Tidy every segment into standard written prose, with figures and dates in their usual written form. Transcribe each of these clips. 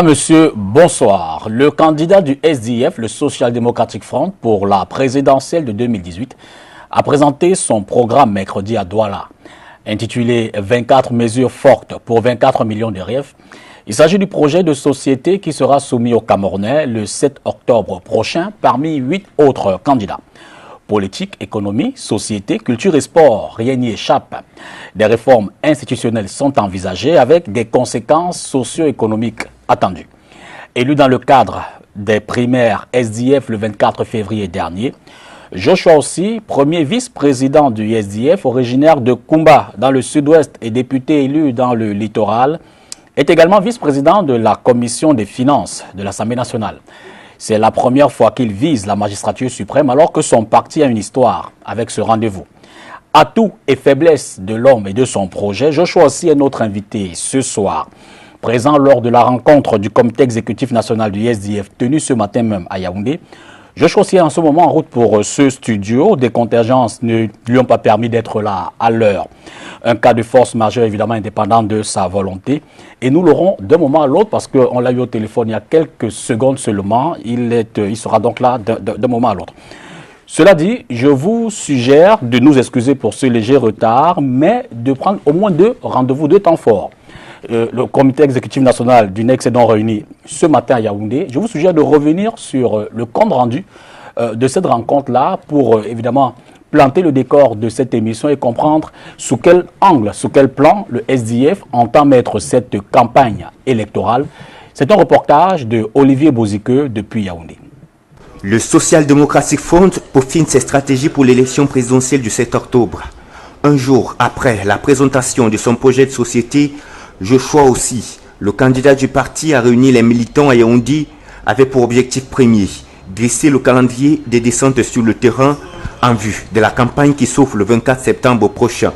Mesdames, Messieurs, bonsoir. Le candidat du SDF, le Social Democratic Front, pour la présidentielle de 2018, a présenté son programme mercredi à Douala. Intitulé « 24 mesures fortes pour 24 millions de rêves », il s'agit du projet de société qui sera soumis aux Camerounais le 7 octobre prochain parmi 8 autres candidats. Politique, économie, société, culture et sport, rien n'y échappe. Des réformes institutionnelles sont envisagées avec des conséquences socio-économiques attendues. Élu dans le cadre des primaires SDF le 24 février dernier, Joshua aussi, premier vice-président du SDF, originaire de Kumba dans le sud-ouest et député élu dans le littoral, est également vice-président de la commission des finances de l'Assemblée nationale. C'est la première fois qu'il vise la magistrature suprême alors que son parti a une histoire avec ce rendez-vous. Atouts et faiblesses de l'homme et de son projet, Joshua aussi est notre invité ce soir. Présent lors de la rencontre du comité exécutif national du SDF tenue ce matin même à Yaoundé, Joshua aussi est en ce moment en route pour ce studio. Des contingences ne lui ont pas permis d'être là à l'heure. Un cas de force majeure évidemment indépendant de sa volonté. Et nous l'aurons d'un moment à l'autre parce qu'on l'a eu au téléphone il y a quelques secondes seulement. Il sera donc là d'un moment à l'autre. Cela dit, je vous suggère de nous excuser pour ce léger retard, mais de prendre au moins deux rendez-vous, deux temps forts. Le comité exécutif national du NEC s'est donc réuni ce matin à Yaoundé. Je vous suggère de revenir sur le compte rendu de cette rencontre-là pour évidemment planter le décor de cette émission et comprendre sous quel angle, sous quel plan le SDF entend mettre cette campagne électorale. C'est un reportage de Olivier Boziqueux depuis Yaoundé. Le Social Democratic Front peaufine ses stratégies pour l'élection présidentielle du 7 octobre. Un jour après la présentation de son projet de société, Joshua aussi, le candidat du parti, a réuni les militants à Yaoundé avec pour objectif premier dresser le calendrier des descentes sur le terrain en vue de la campagne qui s'ouvre le 24 septembre prochain.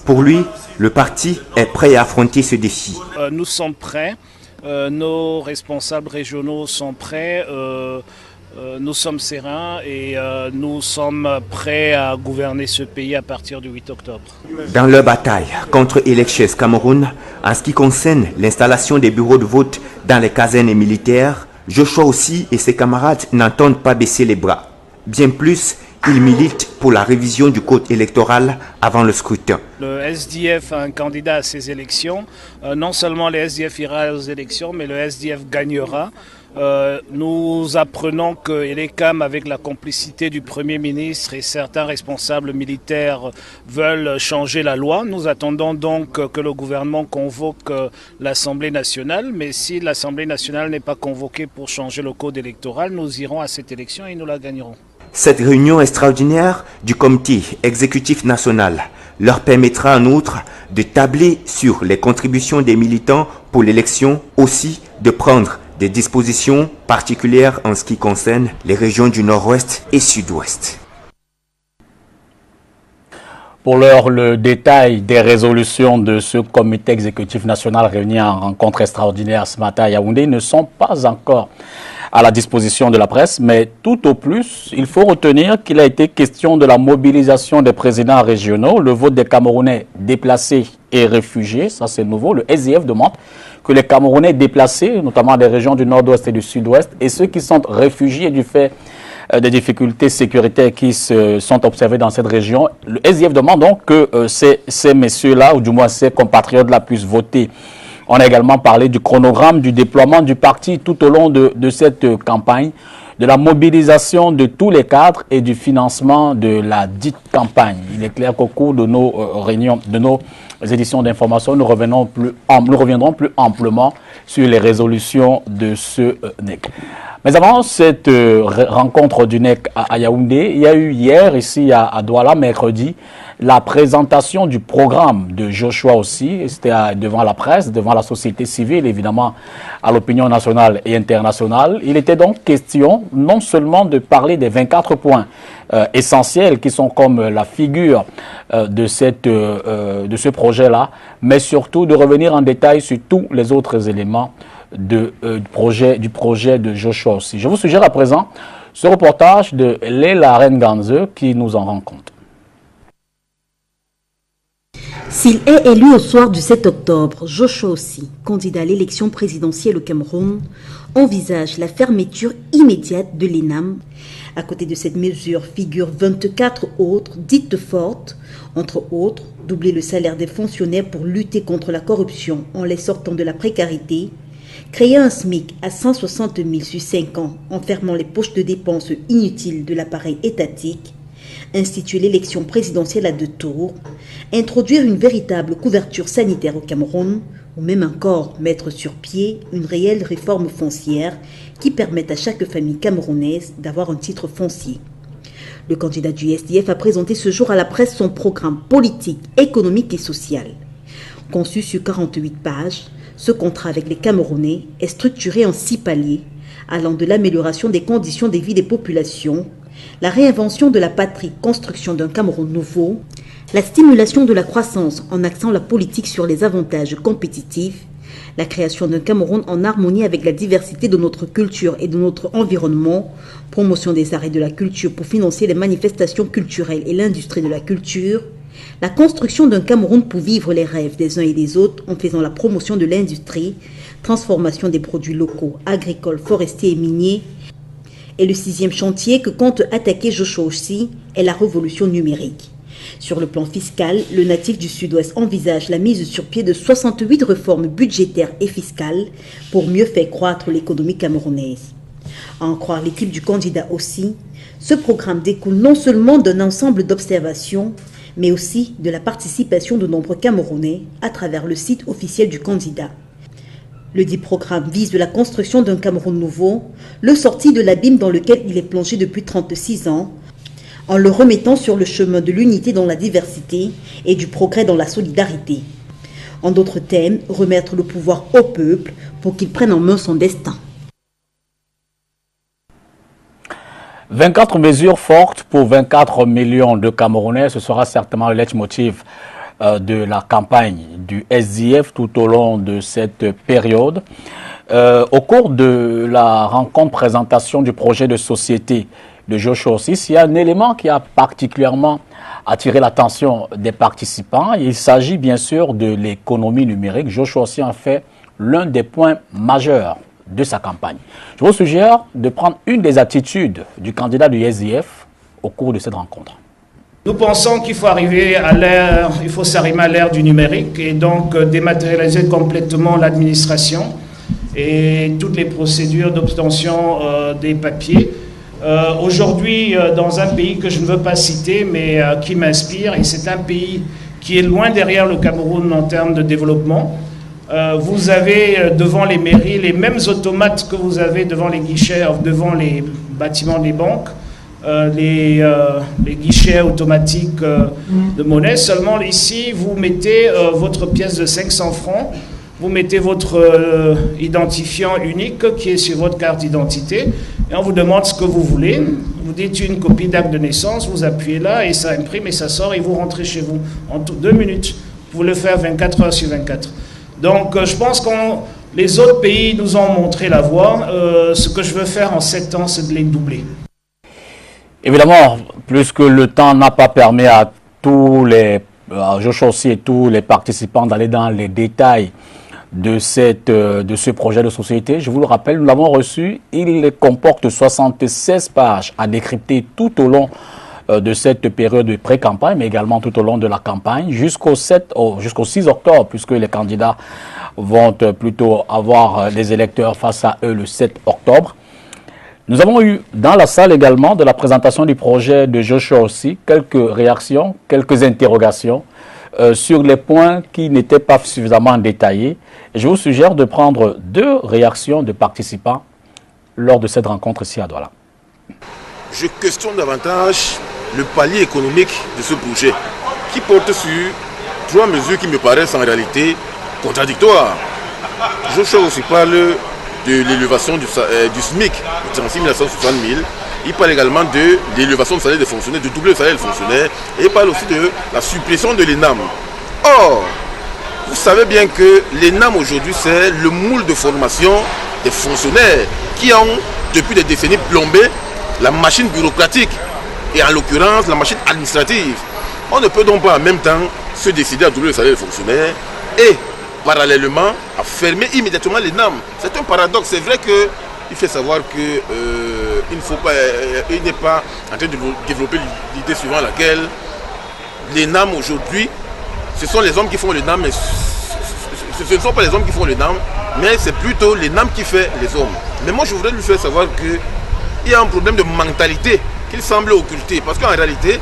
Pour lui, le parti est prêt à affronter ce défi. Nous sommes prêts, nos responsables régionaux sont prêts, nous sommes sereins et nous sommes prêts à gouverner ce pays à partir du 8 octobre. Dans leur bataille contre Elections Cameroun, en ce qui concerne l'installation des bureaux de vote dans les casernes militaires, Joshua aussi et ses camarades n'entendent pas baisser les bras. Bien plus, ils militent pour la révision du code électoral avant le scrutin. Le SDF a un candidat à ces élections. Non seulement le SDF ira aux élections, mais le SDF gagnera. Nous apprenons que l'ECAM, avec la complicité du Premier ministre et certains responsables militaires, veulent changer la loi. Nous attendons donc que le gouvernement convoque l'Assemblée nationale. Mais si l'Assemblée nationale n'est pas convoquée pour changer le code électoral, nous irons à cette élection et nous la gagnerons. Cette réunion extraordinaire du comité exécutif national leur permettra en outre de tabler sur les contributions des militants pour l'élection, aussi de prendre des dispositions particulières en ce qui concerne les régions du nord-ouest et sud-ouest. Pour l'heure, le détail des résolutions de ce comité exécutif national réuni en rencontre extraordinaire ce matin à Yaoundé ne sont pas encore à la disposition de la presse, mais tout au plus, il faut retenir qu'il a été question de la mobilisation des présidents régionaux, le vote des Camerounais déplacés et réfugiés, ça c'est nouveau. Le SDF demande que les Camerounais déplacés, notamment des régions du nord-ouest et du sud-ouest, et ceux qui sont réfugiés du fait des difficultés sécuritaires qui sont observées dans cette région, le SDF demande donc que ces messieurs-là, ou du moins ces compatriotes-là, puissent voter. On a également parlé du chronogramme du déploiement du parti tout au long de cette campagne, de la mobilisation de tous les cadres et du financement de la dite campagne. Il est clair qu'au cours de nos réunions, de nos éditions d'information, nous reviendrons plus amplement sur les résolutions de ce NEC. Mais avant cette rencontre du NEC à Yaoundé, il y a eu hier, ici à Douala, mercredi, la présentation du programme de Joshua aussi. C'était devant la presse, devant la société civile, évidemment, à l'opinion nationale et internationale. Il était donc question non seulement de parler des 24 points essentiels qui sont comme la figure de ce projet-là, mais surtout de revenir en détail sur tous les autres éléments du projet de Joshua aussi. Je vous suggère à présent ce reportage de Léla Renganze qui nous en rend compte. S'il est élu au soir du 7 octobre, Joshua Ossi, candidat à l'élection présidentielle au Cameroun, envisage la fermeture immédiate de l'ENAM. À côté de cette mesure figurent 24 autres dites fortes, entre autres, doubler le salaire des fonctionnaires pour lutter contre la corruption en les sortant de la précarité, créer un SMIC à 160 000 sur 5 ans en fermant les poches de dépenses inutiles de l'appareil étatique, instituer l'élection présidentielle à 2 tours, introduire une véritable couverture sanitaire au Cameroun, ou même encore mettre sur pied une réelle réforme foncière qui permette à chaque famille camerounaise d'avoir un titre foncier. Le candidat du SDF a présenté ce jour à la presse son programme politique, économique et social. Conçu sur 48 pages, ce contrat avec les Camerounais est structuré en 6 paliers, allant de l'amélioration des conditions de vie des populations, la réinvention de la patrie, construction d'un Cameroun nouveau, la stimulation de la croissance en axant la politique sur les avantages compétitifs, la création d'un Cameroun en harmonie avec la diversité de notre culture et de notre environnement, promotion des arts et de la culture pour financer les manifestations culturelles et l'industrie de la culture, la construction d'un Cameroun pour vivre les rêves des uns et des autres en faisant la promotion de l'industrie, transformation des produits locaux, agricoles, forestiers et miniers. Et le 6e chantier que compte attaquer Joshua Ossi est la révolution numérique. Sur le plan fiscal, le natif du Sud-Ouest envisage la mise sur pied de 68 réformes budgétaires et fiscales pour mieux faire croître l'économie camerounaise. À en croire l'équipe du candidat Ossi, ce programme découle non seulement d'un ensemble d'observations, mais aussi de la participation de nombreux Camerounais à travers le site officiel du candidat. Le dit programme vise la construction d'un Cameroun nouveau, le sorti de l'abîme dans lequel il est plongé depuis 36 ans, en le remettant sur le chemin de l'unité dans la diversité et du progrès dans la solidarité. En d'autres termes, remettre le pouvoir au peuple pour qu'il prenne en main son destin. 24 mesures fortes pour 24 millions de Camerounais, ce sera certainement le leitmotiv de la campagne du SDF tout au long de cette période. Au cours de la rencontre présentation du projet de société de Joshua Ossi, il y a un élément qui a particulièrement attiré l'attention des participants. Il s'agit bien sûr de l'économie numérique. Joshua Ossi en fait l'un des points majeurs de sa campagne. Je vous suggère de prendre une des attitudes du candidat du SDF au cours de cette rencontre. Nous pensons qu'il faut arriver à l'ère, il faut s'arrimer à l'ère du numérique et donc dématérialiser complètement l'administration et toutes les procédures d'obtention des papiers. Aujourd'hui, dans un pays que je ne veux pas citer, mais qui m'inspire, et c'est un pays qui est loin derrière le Cameroun en termes de développement, vous avez devant les mairies les mêmes automates que vous avez devant les guichets, devant les bâtiments des banques, les guichets automatiques de monnaie. Seulement ici, vous mettez votre pièce de 500 francs, vous mettez votre identifiant unique qui est sur votre carte d'identité et on vous demande ce que vous voulez. Vous dites une copie d'acte de naissance, vous appuyez là et ça imprime et ça sort et vous rentrez chez vous en 2 minutes. Vous pouvez le faire 24 heures sur 24. Donc je pense que les autres pays nous ont montré la voie. Ce que je veux faire en 7 ans, c'est de les doubler. Évidemment, plus que le temps n'a pas permis à tous les Joshua Ossi et tous les participants d'aller dans les détails de ce projet de société. Je vous le rappelle, nous l'avons reçu. Il comporte 76 pages à décrypter tout au long de cette période de pré-campagne, mais également tout au long de la campagne, jusqu'au 6 octobre, puisque les candidats vont plutôt avoir les électeurs face à eux le 7 octobre. Nous avons eu dans la salle également de la présentation du projet de Joshua Ossi quelques réactions, quelques interrogations sur les points qui n'étaient pas suffisamment détaillés. Et je vous suggère de prendre 2 réactions de participants lors de cette rencontre ici à Douala. Je questionne davantage le palier économique de ce projet qui porte sur 3 mesures qui me paraissent en réalité contradictoires. Joshua Ossi parle de l'élévation du SMIC de 36 960 000. Il parle également de l'élévation du salaire des fonctionnaires, de doubler le salaire des fonctionnaires. Et il parle aussi de la suppression de l'ENAM. Or, vous savez bien que l'ENAM aujourd'hui, c'est le moule de formation des fonctionnaires qui ont, depuis des décennies, plombé la machine bureaucratique et en l'occurrence la machine administrative. On ne peut donc pas en même temps se décider à doubler le salaire des fonctionnaires et parallèlement à fermer immédiatement les NAM. C'est un paradoxe. C'est vrai qu'il fait savoir que il n'est pas en train de développer l'idée suivant laquelle les NAM aujourd'hui, ce sont les hommes qui font les NAM, mais ce ne sont pas les hommes qui font les NAM, mais c'est plutôt les NAM qui font les hommes. Mais moi je voudrais lui faire savoir qu'il y a un problème de mentalité qu'il semble occulter. Parce qu'en réalité,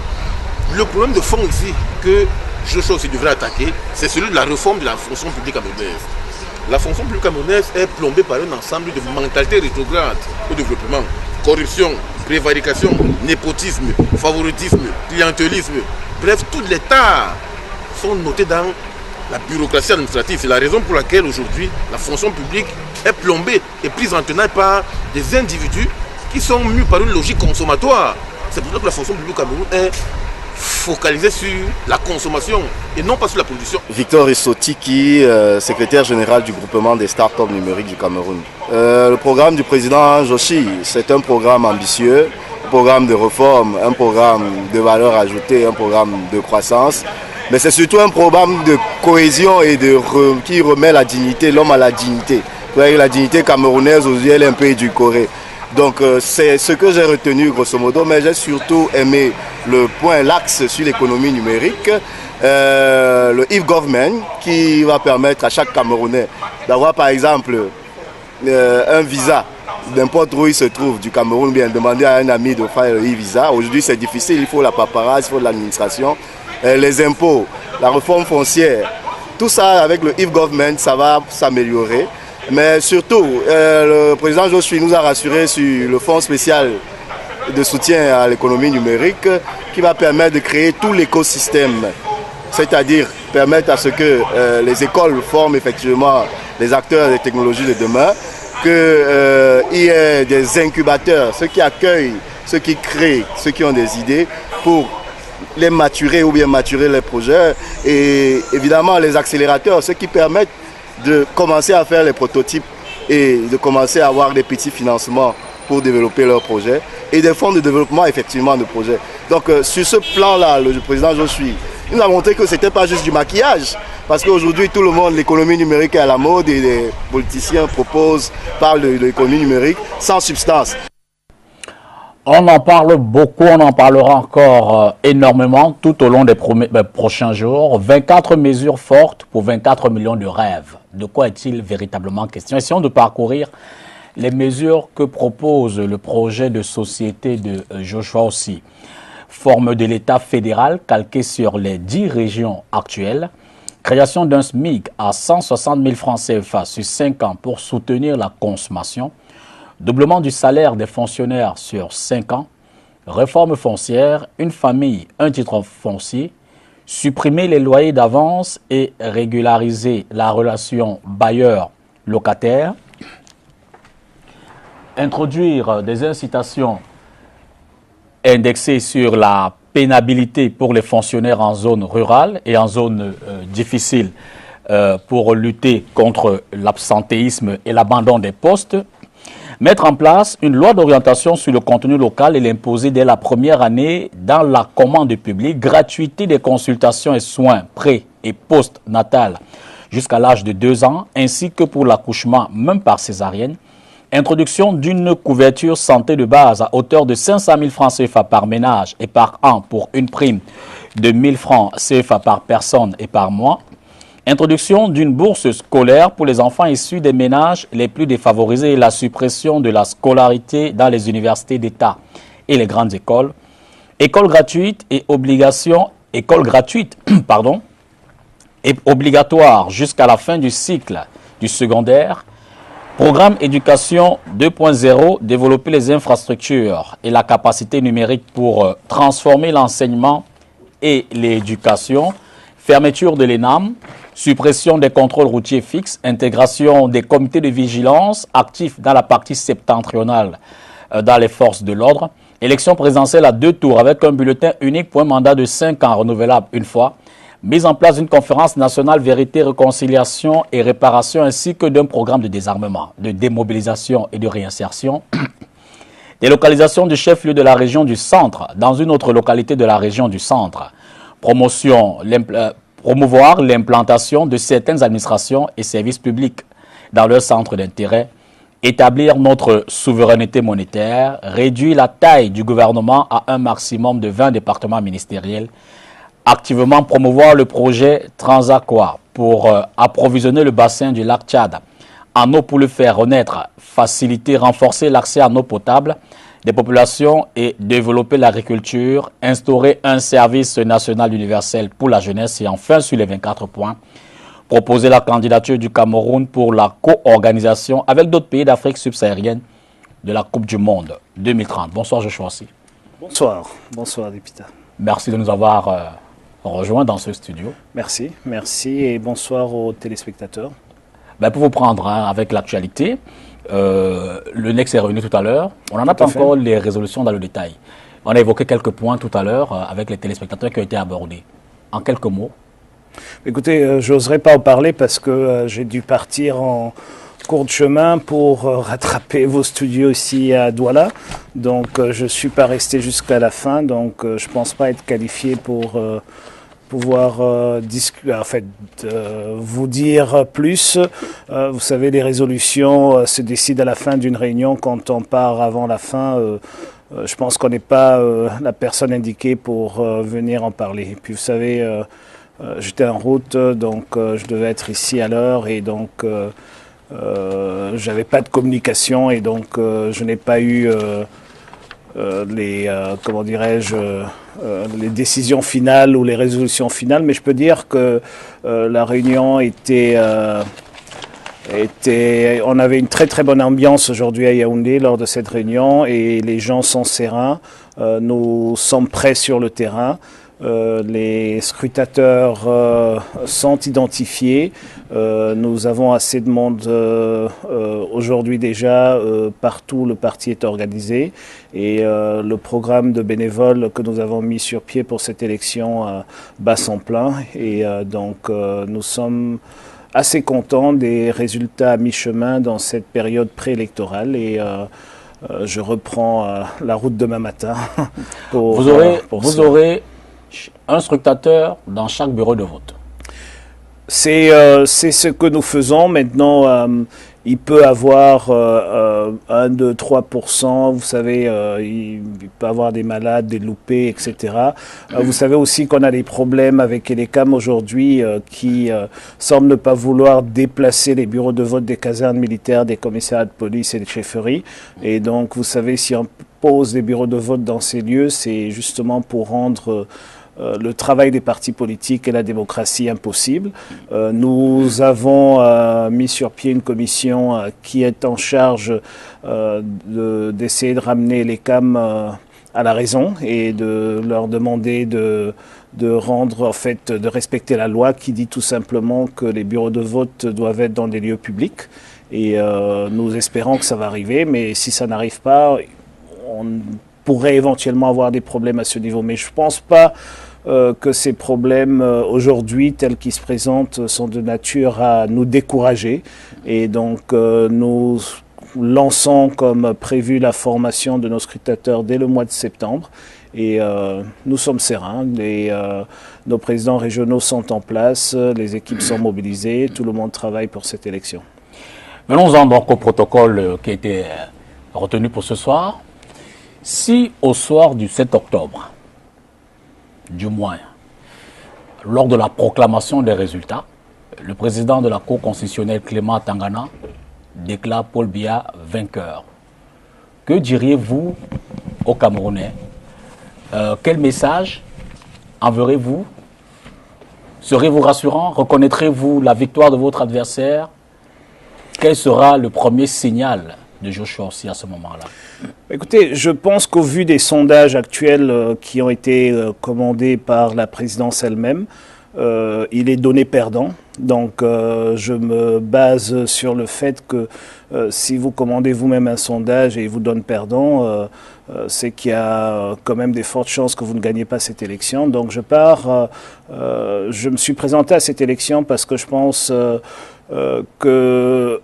le problème de fond ici que Joshua aussi devrait attaquer, c'est celui de la réforme de la fonction publique camerounaise. La fonction publique camerounaise est plombée par un ensemble de mentalités rétrogrades au développement. Corruption, prévarication, népotisme, favoritisme, clientélisme. Bref, tous les tares sont notés dans la bureaucratie administrative. C'est la raison pour laquelle aujourd'hui la fonction publique est plombée et prise en tenaille par des individus qui sont mus par une logique consommatoire. C'est pour ça que la fonction publique au Cameroun est focalisée sur la consommation et non pas sur la production. Victor Essotiki, secrétaire général du groupement des startups numériques du Cameroun. Le programme du président Joshi, c'est un programme ambitieux, un programme de réforme, un programme de valeur ajoutée, un programme de croissance. Mais c'est surtout un programme de cohésion et qui remet la dignité, l'homme à la dignité. La dignité camerounaise, aujourd'hui, elle est un peu édulcorée. Donc c'est ce que j'ai retenu grosso modo, mais j'ai surtout aimé le point, l'axe sur l'économie numérique, le e-government qui va permettre à chaque Camerounais d'avoir par exemple un visa n'importe où il se trouve du Cameroun, bien demander à un ami de faire le e-visa. Aujourd'hui c'est difficile, il faut la paperasse, il faut de l'administration, les impôts, la réforme foncière, tout ça avec le e-government ça va s'améliorer. Mais surtout, le président Joshi nous a rassuré sur le fonds spécial de soutien à l'économie numérique qui va permettre de créer tout l'écosystème, c'est-à-dire permettre à ce que les écoles forment effectivement les acteurs des technologies de demain, qu'il y ait des incubateurs, ceux qui accueillent, ceux qui créent, ceux qui ont des idées pour les maturer ou bien maturer les projets, et évidemment les accélérateurs, ceux qui permettent de commencer à faire les prototypes et de commencer à avoir des petits financements pour développer leurs projets et des fonds de développement effectivement de projets. Donc sur ce plan-là, le président Joshi nous a montré que ce n'était pas juste du maquillage, parce qu'aujourd'hui tout le monde, l'économie numérique est à la mode et les politiciens parlent de l'économie numérique sans substance. On en parle beaucoup, on en parlera encore énormément tout au long des prochains jours. 24 mesures fortes pour 24 millions de rêves. De quoi est-il véritablement question? Essayons de parcourir les mesures que propose le projet de société de Joshua aussi. Forme de l'État fédéral calqué sur les 10 régions actuelles. Création d'un SMIC à 160 000 francs CFA sur 5 ans pour soutenir la consommation. Doublement du salaire des fonctionnaires sur 5 ans, réforme foncière, une famille, un titre foncier, supprimer les loyers d'avance et régulariser la relation bailleur-locataire, introduire des incitations indexées sur la pénibilité pour les fonctionnaires en zone rurale et en zone difficile pour lutter contre l'absentéisme et l'abandon des postes. Mettre en place une loi d'orientation sur le contenu local et l'imposer dès la première année dans la commande publique, gratuité des consultations et soins pré- et post-natales jusqu'à l'âge de 2 ans, ainsi que pour l'accouchement, même par césarienne. Introduction d'une couverture santé de base à hauteur de 500 000 francs CFA par ménage et par an pour une prime de 1 000 francs CFA par personne et par mois. Introduction d'une bourse scolaire pour les enfants issus des ménages les plus défavorisés et la suppression de la scolarité dans les universités d'État et les grandes écoles. École gratuite et obligatoire jusqu'à la fin du cycle du secondaire. Programme éducation 2.0, développer les infrastructures et la capacité numérique pour transformer l'enseignement et l'éducation. Fermeture de l'ENAM, suppression des contrôles routiers fixes, intégration des comités de vigilance actifs dans la partie septentrionale dans les forces de l'ordre, élection présidentielle à 2 tours avec un bulletin unique pour un mandat de 5 ans renouvelable une fois, mise en place d'une conférence nationale vérité, réconciliation et réparation ainsi que d'un programme de désarmement, de démobilisation et de réinsertion, délocalisation du chef-lieu de la région du centre dans une autre localité de la région du centre, promotion promouvoir l'implantation de certaines administrations et services publics dans leur centre d'intérêt, établir notre souveraineté monétaire, réduire la taille du gouvernement à un maximum de 20 départements ministériels, activement promouvoir le projet Transaqua pour approvisionner le bassin du lac Tchad en eau pour le faire renaître, faciliter, renforcer l'accès en eau potable des populations et développer l'agriculture, instaurer un service national universel pour la jeunesse et enfin sur les 24 points, proposer la candidature du Cameroun pour la co-organisation avec d'autres pays d'Afrique subsaharienne de la Coupe du Monde 2030. Bonsoir Joshua Ossi. Bonsoir, bonsoir député. Merci de nous avoir rejoints dans ce studio. Merci, merci et bonsoir aux téléspectateurs. Ben pour vous prendre avec l'actualité, le NEC s'est réuni tout à l'heure. On n'en a pas encore les résolutions dans le détail. On a évoqué quelques points tout à l'heure avec les téléspectateurs qui ont été abordés. En quelques mots. Écoutez, je n'oserais pas en parler parce que j'ai dû partir en cours de chemin pour rattraper vos studios ici à Douala. Donc je ne suis pas resté jusqu'à la fin, donc je ne pense pas être qualifié pour pouvoir vous dire plus. Vous savez, les résolutions se décident à la fin d'une réunion. Quand on part avant la fin, je pense qu'on n'est pas la personne indiquée pour venir en parler. Et puis vous savez, j'étais en route, donc je devais être ici à l'heure et donc j'avais pas de communication et donc je n'ai pas eu les décisions finales ou les résolutions finales, mais je peux dire que la réunion on avait une très très bonne ambiance aujourd'hui à Yaoundé lors de cette réunion et les gens sont sereins, nous sommes prêts sur le terrain. Les scrutateurs sont identifiés. Nous avons assez de monde aujourd'hui déjà. Partout, le parti est organisé. Et le programme de bénévoles que nous avons mis sur pied pour cette élection bat son plein. Et donc, nous sommes assez contents des résultats à mi-chemin dans cette période préélectorale. Et je reprends la route demain matin. Vous aurez un scrutateur dans chaque bureau de vote. C'est ce que nous faisons. Maintenant, il peut avoir 1, 2, 3%. Vous savez, il peut avoir des malades, des loupés, etc. Vous savez aussi qu'on a des problèmes avec Elecam aujourd'hui qui semblent ne pas vouloir déplacer les bureaux de vote des casernes militaires, des commissariats de police et des chefferies. Et donc, vous savez, si on pose des bureaux de vote dans ces lieux, c'est justement pour rendre le travail des partis politiques et la démocratie impossible. Nous avons mis sur pied une commission qui est en charge d'essayer de ramener les CAM à la raison et de leur demander de rendre, en fait, de respecter la loi qui dit tout simplement que les bureaux de vote doivent être dans des lieux publics. Et nous espérons que ça va arriver, mais si ça n'arrive pas, on pourrait éventuellement avoir des problèmes à ce niveau. Mais je ne pense pas que ces problèmes aujourd'hui, tels qu'ils se présentent, sont de nature à nous décourager. Et donc, nous lançons comme prévu la formation de nos scrutateurs dès le mois de septembre. Et nous sommes sereins. Nos présidents régionaux sont en place, les équipes sont mobilisées, tout le monde travaille pour cette élection. Venons-en donc au protocole qui a été retenu pour ce soir. Si au soir du 7 octobre, du moins, lors de la proclamation des résultats, le président de la Cour constitutionnelle Clément Tangana déclare Paul Biya vainqueur, que diriez-vous aux Camerounais? Quel message enverrez-vous? Serez-vous rassurant? Reconnaîtrez-vous la victoire de votre adversaire? Quel sera le premier signal de Joshua Ossi à ce moment-là? Écoutez, je pense qu'au vu des sondages actuels qui ont été commandés par la présidence elle-même, il est donné perdant. Donc je me base sur le fait que si vous commandez vous-même un sondage et il vous donne perdant, c'est qu'il y a quand même des fortes chances que vous ne gagnez pas cette élection. Donc je me suis présenté à cette élection parce que je pense que,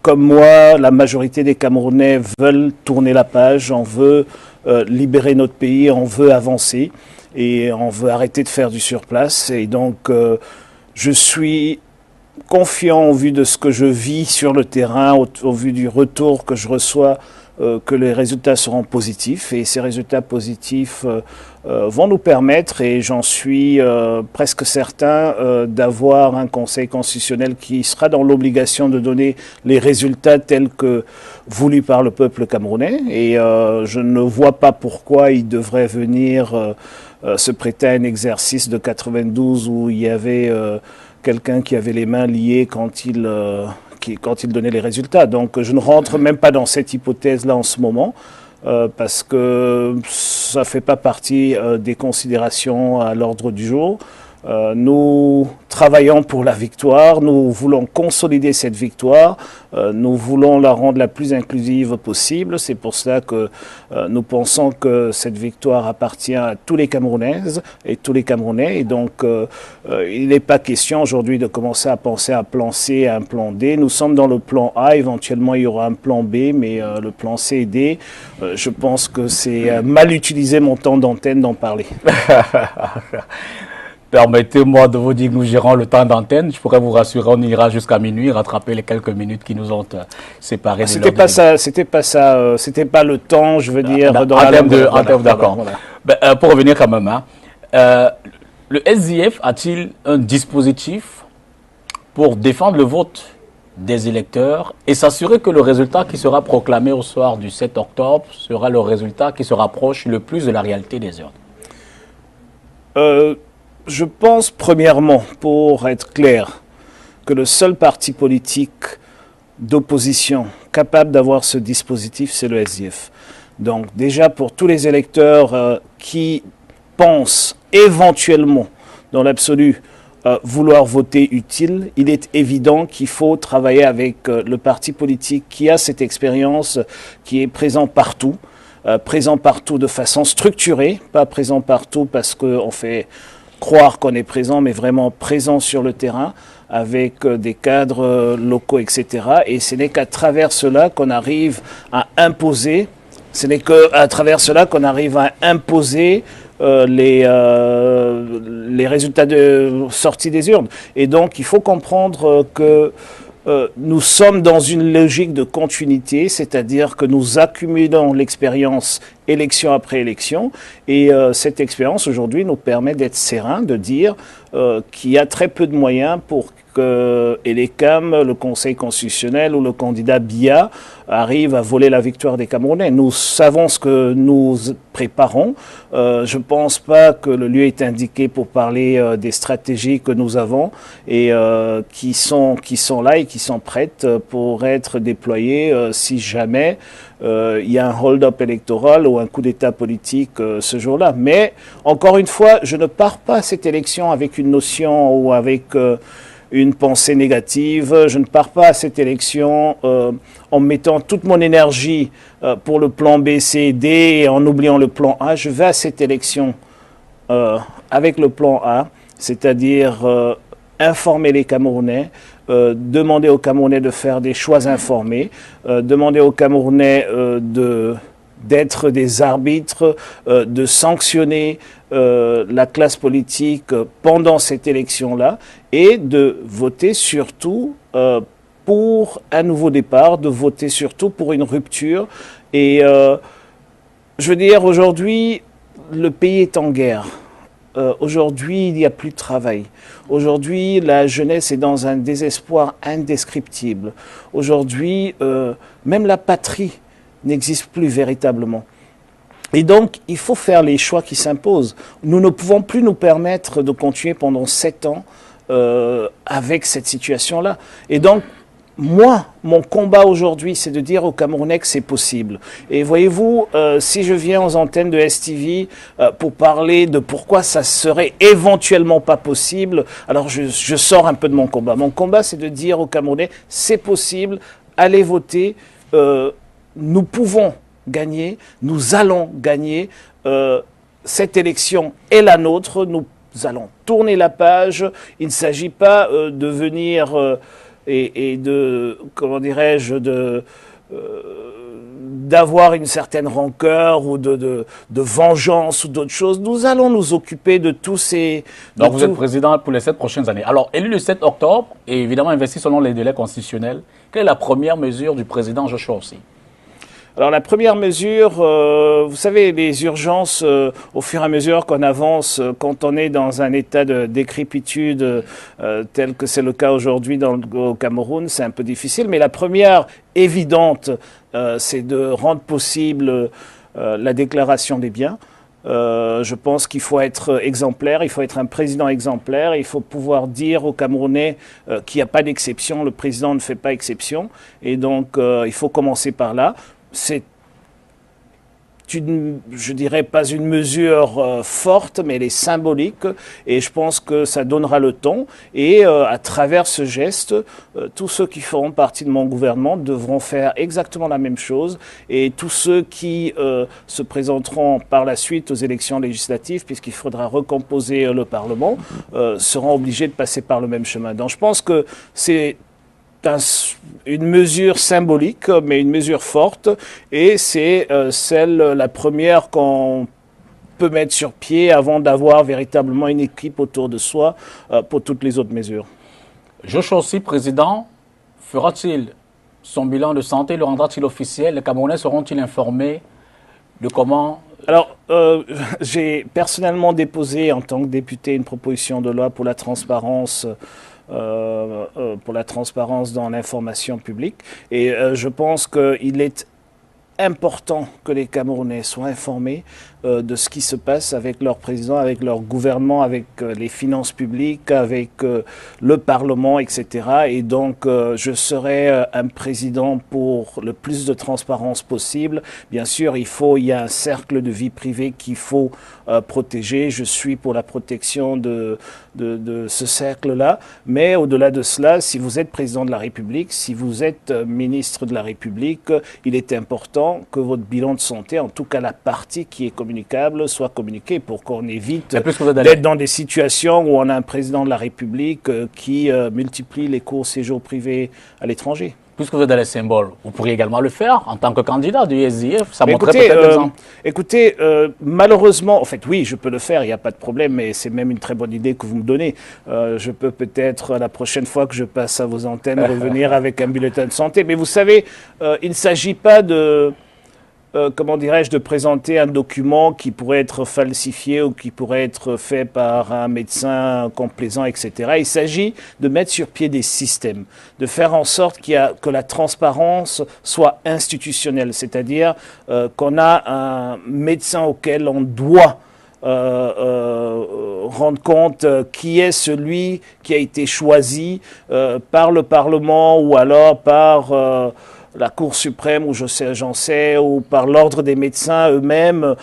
comme moi, la majorité des Camerounais veulent tourner la page, on veut libérer notre pays, on veut avancer et on veut arrêter de faire du surplace. Et donc, Je suis confiant au vu de ce que je vis sur le terrain, au vu du retour que je reçois, que les résultats seront positifs. Et ces résultats positifs vont nous permettre, et j'en suis presque certain, d'avoir un Conseil constitutionnel qui sera dans l'obligation de donner les résultats tels que voulus par le peuple camerounais. Et je ne vois pas pourquoi il devrait venir se prêter à un exercice de 92 où il y avait quelqu'un qui avait les mains liées quand il donnait les résultats. Donc je ne rentre même pas dans cette hypothèse-là en ce moment, parce que ça ne fait pas partie des considérations à l'ordre du jour. Nous travaillons pour la victoire, nous voulons consolider cette victoire, nous voulons la rendre la plus inclusive possible. C'est pour cela que nous pensons que cette victoire appartient à tous les Camerounaises et tous les Camerounais. Et donc, il n'est pas question aujourd'hui de commencer à penser à un plan C, à un plan D. Nous sommes dans le plan A, éventuellement il y aura un plan B, mais le plan C et D, je pense que c'est mal utiliser mon temps d'antenne d'en parler. Permettez-moi de vous dire que nous gérons le temps d'antenne. Je pourrais vous rassurer, on ira jusqu'à minuit, rattraper les quelques minutes qui nous ont séparés. C'était pas ça, c'était pas le temps, je veux dire. En termes d'accord. Voilà. Ben, pour revenir quand même, le SDF a-t-il un dispositif pour défendre le vote des électeurs et s'assurer que le résultat qui sera proclamé au soir du 7 octobre sera le résultat qui se rapproche le plus de la réalité des urnes? Je pense, premièrement, pour être clair, que le seul parti politique d'opposition capable d'avoir ce dispositif, c'est le SDF. Donc déjà, pour tous les électeurs qui pensent éventuellement, dans l'absolu, vouloir voter utile, il est évident qu'il faut travailler avec le parti politique qui a cette expérience, qui est présent partout de façon structurée, pas présent partout parce qu'on fait croire qu'on est présent, mais vraiment présent sur le terrain, avec des cadres locaux, etc. Et ce n'est qu'à travers cela qu'on arrive à imposer, les résultats de sortie des urnes. Et donc, il faut comprendre que nous sommes dans une logique de continuité, c'est-à-dire que nous accumulons l'expérience élection après élection, et cette expérience aujourd'hui nous permet d'être serein, de dire qu'il y a très peu de moyens pour que Elecam, le Conseil constitutionnel ou le candidat BIA arrive à voler la victoire des Camerounais. Nous savons ce que nous préparons. Je ne pense pas que le lieu est indiqué pour parler des stratégies que nous avons et qui sont là et qui sont prêtes pour être déployées si jamais il y a un hold-up électoral ou un coup d'État politique ce jour-là. Mais, encore une fois, je ne pars pas à cette élection avec une notion ou avec une pensée négative. Je ne pars pas à cette élection en mettant toute mon énergie pour le plan B, C, D et en oubliant le plan A. Je vais à cette élection avec le plan A, c'est-à-dire informer les Camerounais, demander aux Camerounais de faire des choix informés, demander aux Camerounais d'être des arbitres, de sanctionner la classe politique pendant cette élection-là et de voter surtout pour un nouveau départ, de voter surtout pour une rupture. Et je veux dire, aujourd'hui, le pays est en guerre. Aujourd'hui, il n'y a plus de travail. Aujourd'hui, la jeunesse est dans un désespoir indescriptible. Aujourd'hui, même la patrie n'existe plus véritablement. Et donc, il faut faire les choix qui s'imposent. Nous ne pouvons plus nous permettre de continuer pendant 7 ans avec cette situation-là. Et donc, moi, mon combat aujourd'hui, c'est de dire aux Camerounais que c'est possible. Et voyez-vous, si je viens aux antennes de STV pour parler de pourquoi ça serait éventuellement pas possible, alors je sors un peu de mon combat. Mon combat, c'est de dire aux Camerounais, c'est possible, allez voter, nous pouvons gagner, nous allons gagner, cette élection est la nôtre, nous allons tourner la page, il ne s'agit pas de venir... et de, comment dirais-je, d'avoir une certaine rancœur ou de vengeance ou d'autres choses. Nous allons nous occuper de tous ces... Donc vous êtes président pour les 7 prochaines années. Alors, élu le 7 octobre et évidemment investi selon les délais constitutionnels, quelle est la première mesure du président Joshua Ossi? Alors la première mesure, vous savez, les urgences, au fur et à mesure qu'on avance, quand on est dans un état de décrépitude tel que c'est le cas aujourd'hui au Cameroun, c'est un peu difficile. Mais la première évidente, c'est de rendre possible la déclaration des biens. Je pense qu'il faut être exemplaire, il faut être un président exemplaire, il faut pouvoir dire aux Camerounais qu'il n'y a pas d'exception, le président ne fait pas exception. Et donc il faut commencer par là. C'est je dirais pas une mesure forte, mais elle est symbolique et je pense que ça donnera le ton. Et à travers ce geste, tous ceux qui feront partie de mon gouvernement devront faire exactement la même chose et tous ceux qui se présenteront par la suite aux élections législatives, puisqu'il faudra recomposer le Parlement, seront obligés de passer par le même chemin. Donc je pense que c'est une mesure symbolique, mais une mesure forte, et c'est la première qu'on peut mettre sur pied avant d'avoir véritablement une équipe autour de soi pour toutes les autres mesures. Joshua Ossi, président, fera-t-il son bilan de santé, le rendra-t-il officiel? Les Camerounais seront-ils informés de comment... Alors, j'ai personnellement déposé en tant que député une proposition de loi pour la transparence dans l'information publique. Et je pense qu'il est important que les Camerounais soient informés de ce qui se passe avec leur président, avec leur gouvernement, avec les finances publiques, avec le Parlement, etc. Et donc, je serai un président pour le plus de transparence possible. Bien sûr, il y a un cercle de vie privée qu'il faut protéger. Je suis pour la protection de ce cercle-là. Mais au-delà de cela, si vous êtes président de la République, si vous êtes ministre de la République, il est important que votre bilan de santé, en tout cas la partie qui est communicable, soit communiquée pour qu'on évite d'être dans des situations où on a un président de la République qui multiplie les courts séjours privés à l'étranger. Puisque vous êtes dans les symboles, vous pourriez également le faire en tant que candidat du SDF. Ça montrerait peut-être l'exemple. Écoutez, malheureusement, en fait, oui, je peux le faire, il n'y a pas de problème, mais c'est même une très bonne idée que vous me donnez. Je peux peut-être, la prochaine fois que je passe à vos antennes, revenir avec un bulletin de santé. Mais vous savez, il ne s'agit pas de... comment dirais-je, de présenter un document qui pourrait être falsifié ou qui pourrait être fait par un médecin complaisant, etc. Il s'agit de mettre sur pied des systèmes, de faire en sorte que la transparence soit institutionnelle, c'est-à-dire qu'on a un médecin auquel on doit rendre compte qui est celui qui a été choisi par le Parlement ou alors par... la Cour suprême, ou j'en sais, ou par l'ordre des médecins eux-mêmes,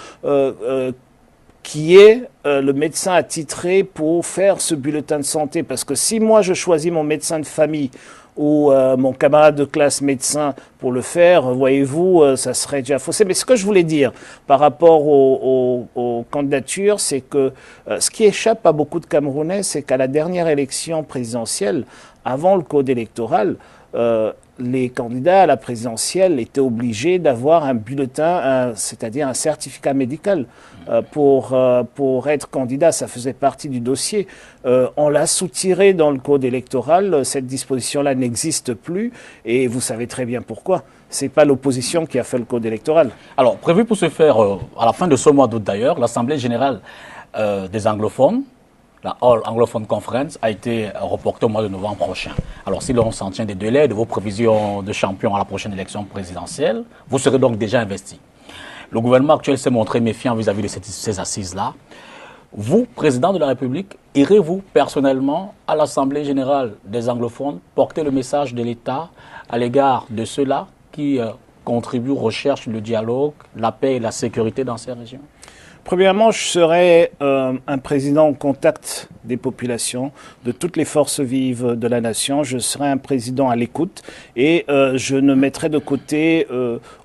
qui est le médecin attitré pour faire ce bulletin de santé. Parce que si moi je choisis mon médecin de famille ou mon camarade de classe médecin pour le faire, voyez-vous, ça serait déjà faussé. Mais ce que je voulais dire par rapport aux candidatures, c'est que ce qui échappe à beaucoup de Camerounais, c'est qu'à la dernière élection présidentielle, avant le code électoral, les candidats à la présidentielle étaient obligés d'avoir un bulletin, c'est-à-dire un certificat médical pour être candidat. Ça faisait partie du dossier. On l'a soutiré dans le code électoral. Cette disposition-là n'existe plus et vous savez très bien pourquoi. Ce n'est pas l'opposition qui a fait le code électoral. Alors, prévu pour se faire, à la fin de ce mois d'août d'ailleurs, l'Assemblée générale des anglophones, la All Anglophone Conference, a été reportée au mois de novembre prochain. Alors, si l'on s'en tient des délais de vos prévisions de champion à la prochaine élection présidentielle, vous serez donc déjà investi. Le gouvernement actuel s'est montré méfiant vis-à-vis de ces assises-là. Vous, président de la République, irez-vous personnellement à l'Assemblée générale des anglophones porter le message de l'État à l'égard de ceux-là qui contribuent, recherchent le dialogue, la paix et la sécurité dans ces régions? Premièrement, je serai un président en contact des populations, de toutes les forces vives de la nation. Je serai un président à l'écoute et je ne mettrai de côté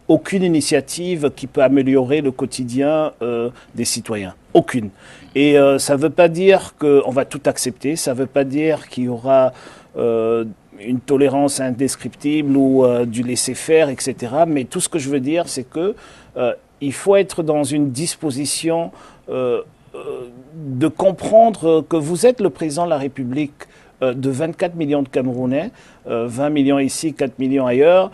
aucune initiative qui peut améliorer le quotidien des citoyens. Aucune. Et ça ne veut pas dire qu'on va tout accepter, ça ne veut pas dire qu'il y aura une tolérance indescriptible ou du laisser-faire, etc. Mais tout ce que je veux dire, c'est que il faut être dans une disposition de comprendre que vous êtes le président de la République de 24 millions de Camerounais, 20 millions ici, 4 millions ailleurs,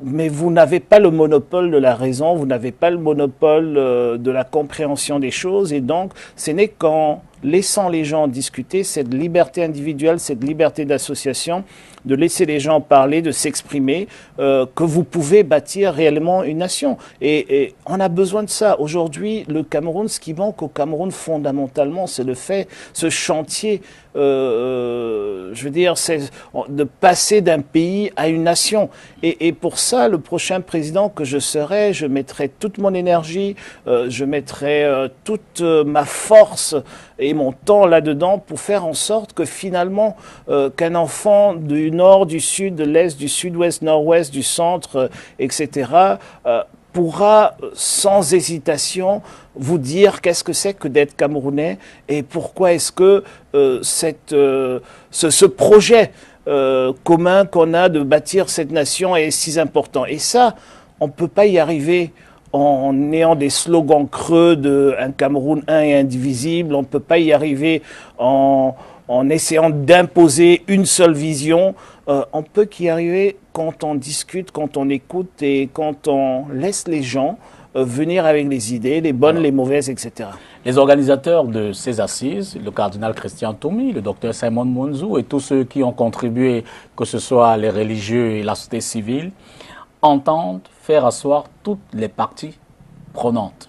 mais vous n'avez pas le monopole de la raison, vous n'avez pas le monopole de la compréhension des choses, et donc ce n'est qu'en laissant les gens discuter, cette liberté individuelle, cette liberté d'association, de laisser les gens parler, de s'exprimer, que vous pouvez bâtir réellement une nation. Et on a besoin de ça. Aujourd'hui, le Cameroun, ce qui manque au Cameroun fondamentalement, c'est le fait, ce chantier, je veux dire, c'est de passer d'un pays à une nation. Et pour ça, le prochain président que je serai, je mettrai toute mon énergie, je mettrai toute ma force et mon temps là-dedans pour faire en sorte que finalement, qu'un enfant du nord, du sud, de l'est, du sud-ouest, nord-ouest, du centre, etc., pourra sans hésitation vous dire qu'est-ce que c'est que d'être Camerounais et pourquoi est-ce que ce projet commun qu'on a de bâtir cette nation est si important. Et ça, on ne peut pas y arriver en ayant des slogans creux de un Cameroun un et indivisible. On ne peut pas y arriver en essayant d'imposer une seule vision. On peut qu'y arriver quand on discute, quand on écoute et quand on laisse les gens venir avec les idées, les bonnes, les mauvaises, etc. Les organisateurs de ces assises, le cardinal Christian Toumi, le docteur Simon Monzou et tous ceux qui ont contribué, que ce soit les religieux et la société civile, entendent faire asseoir toutes les parties prenantes,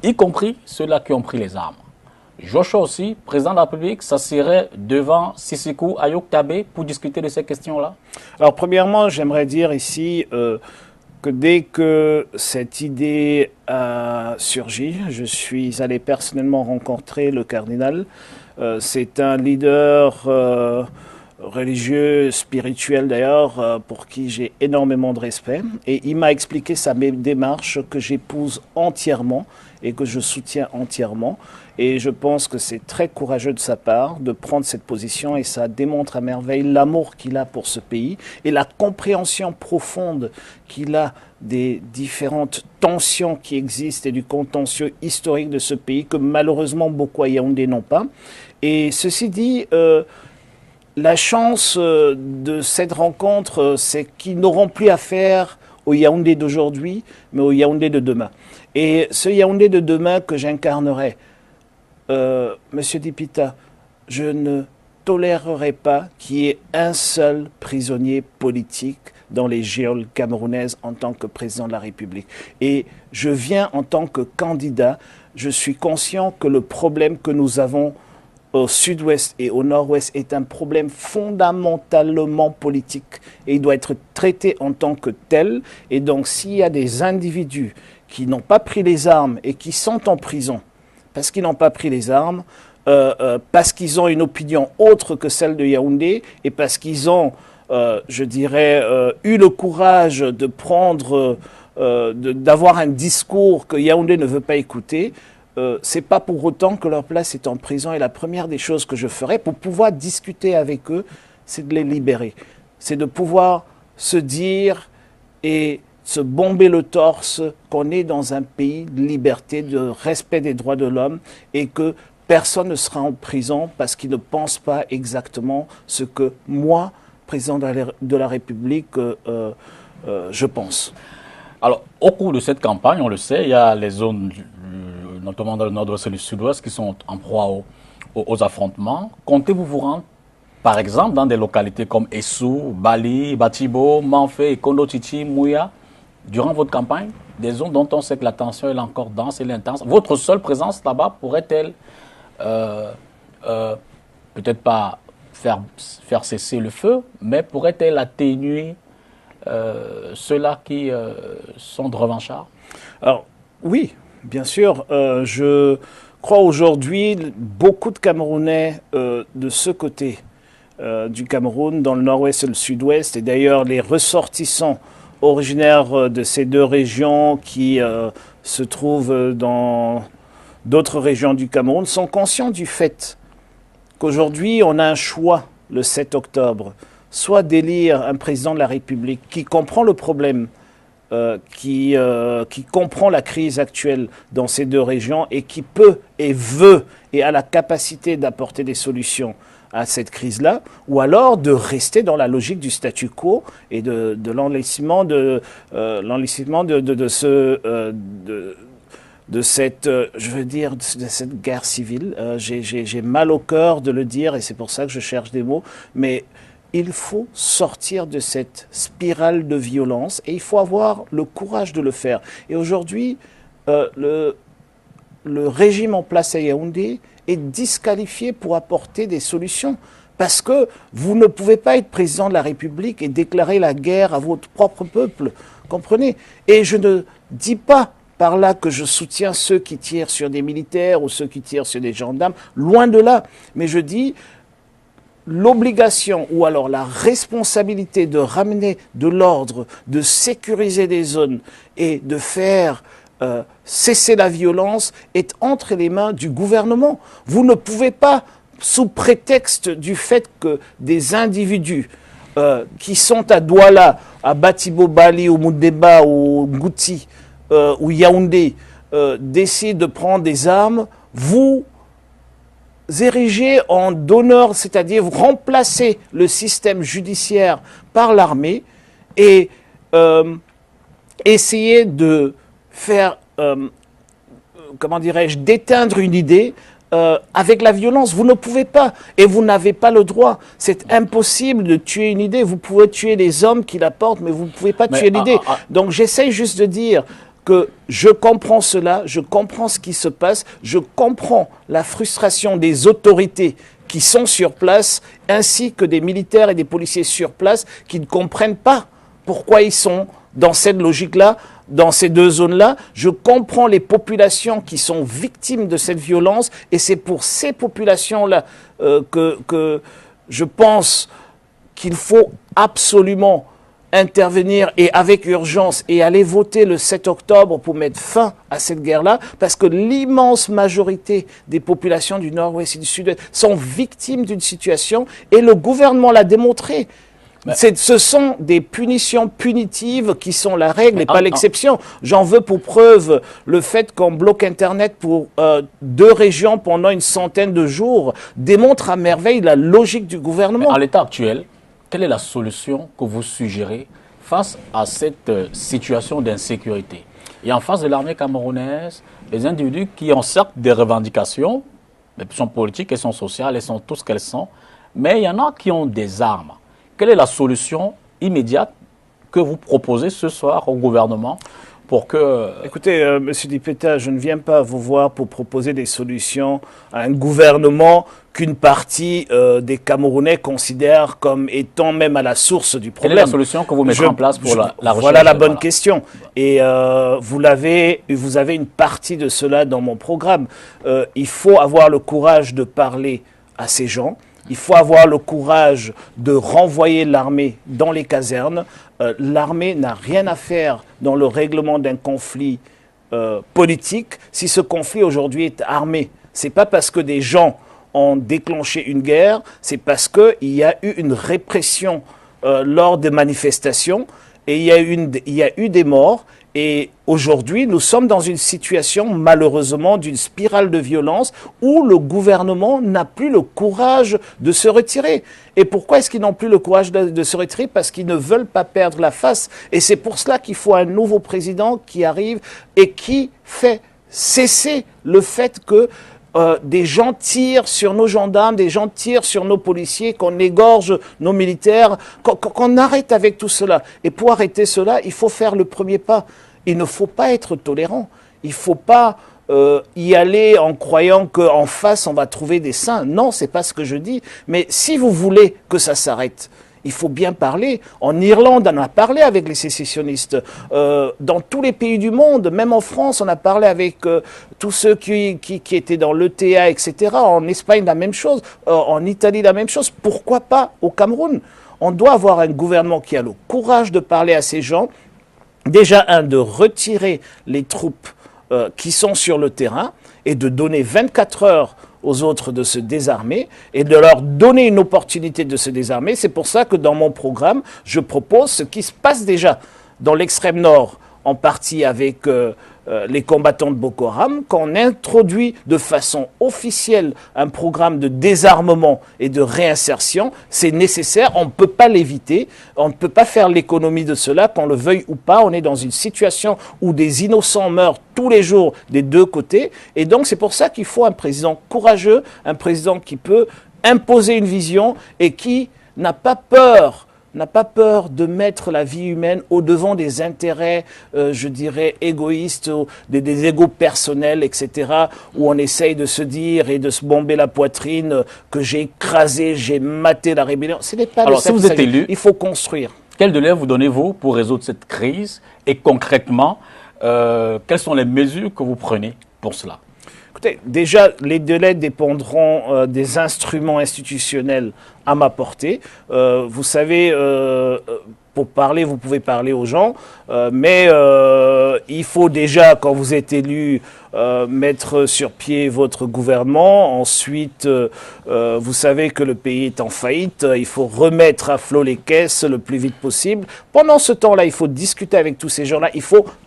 y compris ceux-là qui ont pris les armes. Joshua aussi, président de la République, s'assirait devant Sisikou Ayok Tabé pour discuter de ces questions-là? Alors, premièrement, j'aimerais dire ici que dès que cette idée a surgi, je suis allé personnellement rencontrer le cardinal. C'est un leader religieux, spirituel d'ailleurs, pour qui j'ai énormément de respect. Et il m'a expliqué sa démarche que j'épouse entièrement et que je soutiens entièrement. Et je pense que c'est très courageux de sa part de prendre cette position et ça démontre à merveille l'amour qu'il a pour ce pays et la compréhension profonde qu'il a des différentes tensions qui existent et du contentieux historique de ce pays que malheureusement beaucoup à Yaoundé n'ont pas. Et ceci dit, la chance de cette rencontre, c'est qu'ils n'auront plus affaire au Yaoundé d'aujourd'hui, mais au Yaoundé de demain. Et ce Yaoundé de demain que j'incarnerai, Monsieur Dipita, je ne tolérerai pas qu'il y ait un seul prisonnier politique dans les geôles camerounaises en tant que président de la République. Et je viens en tant que candidat, je suis conscient que le problème que nous avons au sud-ouest et au nord-ouest est un problème fondamentalement politique et il doit être traité en tant que tel. Et donc s'il y a des individus qui n'ont pas pris les armes et qui sont en prison parce qu'ils n'ont pas pris les armes, parce qu'ils ont une opinion autre que celle de Yaoundé et parce qu'ils ont, je dirais, eu le courage de prendre, d'avoir un discours que Yaoundé ne veut pas écouter, c'est pas pour autant que leur place est en prison. Et la première des choses que je ferai pour pouvoir discuter avec eux, c'est de les libérer. C'est de pouvoir se dire et se bomber le torse qu'on est dans un pays de liberté, de respect des droits de l'homme et que personne ne sera en prison parce qu'il ne pense pas exactement ce que moi, président de la République, je pense. Alors, au cours de cette campagne, on le sait, il y a les zones, notamment dans le nord-ouest et le sud-ouest, qui sont en proie aux affrontements. Comptez-vous vous rendre, par exemple, dans des localités comme Essou, Bali, Batibo, Manfé, Kondo-Titi, Mouya, durant votre campagne, des zones dont on sait que la tension est encore dense et intense? Votre seule présence là-bas pourrait-elle peut-être pas faire cesser le feu, mais pourrait-elle atténuer ceux-là qui sont de revanchards? Alors, oui, bien sûr. Je crois aujourd'hui, beaucoup de Camerounais de ce côté du Cameroun, dans le nord-ouest et le sud-ouest, et d'ailleurs les ressortissants originaires de ces deux régions qui se trouvent dans d'autres régions du Cameroun, sont conscients du fait qu'aujourd'hui, on a un choix le 7 octobre, soit d'élire un président de la République qui comprend le problème, qui comprend la crise actuelle dans ces deux régions et qui peut et veut et a la capacité d'apporter des solutions à cette crise-là, ou alors de rester dans la logique du statu quo et de l'enlacement de cette, je veux dire, de cette guerre civile. J'ai mal au cœur de le dire et c'est pour ça que je cherche des mots, mais il faut sortir de cette spirale de violence et il faut avoir le courage de le faire. Et aujourd'hui, le régime en place à Yaoundé est disqualifié pour apporter des solutions. Parce que vous ne pouvez pas être président de la République et déclarer la guerre à votre propre peuple. Comprenez? Et je ne dis pas par là que je soutiens ceux qui tirent sur des militaires ou ceux qui tirent sur des gendarmes. Loin de là. Mais je dis l'obligation ou alors la responsabilité de ramener de l'ordre, de sécuriser des zones et de faire cesser la violence est entre les mains du gouvernement. Vous ne pouvez pas, sous prétexte du fait que des individus qui sont à Douala, à Batibo Bali, au Moudeba, au Ngouti, ou Yaoundé, décident de prendre des armes, vous érigez en donneur, c'est-à-dire vous remplacez le système judiciaire par l'armée et essayez de faire, comment dirais-je, d'éteindre une idée avec la violence. Vous ne pouvez pas et vous n'avez pas le droit. C'est impossible de tuer une idée. Vous pouvez tuer les hommes qui la portent, mais vous ne pouvez pas tuer l'idée. Donc j'essaye juste de dire que je comprends cela, je comprends ce qui se passe, je comprends la frustration des autorités qui sont sur place, ainsi que des militaires et des policiers sur place qui ne comprennent pas pourquoi ils sont dans cette logique-là, dans ces deux zones-là. Je comprends les populations qui sont victimes de cette violence et c'est pour ces populations-là que je pense qu'il faut absolument intervenir et avec urgence et aller voter le 7 octobre pour mettre fin à cette guerre-là, parce que l'immense majorité des populations du Nord-Ouest et du Sud-Est sont victimes d'une situation et le gouvernement l'a démontré. Ce sont des punitions punitives qui sont la règle et pas l'exception. J'en veux pour preuve le fait qu'on bloque Internet pour 2 régions pendant une centaine de jours démontre à merveille la logique du gouvernement. À l'état actuel, quelle est la solution que vous suggérez face à cette situation d'insécurité? Et en face de l'armée camerounaise, les individus qui ont certes des revendications, elles sont politiques, elles sont sociales, elles sont tout ce qu'elles sont, mais il y en a qui ont des armes. Quelle est la solution immédiate que vous proposez ce soir au gouvernement pour que... Écoutez, M. Dipeta, je ne viens pas vous voir pour proposer des solutions à un gouvernement qu'une partie des Camerounais considère comme étant même à la source du problème. Quelle est la solution que vous mettez en place pour la recherche? Voilà la bonne question. Et vous avez une partie de cela dans mon programme. Il faut avoir le courage de parler à ces gens. Il faut avoir le courage de renvoyer l'armée dans les casernes. L'armée n'a rien à faire dans le règlement d'un conflit politique si ce conflit aujourd'hui est armé. C'est pas parce que des gens ont déclenché une guerre, c'est parce qu'il y a eu une répression lors des manifestations et il y a eu des morts. Et aujourd'hui, nous sommes dans une situation, malheureusement, d'une spirale de violence où le gouvernement n'a plus le courage de se retirer. Et pourquoi est-ce qu'ils n'ont plus le courage de se retirer? Parce qu'ils ne veulent pas perdre la face. Et c'est pour cela qu'il faut un nouveau président qui arrive et qui fait cesser le fait que des gens tirent sur nos gendarmes, des gens tirent sur nos policiers, qu'on égorge nos militaires, qu'on arrête avec tout cela. Et pour arrêter cela, il faut faire le premier pas. Il ne faut pas être tolérant. Il ne faut pas y aller en croyant qu'en face, on va trouver des saints. Non, ce n'est pas ce que je dis. Mais si vous voulez que ça s'arrête, il faut bien parler. En Irlande, on a parlé avec les sécessionnistes. Dans tous les pays du monde, même en France, on a parlé avec tous ceux qui étaient dans l'ETA, etc. En Espagne, la même chose. En Italie, la même chose. Pourquoi pas au Cameroun? On doit avoir un gouvernement qui a le courage de parler à ces gens. Déjà, de retirer les troupes qui sont sur le terrain et de donner 24 heures aux autres de se désarmer et de leur donner une opportunité de se désarmer. C'est pour ça que dans mon programme, je propose ce qui se passe déjà dans l'extrême nord, en partie avec les combattants de Boko Haram, qu'on introduit de façon officielle un programme de désarmement et de réinsertion. C'est nécessaire, on ne peut pas l'éviter, on ne peut pas faire l'économie de cela, qu'on le veuille ou pas. On est dans une situation où des innocents meurent tous les jours des deux côtés. Et donc c'est pour ça qu'il faut un président courageux, un président qui peut imposer une vision et qui n'a pas peur de mettre la vie humaine au-devant des intérêts, je dirais, égoïstes, des égos personnels, etc., où on essaye de se dire et de se bomber la poitrine que j'ai écrasé, j'ai maté la rébellion. Ce n'est pas Alors, si vous êtes élu, il faut construire. Quel délai vous donnez-vous pour résoudre cette crise? Et concrètement, quelles sont les mesures que vous prenez pour cela? Écoutez, déjà, les délais dépendront des instruments institutionnels à ma portée. Vous savez, pour parler, vous pouvez parler aux gens, mais il faut déjà, quand vous êtes élu, mettre sur pied votre gouvernement. Ensuite, vous savez que le pays est en faillite. Il faut remettre à flot les caisses le plus vite possible. Pendant ce temps-là, il faut discuter avec tous ces gens-là.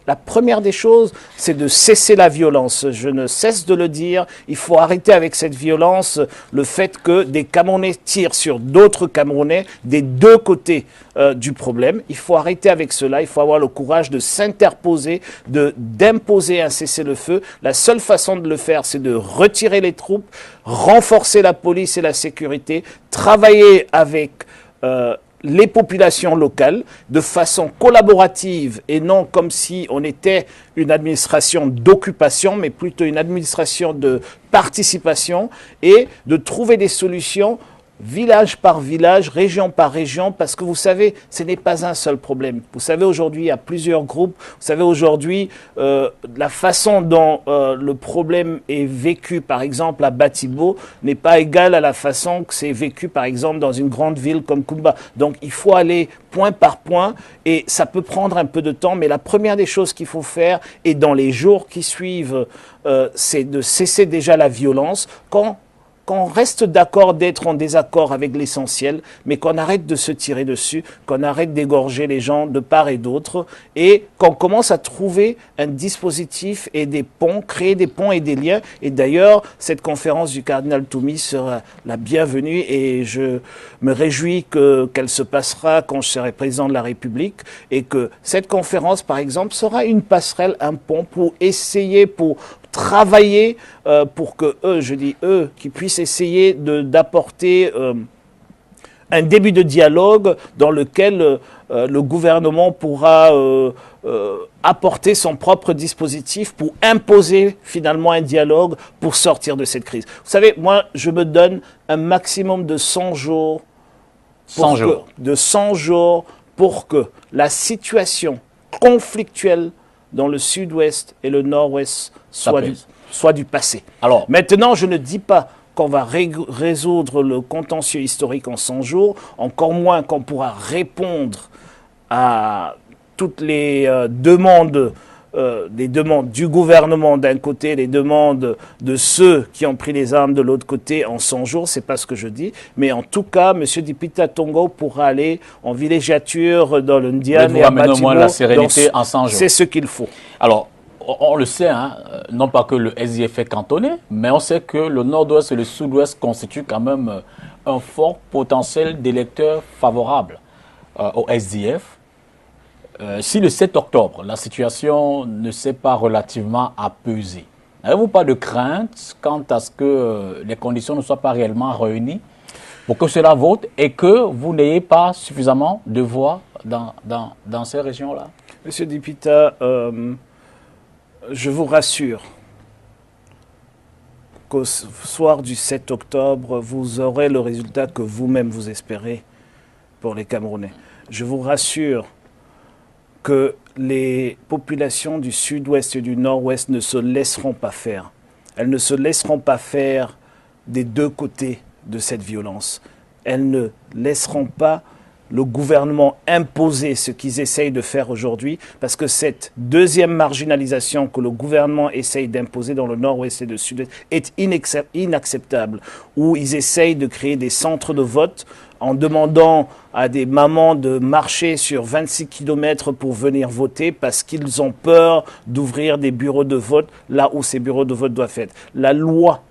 La première des choses, c'est de cesser la violence. Je ne cesse de le dire. Il faut arrêter avec cette violence, le fait que des Camerounais tirent sur d'autres Camerounais des deux côtés du problème. Il faut arrêter avec cela. Il faut avoir le courage de s'interposer, d'imposer un cessez-le-feu. La seule façon de le faire, c'est de retirer les troupes, renforcer la police et la sécurité, travailler avec les populations locales de façon collaborative et non comme si on était une administration d'occupation, mais plutôt une administration de participation et de trouver des solutions village par village, région par région, parce que vous savez, ce n'est pas un seul problème. Vous savez, aujourd'hui, il y a plusieurs groupes. Vous savez, aujourd'hui, la façon dont le problème est vécu, par exemple, à Batibo, n'est pas égale à la façon que c'est vécu, par exemple, dans une grande ville comme Kumba. Donc, il faut aller point par point, et ça peut prendre un peu de temps, mais la première des choses qu'il faut faire, et dans les jours qui suivent, c'est de cesser déjà la violence, qu'on reste d'accord d'être en désaccord avec l'essentiel, mais qu'on arrête de se tirer dessus, qu'on arrête d'égorger les gens de part et d'autre, et qu'on commence à trouver un dispositif et des ponts, créer des ponts et des liens. Et d'ailleurs, cette conférence du cardinal Toumi sera la bienvenue, et je me réjouis qu'elle se passera quand je serai président de la République, et que cette conférence, par exemple, sera une passerelle, un pont pour essayer, pour travailler pour que eux, je dis eux, qui puissent essayer d'apporter un début de dialogue dans lequel le gouvernement pourra apporter son propre dispositif pour imposer finalement un dialogue pour sortir de cette crise. Vous savez, moi, je me donne un maximum de 100 jours, 100 jours pour que la situation conflictuelle dans le sud-ouest et le nord-ouest soit du passé. Alors, maintenant, je ne dis pas qu'on va résoudre le contentieux historique en 100 jours, encore moins qu'on pourra répondre à toutes les demandes du gouvernement d'un côté, les demandes de ceux qui ont pris les armes de l'autre côté en 100 jours, c'est pas ce que je dis. Mais en tout cas, M. Dipita Tongo pourra aller en villégiature dans le Ndiane et à Batibo. La sérénité en 100 jours. C'est ce qu'il faut. Alors, on le sait, hein, non pas que le SDF est cantonné, mais on sait que le nord-ouest et le sud-ouest constituent quand même un fort potentiel d'électeurs favorables au SDF. Si le 7 octobre, la situation ne s'est pas relativement apaisée, n'avez-vous pas de crainte quant à ce que les conditions ne soient pas réellement réunies pour que cela vote et que vous n'ayez pas suffisamment de voix dans ces régions-là? Monsieur Dipita, je vous rassure qu'au soir du 7 octobre, vous aurez le résultat que vous-même vous espérez pour les Camerounais. Je vous rassure que les populations du sud-ouest et du nord-ouest ne se laisseront pas faire. Elles ne se laisseront pas faire des deux côtés de cette violence. Elles ne laisseront pas le gouvernement imposer ce qu'ils essayent de faire aujourd'hui, parce que cette deuxième marginalisation que le gouvernement essaye d'imposer dans le nord-ouest et le sud-ouest est inacceptable, où ils essayent de créer des centres de vote en demandant à des mamans de marcher sur 26 km pour venir voter parce qu'ils ont peur d'ouvrir des bureaux de vote là où ces bureaux de vote doivent être. La loi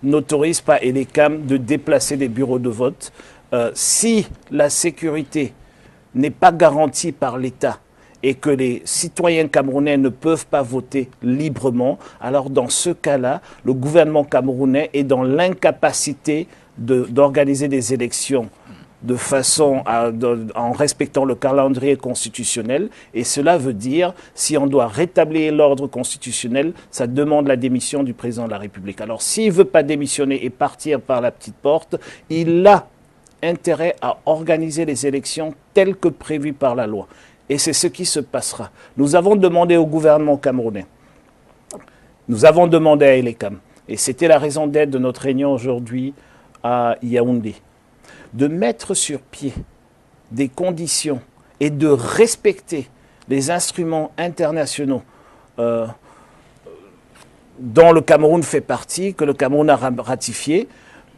n'autorise pas Elecam de déplacer des bureaux de vote. Si la sécurité n'est pas garantie par l'État et que les citoyens camerounais ne peuvent pas voter librement, alors dans ce cas-là, le gouvernement camerounais est dans l'incapacité d'organiser des élections de façon en respectant le calendrier constitutionnel. Et cela veut dire, si on doit rétablir l'ordre constitutionnel, ça demande la démission du président de la République. Alors s'il ne veut pas démissionner et partir par la petite porte, il a intérêt à organiser les élections telles que prévues par la loi. Et c'est ce qui se passera. Nous avons demandé au gouvernement camerounais, nous avons demandé à Elecam, et c'était la raison d'être de notre réunion aujourd'hui à Yaoundé, de mettre sur pied des conditions et de respecter les instruments internationaux dont le Cameroun fait partie, que le Cameroun a ratifié,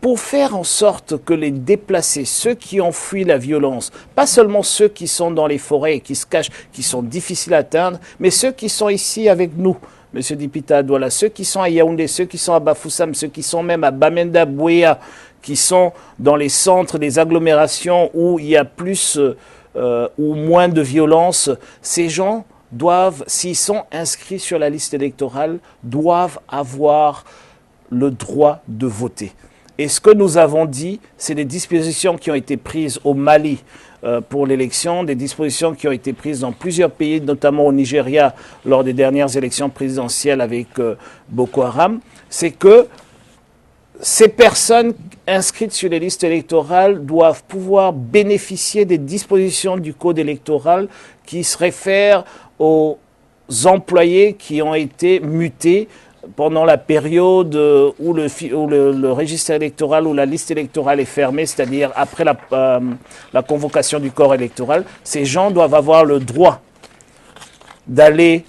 pour faire en sorte que les déplacés, ceux qui ont fui la violence, pas seulement ceux qui sont dans les forêts et qui se cachent, qui sont difficiles à atteindre, mais ceux qui sont ici avec nous, M. Dipita Douala, ceux qui sont à Yaoundé, ceux qui sont à Bafoussam, ceux qui sont même à Bamenda, Bouéa, qui sont dans les centres, des agglomérations où il y a plus ou moins de violence, ces gens doivent, s'ils sont inscrits sur la liste électorale, doivent avoir le droit de voter. Et ce que nous avons dit, c'est des dispositions qui ont été prises au Mali pour l'élection, des dispositions qui ont été prises dans plusieurs pays, notamment au Nigeria, lors des dernières élections présidentielles avec Boko Haram, c'est que ces personnes inscrites sur les listes électorales doivent pouvoir bénéficier des dispositions du code électoral qui se réfèrent aux employés qui ont été mutés pendant la période où le registre électoral ou la liste électorale est fermée, c'est-à-dire après la convocation du corps électoral. Ces gens doivent avoir le droit d'aller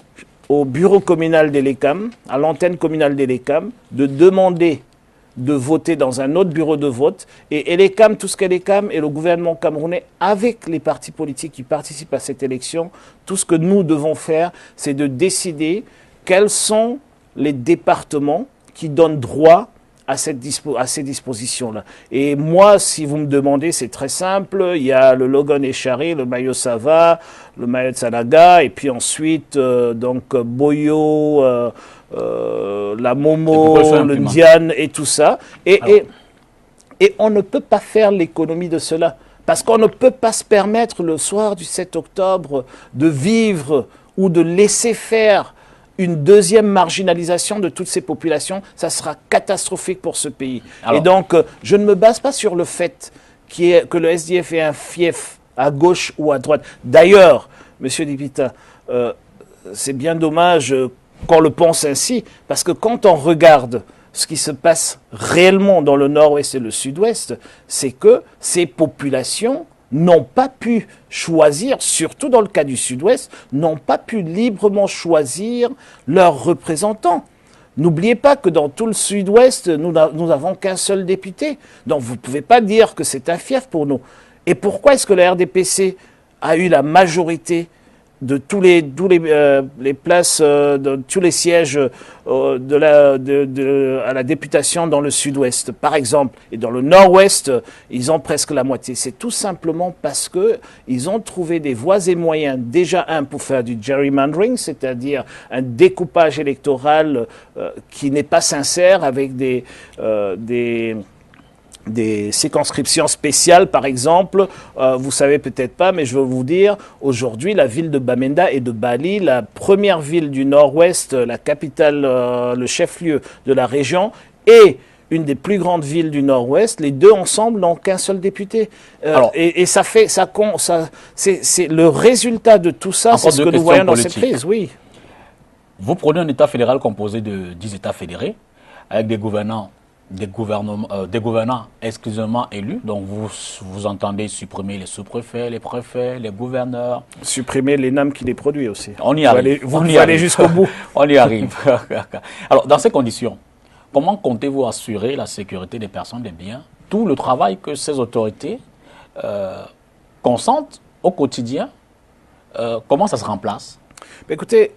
au bureau communal d'Elecam, à l'antenne communale d'Elecam, de demander de voter dans un autre bureau de vote. Et Elecam, tout ce qu'Elecam et le gouvernement camerounais, avec les partis politiques qui participent à cette élection, tout ce que nous devons faire, c'est de décider quels sont les départements qui donnent droit à ces dispositions-là. Et moi, si vous me demandez, c'est très simple. Il y a le Logon Echari, le Mayo Sava, le Mayo Tsanaga, et puis ensuite, donc, Boyo, la Momo, le Diane et tout ça. Et on ne peut pas faire l'économie de cela. Parce qu'on ne peut pas se permettre, le soir du 7 octobre, de vivre ou de laisser faire une deuxième marginalisation de toutes ces populations. Ça sera catastrophique pour ce pays. Alors, et donc, je ne me base pas sur le fait que le SDF est un fief à gauche ou à droite. D'ailleurs, M. Dipita, c'est bien dommage qu'on le pense ainsi, parce que quand on regarde ce qui se passe réellement dans le nord-ouest et le sud-ouest, c'est que ces populations n'ont pas pu choisir, surtout dans le cas du sud-ouest, n'ont pas pu librement choisir leurs représentants. N'oubliez pas que dans tout le sud-ouest, nous n'avons qu'un seul député. Donc vous ne pouvez pas dire que c'est un fief pour nous. Et pourquoi est-ce que la RDPC a eu la majorité de tous les places, de tous les sièges à la députation dans le sud-ouest, par exemple, et dans le nord-ouest, ils ont presque la moitié. C'est tout simplement parce qu'ils ont trouvé des voies et moyens, déjà pour faire du gerrymandering, c'est-à-dire un découpage électoral qui n'est pas sincère, avec des circonscriptions spéciales, par exemple. Vous savez peut-être pas, mais je veux vous dire, aujourd'hui, la ville de Bamenda et de Bali, la première ville du nord-ouest, la capitale, le chef-lieu de la région, et une des plus grandes villes du nord-ouest, les deux ensemble n'ont qu'un seul député. Et ça fait, c'est le résultat de tout ça, c'est ce que nous voyons dans cette crise, oui. Vous prenez un État fédéral composé de 10 États fédérés, avec des gouvernants des gouvernants exclusivement élus. Donc vous entendez supprimer les sous-préfets, les préfets, les gouverneurs. Supprimer l'ENAM qui les produit aussi. On y arrive. Vous pouvez aller jusqu'au bout. On y arrive. Alors, dans ces conditions, comment comptez-vous assurer la sécurité des personnes, des biens, tout le travail que ces autorités consentent au quotidien, comment ça se remplace? Écoutez,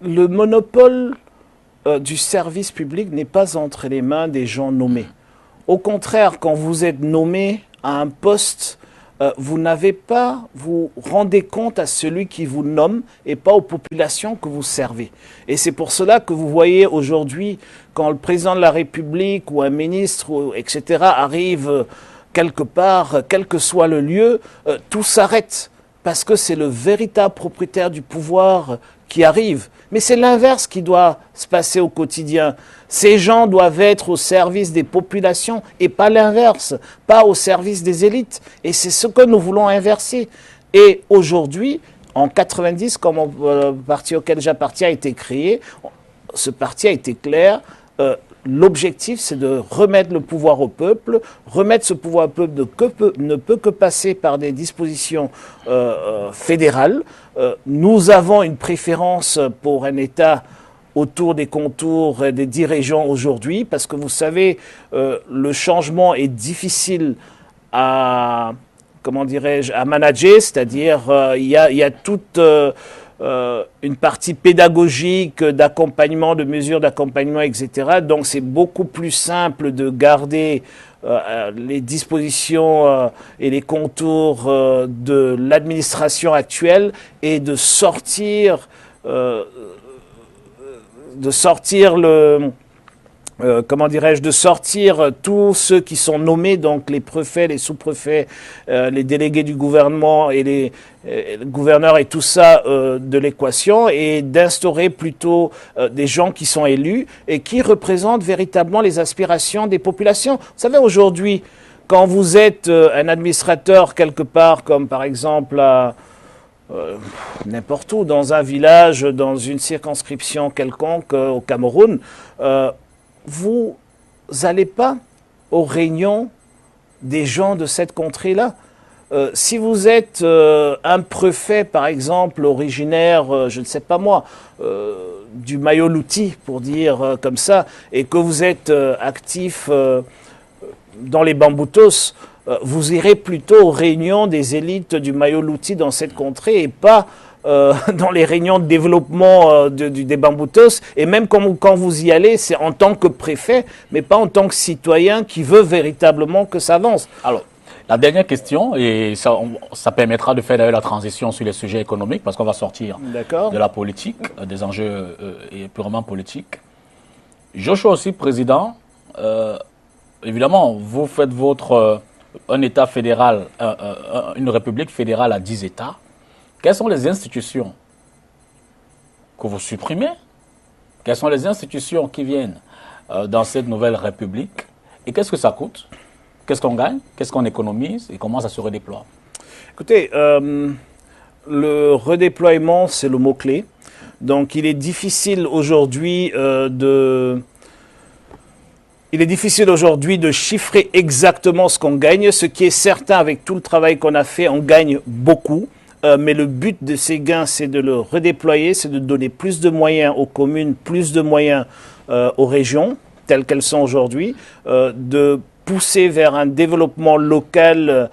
le monopole du service public n'est pas entre les mains des gens nommés. Au contraire, quand vous êtes nommé à un poste, vous n'avez pas, vous rendez compte à celui qui vous nomme et pas aux populations que vous servez. Et c'est pour cela que vous voyez aujourd'hui, quand le président de la République ou un ministre, etc., arrive quelque part, quel que soit le lieu, tout s'arrête. Parce que c'est le véritable propriétaire du pouvoir qui arrive. Mais c'est l'inverse qui doit se passer au quotidien. Ces gens doivent être au service des populations et pas l'inverse, pas au service des élites. Et c'est ce que nous voulons inverser. Et aujourd'hui, en 90, comme le parti auquel j'appartiens a été créé, ce parti a été clair. L'objectif, c'est de remettre le pouvoir au peuple. Remettre ce pouvoir au peuple ne peut que passer par des dispositions fédérales. Nous avons une préférence pour un État autour des contours des 10 régions aujourd'hui, parce que vous savez, le changement est difficile à, comment dirais-je, à manager, c'est-à-dire il y a toute une partie pédagogique d'accompagnement, de mesures d'accompagnement, etc. Donc c'est beaucoup plus simple de garder les dispositions et les contours de l'administration actuelle et de sortir comment dirais-je, de sortir tous ceux qui sont nommés, donc les préfets, les sous-préfets, les délégués du gouvernement et les gouverneurs et tout ça de l'équation, et d'instaurer plutôt des gens qui sont élus et qui représentent véritablement les aspirations des populations. Vous savez, aujourd'hui, quand vous êtes un administrateur quelque part, comme par exemple n'importe où, dans un village, dans une circonscription quelconque au Cameroun, vous n'allez pas aux réunions des gens de cette contrée-là. Si vous êtes un préfet, par exemple, originaire, je ne sais pas moi, du Mayo-Louti, pour dire comme ça, et que vous êtes actif dans les Bamboutos, vous irez plutôt aux réunions des élites du Mayo-Louti dans cette contrée et pas dans les réunions de développement des Bamboutos. Et même quand vous y allez, c'est en tant que préfet, mais pas en tant que citoyen qui veut véritablement que ça avance. Alors, la dernière question, et ça permettra de faire d'ailleurs la transition sur les sujets économiques, parce qu'on va sortir de la politique, des enjeux purement politiques. Joshua aussi, président, évidemment, vous faites un État fédéral, une république fédérale à 10 États. Quelles sont les institutions que vous supprimez? Quelles sont les institutions qui viennent dans cette nouvelle république? Et qu'est-ce que ça coûte? Qu'est-ce qu'on gagne? Qu'est-ce qu'on économise? Et comment ça se redéploie? Écoutez, le redéploiement, c'est le mot-clé. Donc, il est difficile aujourd'hui de chiffrer exactement ce qu'on gagne. Ce qui est certain, avec tout le travail qu'on a fait, on gagne beaucoup. Mais le but de ces gains, c'est de le redéployer, c'est de donner plus de moyens aux communes, plus de moyens aux régions, telles qu'elles sont aujourd'hui, de pousser vers un développement local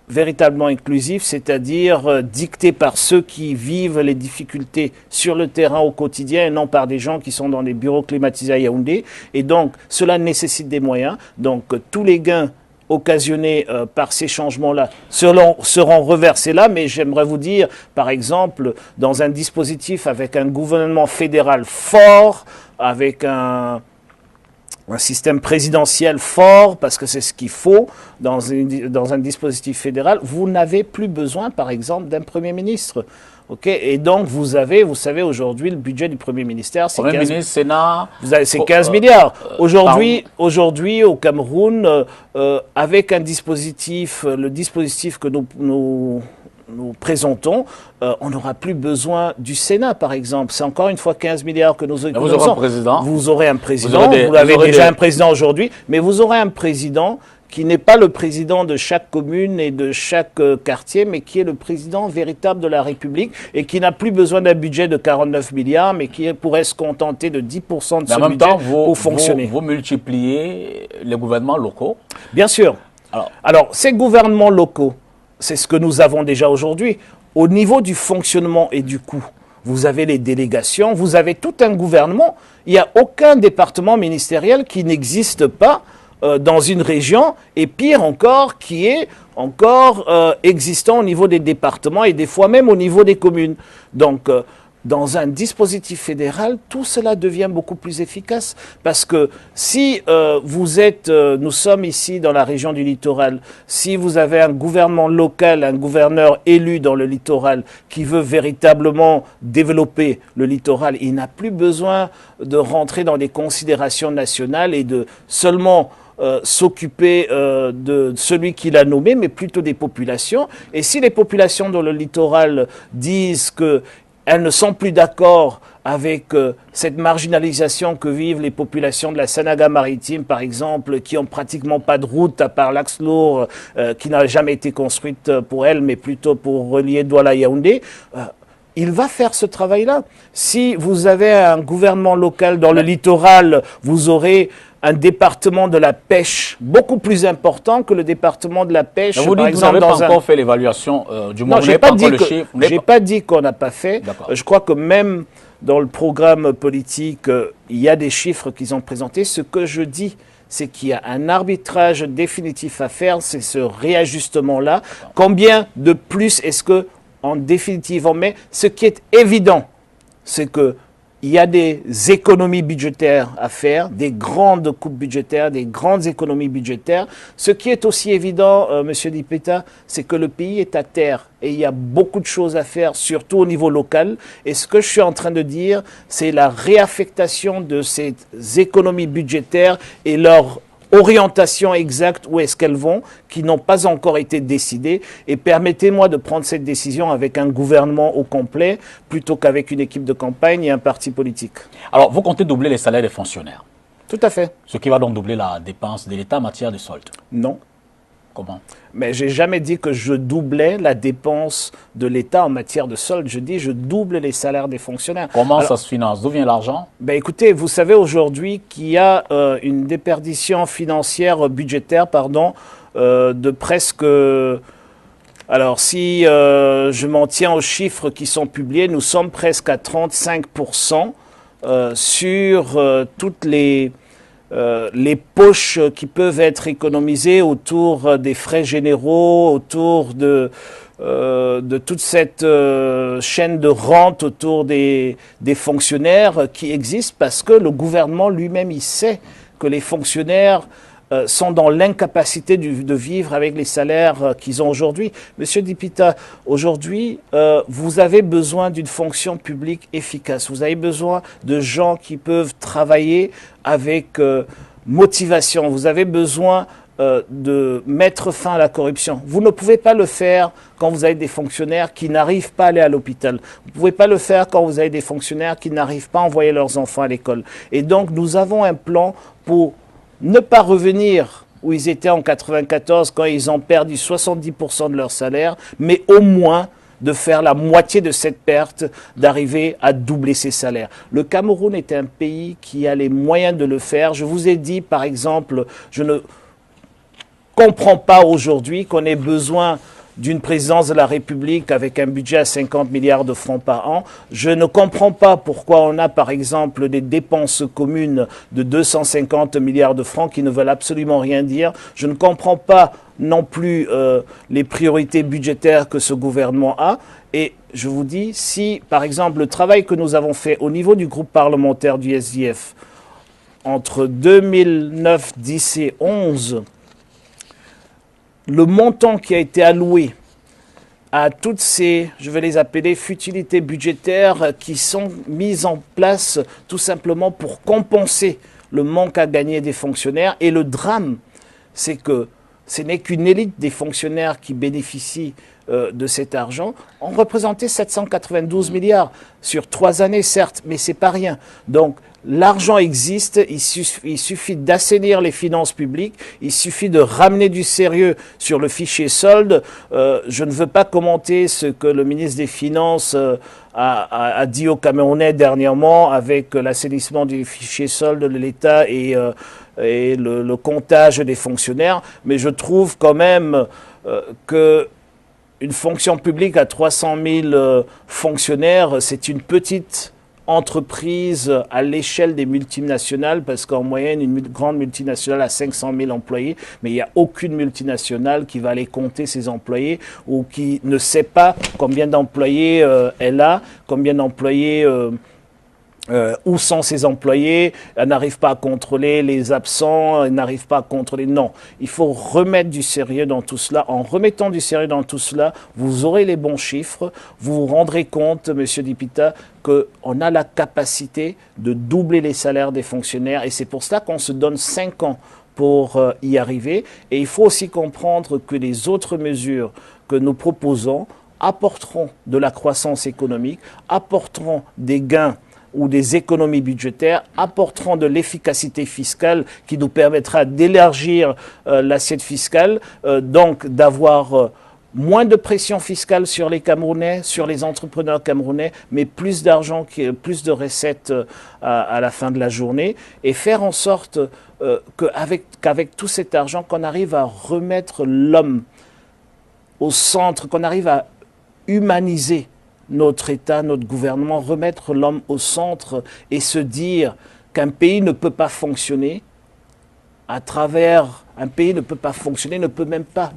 véritablement inclusif, c'est-à-dire dicté par ceux qui vivent les difficultés sur le terrain au quotidien et non par des gens qui sont dans des bureaux climatisés à Yaoundé. Et donc, cela nécessite des moyens. Donc, tous les gains occasionnés par ces changements-là seront reversés là, mais j'aimerais vous dire, par exemple, dans un dispositif avec un gouvernement fédéral fort, avec un système présidentiel fort, parce que c'est ce qu'il faut dans un dispositif fédéral, vous n'avez plus besoin, par exemple, d'un Premier ministre. Okay, et donc, vous savez, aujourd'hui, le budget du Premier ministère, c'est 15 milliards. Aujourd'hui, au Cameroun, avec un dispositif, le dispositif que nous nous présentons, on n'aura plus besoin du Sénat, par exemple. C'est encore une fois 15 milliards que nous aurez un président. Vous aurez un président. Vous avez déjà un président aujourd'hui, mais vous aurez un président qui n'est pas le président de chaque commune et de chaque quartier, mais qui est le président véritable de la République et qui n'a plus besoin d'un budget de 49 milliards, mais qui pourrait se contenter de 10% de ce budget pour fonctionner. Vous multipliez les gouvernements locaux? Bien sûr. Alors, ces gouvernements locaux, c'est ce que nous avons déjà aujourd'hui. Au niveau du fonctionnement et du coût, vous avez les délégations, vous avez tout un gouvernement. Il n'y a aucun département ministériel qui n'existe pas dans une région, et pire encore, qui est encore existant au niveau des départements et des fois même au niveau des communes. Donc, dans un dispositif fédéral, tout cela devient beaucoup plus efficace. Parce que si nous sommes ici dans la région du littoral, si vous avez un gouvernement local, un gouverneur élu dans le littoral qui veut véritablement développer le littoral, il n'a plus besoin de rentrer dans des considérations nationales et de seulement s'occuper de celui qu'il a nommé, mais plutôt des populations. Et si les populations dans le littoral disent qu'elles ne sont plus d'accord avec cette marginalisation que vivent les populations de la Sanaga-Maritime, par exemple, qui ont pratiquement pas de route à part l'axe lourd, qui n'a jamais été construite pour elles, mais plutôt pour relier Douala à Yaoundé, il va faire ce travail-là. Si vous avez un gouvernement local dans le littoral, vous aurez un département de la pêche beaucoup plus important que le département de la pêche. Vous dites que vous n'avez pas encore fait l'évaluation du monde. Non, je n'ai pas dit qu'on n'a pas fait. Je crois que même dans le programme politique, il y a des chiffres qu'ils ont présentés. Ce que je dis, c'est qu'il y a un arbitrage définitif à faire, c'est ce réajustement-là. Combien de plus est-ce que, en définitive, on met? Ce qui est évident, c'est que il y a des économies budgétaires à faire, des grandes coupes budgétaires, des grandes économies budgétaires. Ce qui est aussi évident, Monsieur Dipeta, c'est que le pays est à terre et il y a beaucoup de choses à faire, surtout au niveau local. Et ce que je suis en train de dire, c'est la réaffectation de ces économies budgétaires et leur orientation exacte, où est-ce qu'elles vont, qui n'ont pas encore été décidées. Et permettez-moi de prendre cette décision avec un gouvernement au complet, plutôt qu'avec une équipe de campagne et un parti politique. Alors, vous comptez doubler les salaires des fonctionnaires? Tout à fait. Ce qui va donc doubler la dépense de l'État en matière de solde? Non. Comment? Mais j'ai jamais dit que je doublais la dépense de l'État en matière de solde. Je dis je double les salaires des fonctionnaires. Comment ça se finance? D'où vient l'argent? Ben écoutez, vous savez aujourd'hui qu'il y a une déperdition financière budgétaire, de presque... Alors si je m'en tiens aux chiffres qui sont publiés, nous sommes presque à 35% sur toutes les poches qui peuvent être économisées autour des frais généraux, autour de toute cette chaîne de rente autour des fonctionnaires qui existent, parce que le gouvernement lui-même, il sait que les fonctionnaires sont dans l'incapacité de vivre avec les salaires qu'ils ont aujourd'hui. Monsieur Dipeta, aujourd'hui, vous avez besoin d'une fonction publique efficace. Vous avez besoin de gens qui peuvent travailler avec motivation. Vous avez besoin de mettre fin à la corruption. Vous ne pouvez pas le faire quand vous avez des fonctionnaires qui n'arrivent pas à aller à l'hôpital. Vous ne pouvez pas le faire quand vous avez des fonctionnaires qui n'arrivent pas à envoyer leurs enfants à l'école. Et donc, nous avons un plan pour ne pas revenir où ils étaient en 1994 quand ils ont perdu 70% de leur salaire, mais au moins de faire la moitié de cette perte, d'arriver à doubler ses salaires. Le Cameroun est un pays qui a les moyens de le faire. Je vous ai dit, par exemple, je ne comprends pas aujourd'hui qu'on ait besoin d'une présidence de la République avec un budget à 50 milliards de francs par an. Je ne comprends pas pourquoi on a, par exemple, des dépenses communes de 250 milliards de francs qui ne veulent absolument rien dire. Je ne comprends pas non plus les priorités budgétaires que ce gouvernement a. Et je vous dis, si, par exemple, le travail que nous avons fait au niveau du groupe parlementaire du SDF entre 2009, 10 et 11, le montant qui a été alloué à toutes ces, je vais les appeler, futilités budgétaires qui sont mises en place tout simplement pour compenser le manque à gagner des fonctionnaires. Et le drame, c'est que ce n'est qu'une élite des fonctionnaires qui bénéficient de cet argent ont représenté 792 milliards sur 3 années, certes, mais c'est pas rien. Donc, l'argent existe, il suffit d'assainir les finances publiques, il suffit de ramener du sérieux sur le fichier solde. Je ne veux pas commenter ce que le ministre des Finances a dit aux Camerounais dernièrement avec l'assainissement du fichier solde de l'État et le comptage des fonctionnaires, mais je trouve quand même que une fonction publique à 300 000 fonctionnaires, c'est une petite entreprise à l'échelle des multinationales, parce qu'en moyenne, une grande multinationale a 500 000 employés, mais il n'y a aucune multinationale qui va aller compter ses employés ou qui ne sait pas combien d'employés elle a, combien d'employés... où sont ses employés, elle n'arrive pas à contrôler les absents, elle n'arrive pas à contrôler... Non, il faut remettre du sérieux dans tout cela. En remettant du sérieux dans tout cela, vous aurez les bons chiffres, vous vous rendrez compte, Monsieur Dipita, qu'on a la capacité de doubler les salaires des fonctionnaires et c'est pour cela qu'on se donne 5 ans pour y arriver. Et il faut aussi comprendre que les autres mesures que nous proposons apporteront de la croissance économique, apporteront des gains ou des économies budgétaires, apporteront de l'efficacité fiscale qui nous permettra d'élargir l'assiette fiscale, donc d'avoir moins de pression fiscale sur les Camerounais, sur les entrepreneurs camerounais, mais plus d'argent, plus de recettes à la fin de la journée, et faire en sorte qu'avec tout cet argent, qu'on arrive à remettre l'homme au centre, qu'on arrive à humaniser notre État, notre gouvernement, remettre l'homme au centre et se dire qu'un pays ne peut pas fonctionner ne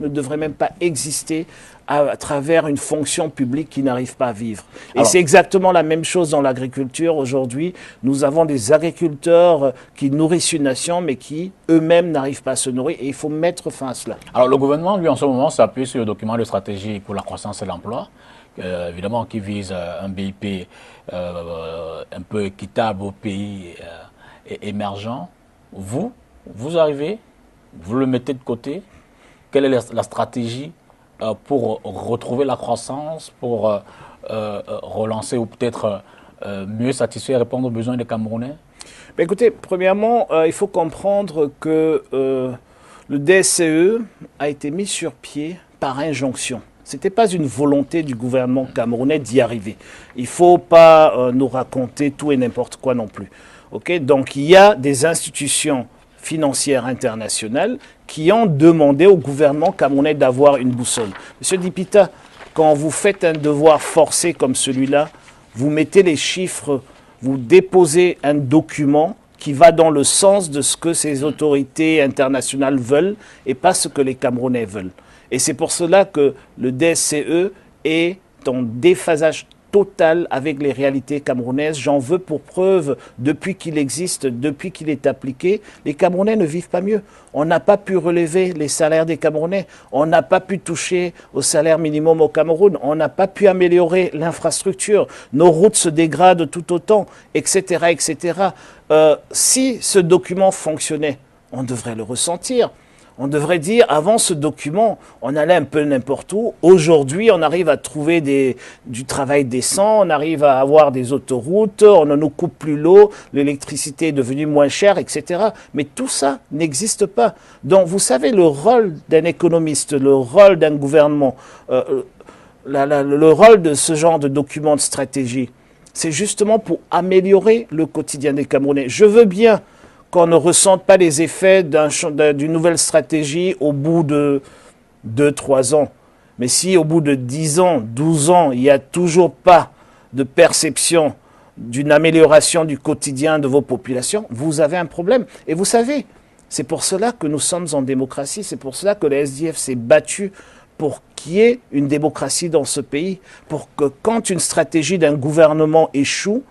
devrait même pas exister à travers une fonction publique qui n'arrive pas à vivre. Et c'est exactement la même chose dans l'agriculture. Aujourd'hui, nous avons des agriculteurs qui nourrissent une nation, mais qui eux-mêmes n'arrivent pas à se nourrir. Et il faut mettre fin à cela. Alors le gouvernement, lui, en ce moment, s'appuie sur le document de stratégie pour la croissance et l'emploi. Évidemment, qui vise un BIP un peu équitable aux pays émergents. Vous arrivez, vous le mettez de côté. Quelle est la stratégie pour retrouver la croissance, pour relancer ou peut-être mieux satisfaire et répondre aux besoins des Camerounais? Ben écoutez, premièrement, il faut comprendre que le DSCE a été mis sur pied par injonction. Ce n'était pas une volonté du gouvernement camerounais d'y arriver. Il ne faut pas nous raconter tout et n'importe quoi non plus. Okay? Donc il y a des institutions financières internationales qui ont demandé au gouvernement camerounais d'avoir une boussole. Monsieur Dipita, quand vous faites un devoir forcé comme celui-là, vous mettez les chiffres, vous déposez un document qui va dans le sens de ce que ces autorités internationales veulent et pas ce que les Camerounais veulent. Et c'est pour cela que le DSCE est en déphasage total avec les réalités camerounaises. J'en veux pour preuve, depuis qu'il existe, depuis qu'il est appliqué, les Camerounais ne vivent pas mieux. On n'a pas pu relever les salaires des Camerounais. On n'a pas pu toucher au salaire minimum au Cameroun. On n'a pas pu améliorer l'infrastructure. Nos routes se dégradent tout autant, etc., etc. Si ce document fonctionnait, on devrait le ressentir. On devrait dire, avant ce document, on allait un peu n'importe où. Aujourd'hui, on arrive à trouver du travail décent, on arrive à avoir des autoroutes, on ne nous coupe plus l'eau, l'électricité est devenue moins chère, etc. Mais tout ça n'existe pas. Donc, vous savez, le rôle d'un économiste, le rôle d'un gouvernement, le rôle de ce genre de document de stratégie, c'est justement pour améliorer le quotidien des Camerounais. Je veux bien qu'on ne ressente pas les effets d'une nouvelle stratégie au bout de 2-3 ans. Mais si au bout de 10 ans, 12 ans, il n'y a toujours pas de perception d'une amélioration du quotidien de vos populations, vous avez un problème. Et vous savez, c'est pour cela que nous sommes en démocratie, c'est pour cela que le SDF s'est battu pour qu'il y ait une démocratie dans ce pays, pour que quand une stratégie d'un gouvernement échoue,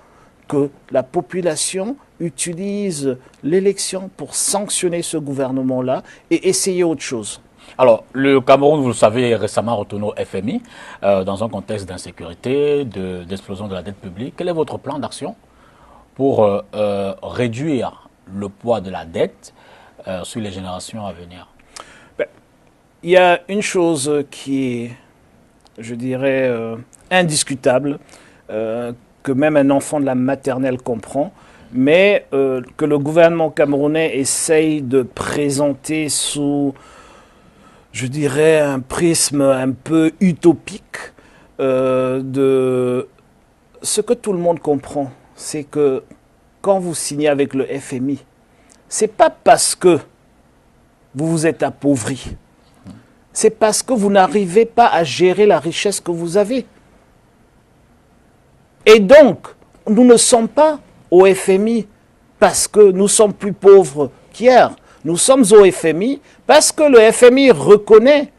que la population utilise l'élection pour sanctionner ce gouvernement-là et essayer autre chose. Alors, le Cameroun, vous le savez, est récemment retourné au FMI dans un contexte d'insécurité, d'explosion de la dette publique. Quel est votre plan d'action pour réduire le poids de la dette sur les générations à venir? Il y a une chose qui est je dirais, indiscutable, que même un enfant de la maternelle comprend, mais que le gouvernement camerounais essaye de présenter sous, je dirais, un prisme un peu utopique de ce que tout le monde comprend. C'est que quand vous signez avec le FMI, c'est pas parce que vous vous êtes appauvri, c'est parce que vous n'arrivez pas à gérer la richesse que vous avez. Et donc, nous ne sommes pas au FMI parce que nous sommes plus pauvres qu'hier. Nous sommes au FMI parce que le FMI reconnaît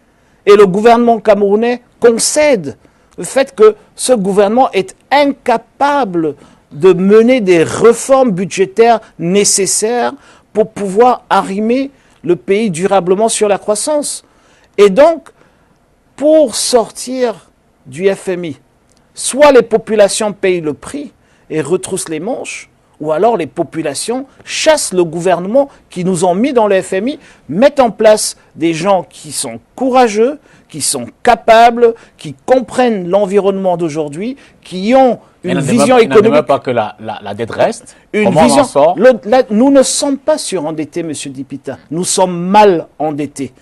et le gouvernement camerounais concède le fait que ce gouvernement est incapable de mener des réformes budgétaires nécessaires pour pouvoir arrimer le pays durablement sur la croissance. Et donc, pour sortir du FMI, soit les populations payent le prix et retroussent les manches, ou alors les populations chassent le gouvernement qui nous ont mis dans le FMI, mettent en place des gens qui sont courageux, qui sont capables, qui comprennent l'environnement d'aujourd'hui, qui ont une vision économique. Il n'en pas que la dette reste. Comment on en sort? Nous ne sommes pas surendettés, M. Dipita. Nous sommes mal endettés.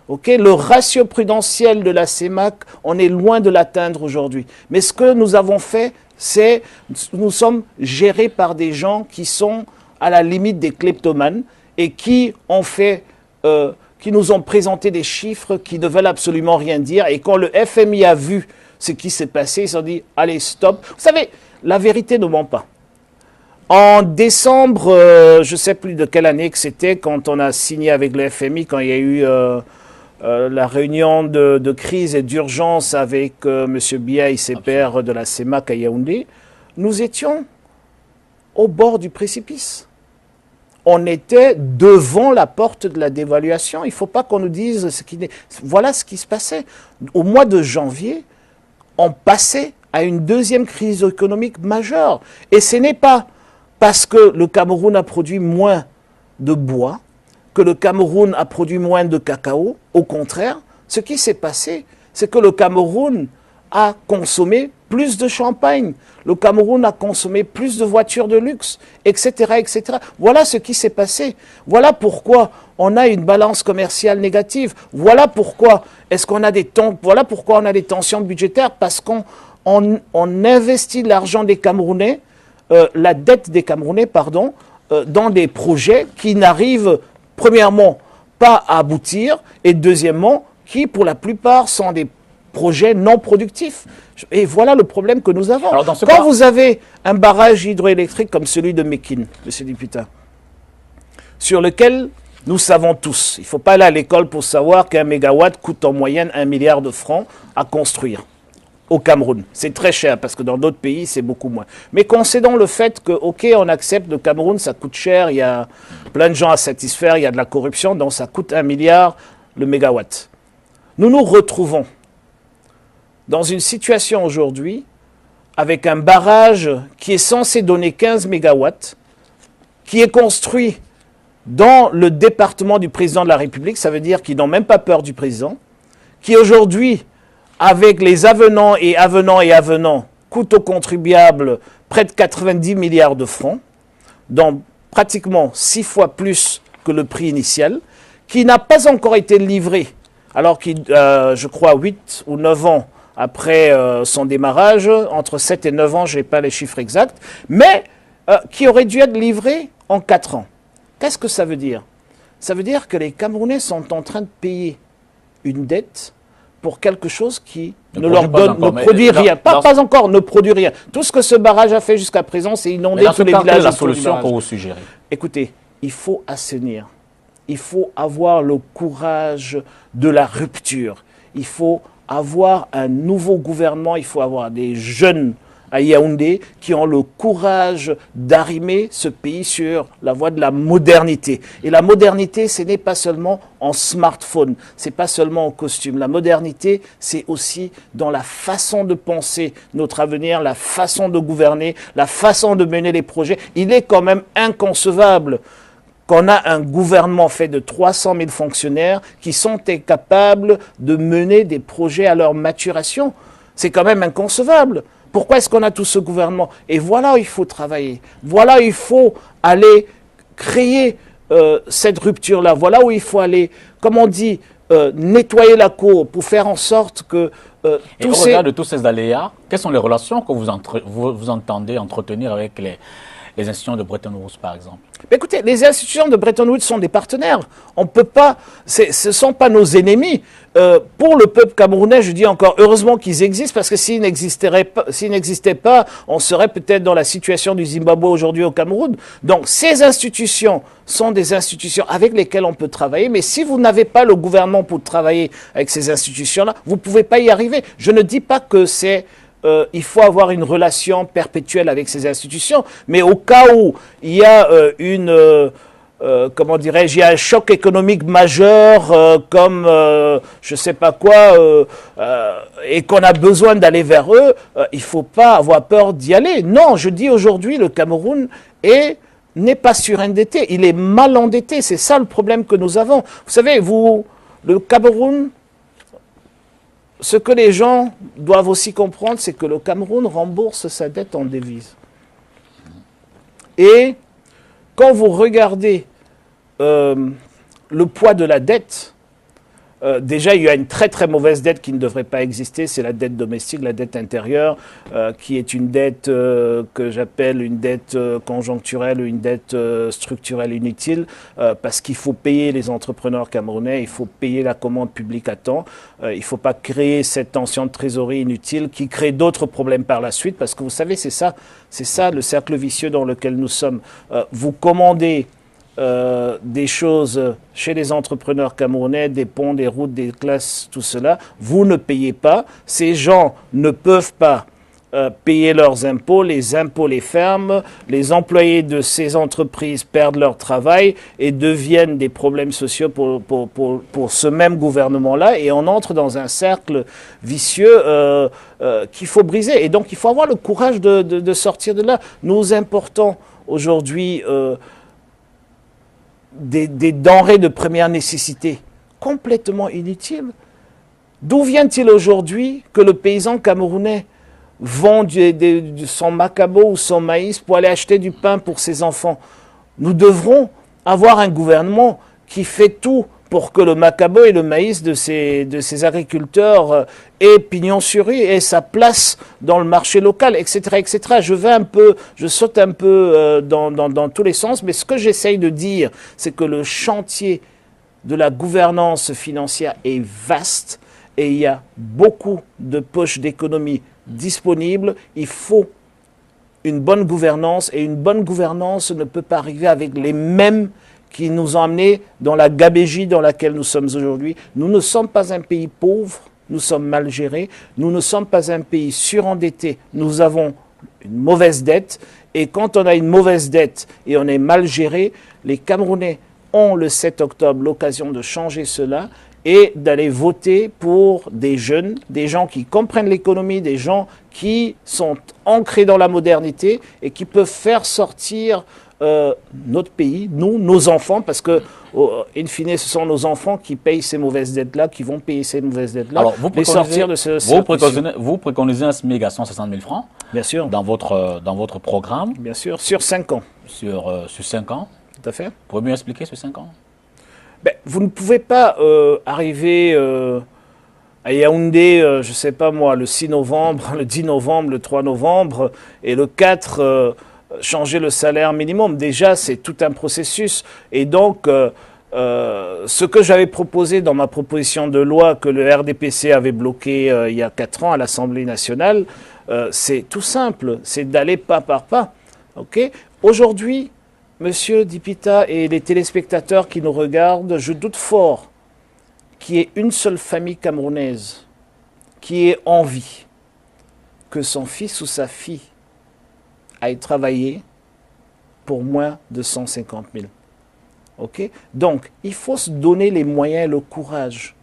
Okay, le ratio prudentiel de la CEMAC, on est loin de l'atteindre aujourd'hui. Mais ce que nous avons fait, c'est nous sommes gérés par des gens qui sont à la limite des kleptomanes et qui ont fait, qui nous ont présenté des chiffres qui ne veulent absolument rien dire. Et quand le FMI a vu ce qui s'est passé, ils se sont dit « Allez, stop ». Vous savez, la vérité ne ment pas. En décembre, je ne sais plus de quelle année que c'était, quand on a signé avec le FMI, quand il y a eu la réunion de crise et d'urgence avec M. Biya, ICPR de la CEMAC à Yaoundé, nous étions au bord du précipice. On était devant la porte de la dévaluation. Il ne faut pas qu'on nous dise ce qui n'est... Voilà ce qui se passait. Au mois de janvier, on passait à une deuxième crise économique majeure. Et ce n'est pas parce que le Cameroun a produit moins de bois, que le Cameroun a produit moins de cacao. Au contraire, ce qui s'est passé, c'est que le Cameroun a consommé plus de champagne, le Cameroun a consommé plus de voitures de luxe, etc., etc. Voilà ce qui s'est passé. Voilà pourquoi on a une balance commerciale négative. Voilà pourquoi est-ce qu'on a voilà pourquoi on a des tensions budgétaires, parce qu'on investit l'argent des Camerounais, la dette des Camerounais, pardon, dans des projets qui n'arrivent, premièrement, pas à aboutir, et deuxièmement, qui, pour la plupart, sont des projets non productifs. Et voilà le problème que nous avons. Alors, quand vous avez un barrage hydroélectrique comme celui de Mékine, M. Dipita, sur lequel nous savons tous, il ne faut pas aller à l'école pour savoir qu'un mégawatt coûte en moyenne 1 milliard de francs à construire au Cameroun. C'est très cher parce que dans d'autres pays, c'est beaucoup moins. Mais concédons le fait que, OK, on accepte le Cameroun, ça coûte cher, il y a plein de gens à satisfaire, il y a de la corruption, donc ça coûte 1 milliard le mégawatt. Nous nous retrouvons dans une situation aujourd'hui avec un barrage qui est censé donner 15 mégawatts, qui est construit dans le département du président de la République, ça veut dire qu'ils n'ont même pas peur du président, qui aujourd'hui, avec les avenants, coûte aux contribuables près de 90 milliards de francs, donc pratiquement 6 fois plus que le prix initial, qui n'a pas encore été livré, alors qu'il, je crois, 8 ou 9 ans après son démarrage, entre 7 et 9 ans, je n'ai pas les chiffres exacts, mais qui aurait dû être livré en 4 ans. Qu'est-ce que ça veut dire? Ça veut dire que les Camerounais sont en train de payer une dette pour quelque chose qui ne leur donne, ne produit rien. Pas encore, ne produit rien. Tout ce que ce barrage a fait jusqu'à présent, c'est inonder tous les villages. Quelle est la solution pour vous suggérer? Écoutez, il faut assainir. Il faut avoir le courage de la rupture. Il faut avoir un nouveau gouvernement. Il faut avoir des jeunes à Yaoundé qui ont le courage d'arrimer ce pays sur la voie de la modernité. Et la modernité, ce n'est pas seulement en smartphone, c'est pas seulement en costume. La modernité, c'est aussi dans la façon de penser notre avenir, la façon de gouverner, la façon de mener les projets. Il est quand même inconcevable qu'on a un gouvernement fait de 300 000 fonctionnaires qui sont incapables de mener des projets à leur maturation. C'est quand même inconcevable. Pourquoi est-ce qu'on a tout ce gouvernement? Et voilà où il faut travailler. Voilà où il faut aller créer cette rupture-là. Voilà où il faut aller, comme on dit, nettoyer la cour pour faire en sorte que et au regard de tous ces aléas, quelles sont les relations que vous entendez entretenir avec les institutions de Bretton Woods, par exemple? Écoutez, les institutions de Bretton Woods sont des partenaires. On peut pas, ce ne sont pas nos ennemis. Pour le peuple camerounais, je dis encore, heureusement qu'ils existent, parce que s'ils n'existaient pas, on serait peut-être dans la situation du Zimbabwe aujourd'hui au Cameroun. Donc, ces institutions sont des institutions avec lesquelles on peut travailler, mais si vous n'avez pas le gouvernement pour travailler avec ces institutions-là, vous ne pouvez pas y arriver. Je ne dis pas que c'est... il faut avoir une relation perpétuelle avec ces institutions, mais au cas où il y a comment dirais-je, il y a un choc économique majeur, comme je sais pas quoi, et qu'on a besoin d'aller vers eux, il faut pas avoir peur d'y aller. Non, je dis aujourd'hui, le Cameroun n'est pas surendetté, il est mal endetté. C'est ça le problème que nous avons. Vous savez, le Cameroun, ce que les gens doivent aussi comprendre, c'est que le Cameroun rembourse sa dette en devises. Et quand vous regardez le poids de la dette, déjà il y a une très très mauvaise dette qui ne devrait pas exister, c'est la dette domestique, la dette intérieure, qui est une dette que j'appelle une dette conjoncturelle ou une dette structurelle inutile, parce qu'il faut payer les entrepreneurs camerounais, il faut payer la commande publique à temps, il ne faut pas créer cette tension de trésorerie inutile qui crée d'autres problèmes par la suite, parce que vous savez, c'est ça le cercle vicieux dans lequel nous sommes. Vous commandez des choses chez les entrepreneurs camerounais, des ponts, des routes, des classes, tout cela, vous ne payez pas. Ces gens ne peuvent pas payer leurs impôts, les impôts les ferment, les employés de ces entreprises perdent leur travail et deviennent des problèmes sociaux pour ce même gouvernement-là, et on entre dans un cercle vicieux qu'il faut briser. Et donc il faut avoir le courage de sortir de là. Nous importons aujourd'hui des denrées de première nécessité complètement inutiles. D'où vient-il aujourd'hui que le paysan camerounais vend son macabo ou son maïs pour aller acheter du pain pour ses enfants? Nous devrons avoir un gouvernement qui fait tout pour que le macabo et le maïs de ces agriculteurs aient pignon sur rue, aient sa place dans le marché local, etc., etc. Je saute un peu dans tous les sens, mais ce que j'essaye de dire, c'est que le chantier de la gouvernance financière est vaste et il y a beaucoup de poches d'économie disponibles. Il faut une bonne gouvernance, et une bonne gouvernance ne peut pas arriver avec les mêmes qui nous ont amenés dans la gabégie dans laquelle nous sommes aujourd'hui. Nous ne sommes pas un pays pauvre, nous sommes mal gérés, nous ne sommes pas un pays surendetté, nous avons une mauvaise dette, et quand on a une mauvaise dette et on est mal géré, les Camerounais ont le 7 octobre l'occasion de changer cela et d'aller voter pour des jeunes, des gens qui comprennent l'économie, des gens qui sont ancrés dans la modernité et qui peuvent faire sortir notre pays, nos enfants, parce que, in fine, ce sont nos enfants qui payent ces mauvaises dettes-là, qui vont payer ces mauvaises dettes-là, Alors, sortir de ce... Vous préconisez un SMIC à 160 000 francs, bien sûr, dans votre programme. Bien sûr, sur 5 ans. Sur 5 ans. Tout à fait. Vous pouvez mieux expliquer sur 5 ans? Ben, vous ne pouvez pas arriver à Yaoundé, je ne sais pas moi, le 6 novembre, le 10 novembre, le 3 novembre, et le 4... changer le salaire minimum. Déjà, c'est tout un processus. Et donc, ce que j'avais proposé dans ma proposition de loi que le RDPC avait bloqué il y a 4 ans à l'Assemblée nationale, c'est tout simple, c'est d'aller pas par pas. Okay? Aujourd'hui, Monsieur Dipita et les téléspectateurs qui nous regardent, je doute fort qu'il y ait une seule famille camerounaise qui ait envie que son fils ou sa fille aille travailler pour moins de 150 000. Okay? Donc, il faut se donner les moyens et le courage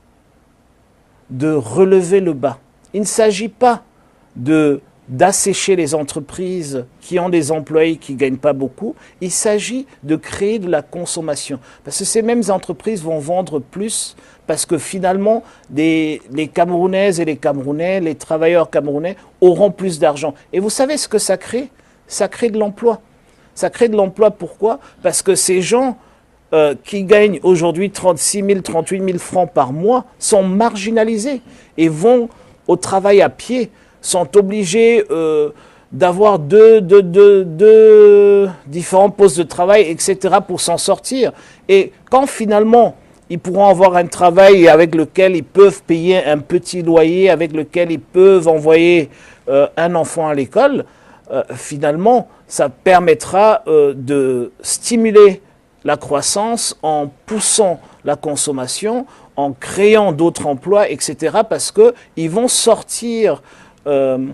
de relever le bas. Il ne s'agit pas de d'assécher les entreprises qui ont des employés qui ne gagnent pas beaucoup. Il s'agit de créer de la consommation. Parce que ces mêmes entreprises vont vendre plus parce que finalement, les Camerounaises et les Camerounais, les travailleurs camerounais auront plus d'argent. Et vous savez ce que ça crée? Ça crée de l'emploi. Ça crée de l'emploi, pourquoi? Parce que ces gens qui gagnent aujourd'hui 36 000, 38 000 francs par mois sont marginalisés et vont au travail à pied, sont obligés d'avoir deux différents postes de travail, etc. pour s'en sortir. Et quand finalement, ils pourront avoir un travail avec lequel ils peuvent payer un petit loyer, avec lequel ils peuvent envoyer un enfant à l'école, finalement, ça permettra de stimuler la croissance en poussant la consommation, en créant d'autres emplois, etc. Parce qu'ils vont sortir de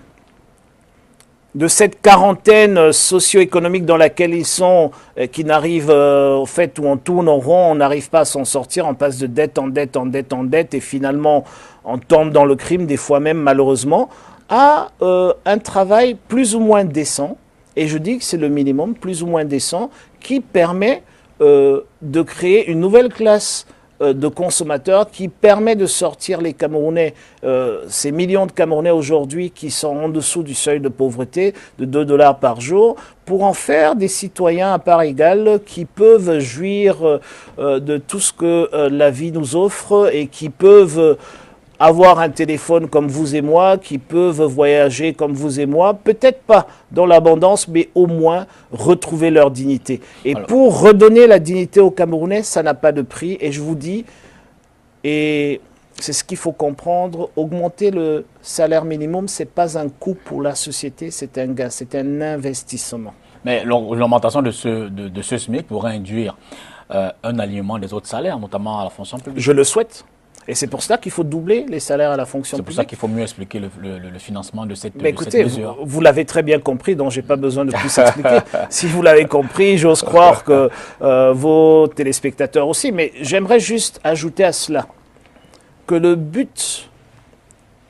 cette quarantaine socio-économique dans laquelle ils sont, qui n'arrive au fait où on tourne en rond, on n'arrive pas à s'en sortir, on passe de dette en dette en dette en dette et finalement on tombe dans le crime, des fois même malheureusement, à un travail plus ou moins décent, et je dis que c'est le minimum, plus ou moins décent, qui permet de créer une nouvelle classe de consommateurs qui permet de sortir les Camerounais, ces millions de Camerounais aujourd'hui qui sont en dessous du seuil de pauvreté de 2 $ par jour, pour en faire des citoyens à part égale qui peuvent jouir de tout ce que la vie nous offre et qui peuvent avoir un téléphone comme vous et moi, qui peuvent voyager comme vous et moi, peut-être pas dans l'abondance, mais au moins retrouver leur dignité. Et alors, pour redonner la dignité aux Camerounais, ça n'a pas de prix. Et je vous dis, et c'est ce qu'il faut comprendre, augmenter le salaire minimum, ce n'est pas un coût pour la société, c'est un gain, c'est un investissement. Mais l'augmentation de ce SMIC pourrait induire un alignement des autres salaires, notamment à la fonction publique. Je le souhaite. Et c'est pour ça qu'il faut doubler les salaires à la fonction publique. C'est pour ça qu'il faut mieux expliquer le financement de cette, écoutez, cette mesure. Vous l'avez très bien compris, donc je n'ai pas besoin de plus expliquer. Si vous l'avez compris, j'ose croire que vos téléspectateurs aussi. Mais j'aimerais juste ajouter à cela que le but,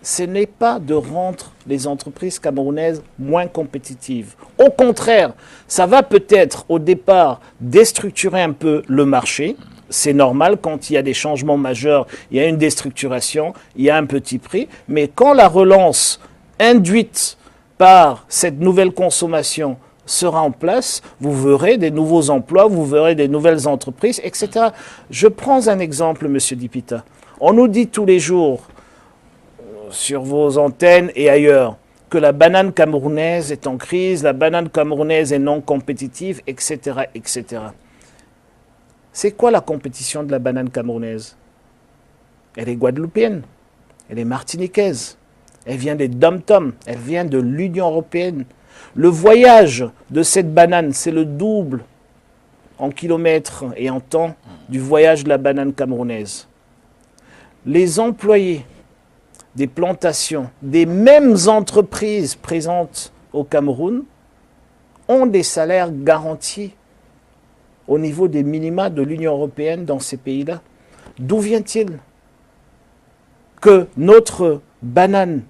ce n'est pas de rendre les entreprises camerounaises moins compétitives. Au contraire, ça va peut-être au départ déstructurer un peu le marché. C'est normal, quand il y a des changements majeurs, il y a une déstructuration, il y a un petit prix. Mais quand la relance induite par cette nouvelle consommation sera en place, vous verrez des nouveaux emplois, vous verrez des nouvelles entreprises, etc. Je prends un exemple, Monsieur Dipita. On nous dit tous les jours, sur vos antennes et ailleurs, que la banane camerounaise est en crise, la banane camerounaise est non compétitive, etc., etc. C'est quoi la compétition de la banane camerounaise? Elle est guadeloupéenne, elle est martiniquaise, elle vient des dom-toms, elle vient de l'Union européenne. Le voyage de cette banane, c'est le double en kilomètres et en temps du voyage de la banane camerounaise. Les employés des plantations, des mêmes entreprises présentes au Cameroun, ont des salaires garantis au niveau des minima de l'Union européenne dans ces pays-là. D'où vient-il que notre banane,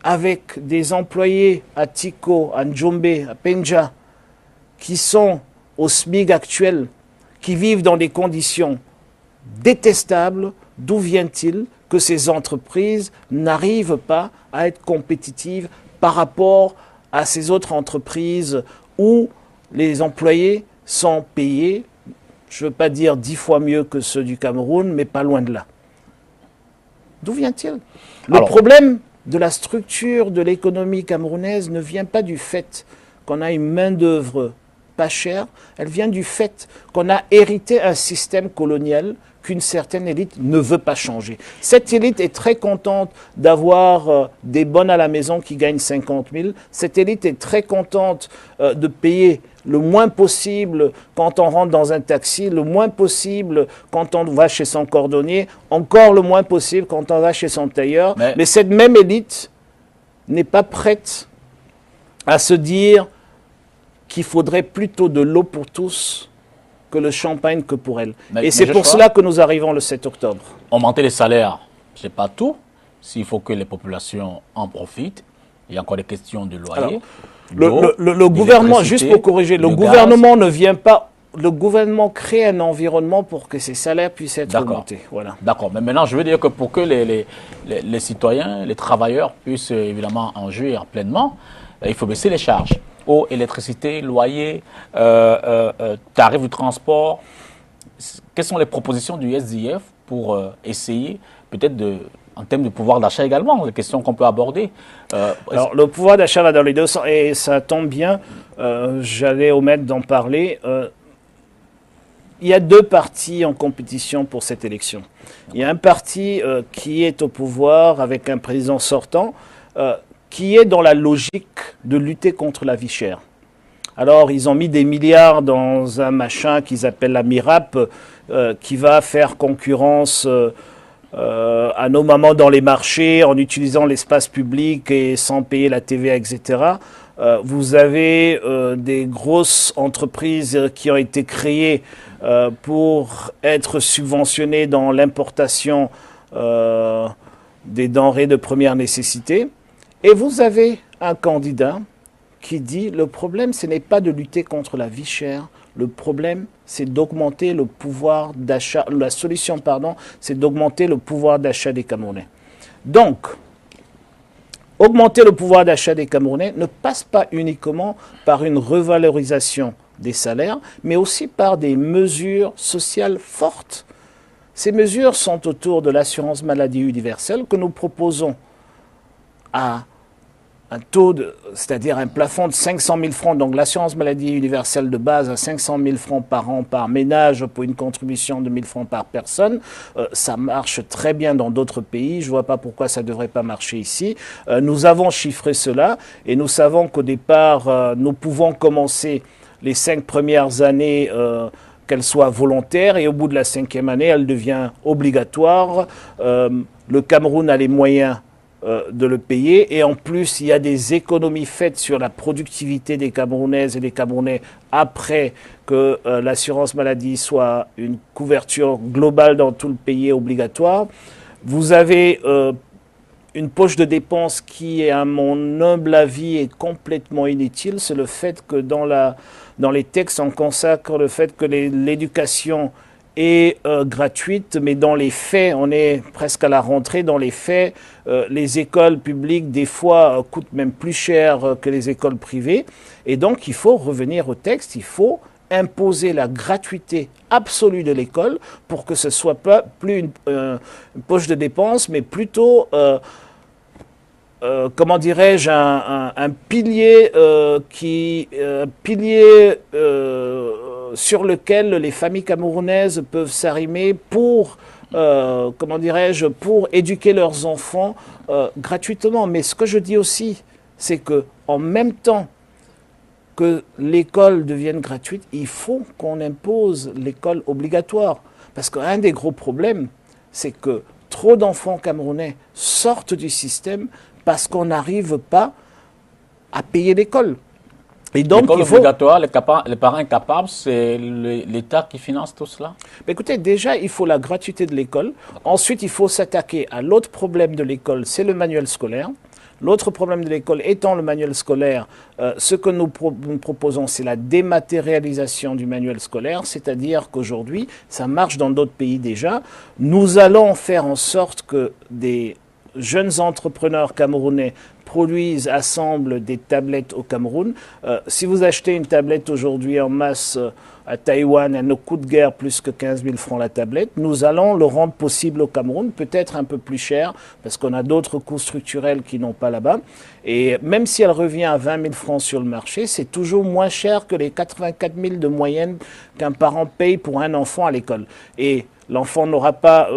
avec des employés à Tiko, à Njombe, à Penja, qui sont au SMIC actuel, qui vivent dans des conditions détestables, d'où vient-il que ces entreprises n'arrivent pas à être compétitives par rapport à ces autres entreprises où les employés sont payés, je ne veux pas dire 10 fois mieux que ceux du Cameroun, mais pas loin de là. D'où vient-il? Le problème de la structure de l'économie camerounaise ne vient pas du fait qu'on a une main-d'œuvre pas chère, elle vient du fait qu'on a hérité un système colonial qu'une certaine élite ne veut pas changer. Cette élite est très contente d'avoir des bonnes à la maison qui gagnent 50 000. Cette élite est très contente de payer le moins possible quand on rentre dans un taxi, le moins possible quand on va chez son cordonnier, encore le moins possible quand on va chez son tailleur. Mais cette même élite n'est pas prête à se dire qu'il faudrait plutôt de l'eau pour tous que le champagne que pour elle. Et c'est pour cela que nous arrivons le 7 octobre. Augmenter les salaires, ce n'est pas tout. S'il faut que les populations en profitent, Il y a encore des questions de loyer. Alors, le gouvernement, juste pour corriger, le gouvernement ne vient pas... Le gouvernement crée un environnement pour que ces salaires puissent être augmentés. Voilà. D'accord. Mais maintenant, je veux dire que pour que les citoyens, les travailleurs puissent évidemment en jouir pleinement, il faut baisser les charges. Eau, électricité, loyer, tarifs de transport. Quelles sont les propositions du SDF pour essayer peut-être en termes de pouvoir d'achat également, les questions qu'on peut aborder. Alors, le pouvoir d'achat va dans les deux sens, et ça tombe bien, j'allais omettre d'en parler. Il y a deux partis en compétition pour cette élection. Il y a un parti qui est au pouvoir avec un président sortant, qui est dans la logique de lutter contre la vie chère. Alors, ils ont mis des milliards dans un machin qu'ils appellent la MIRAP, qui va faire concurrence à nos mamans dans les marchés en utilisant l'espace public et sans payer la TVA, etc. Vous avez des grosses entreprises qui ont été créées pour être subventionnées dans l'importation des denrées de première nécessité. Et vous avez un candidat qui dit le problème, ce n'est pas de lutter contre la vie chère. Le problème, c'est d'augmenter le pouvoir d'achat. La solution, pardon, c'est d'augmenter le pouvoir d'achat des Camerounais. Donc, augmenter le pouvoir d'achat des Camerounais ne passe pas uniquement par une revalorisation des salaires, mais aussi par des mesures sociales fortes. Ces mesures sont autour de l'assurance maladie universelle que nous proposons à un taux, c'est-à-dire un plafond de 500 000 francs, donc l'assurance maladie universelle de base à 500 000 francs par an par ménage pour une contribution de 1 000 francs par personne. Ça marche très bien dans d'autres pays, je ne vois pas pourquoi ça ne devrait pas marcher ici. Nous avons chiffré cela et nous savons qu'au départ, nous pouvons commencer les 5 premières années qu'elle soit volontaire et au bout de la 5e année, elle devient obligatoire. Le Cameroun a les moyens de le payer et en plus il y a des économies faites sur la productivité des Camerounaises et des Camerounais après que l'assurance maladie soit une couverture globale dans tout le pays obligatoire. Vous avez une poche de dépenses qui, à mon humble avis, est complètement inutile. C'est le fait que dans les textes on consacre le fait que l'éducation est gratuite, mais dans les faits, on est presque à la rentrée, dans les faits, les écoles publiques, des fois, coûtent même plus cher que les écoles privées. Et donc, il faut revenir au texte, il faut imposer la gratuité absolue de l'école pour que ce ne soit pas plus une poche de dépenses, mais plutôt, comment dirais-je, un pilier sur lequel les familles camerounaises peuvent s'arrimer pour, comment dirais-je, pour éduquer leurs enfants gratuitement. Mais ce que je dis aussi, c'est que en même temps que l'école devienne gratuite, il faut qu'on impose l'école obligatoire. Parce qu'un des gros problèmes, c'est que trop d'enfants camerounais sortent du système parce qu'on n'arrive pas à payer l'école. Et donc, l'école obligatoire, les parents incapables, c'est l'État qui finance tout cela? Mais écoutez, déjà, il faut la gratuité de l'école. Ensuite, il faut s'attaquer à l'autre problème de l'école, c'est le manuel scolaire. L'autre problème de l'école étant le manuel scolaire, ce que nous proposons, c'est la dématérialisation du manuel scolaire, c'est-à-dire qu'aujourd'hui, ça marche dans d'autres pays déjà. Nous allons faire en sorte que des jeunes entrepreneurs camerounais produisent, assemblent des tablettes au Cameroun. Si vous achetez une tablette aujourd'hui en masse à Taïwan, elle ne coûte guère plus que 15 000 francs la tablette. Nous allons le rendre possible au Cameroun, peut-être un peu plus cher, parce qu'on a d'autres coûts structurels qui n'ont pas là-bas. Et même si elle revient à 20 000 francs sur le marché, c'est toujours moins cher que les 84 000 de moyenne qu'un parent paye pour un enfant à l'école. Et l'enfant n'aura pas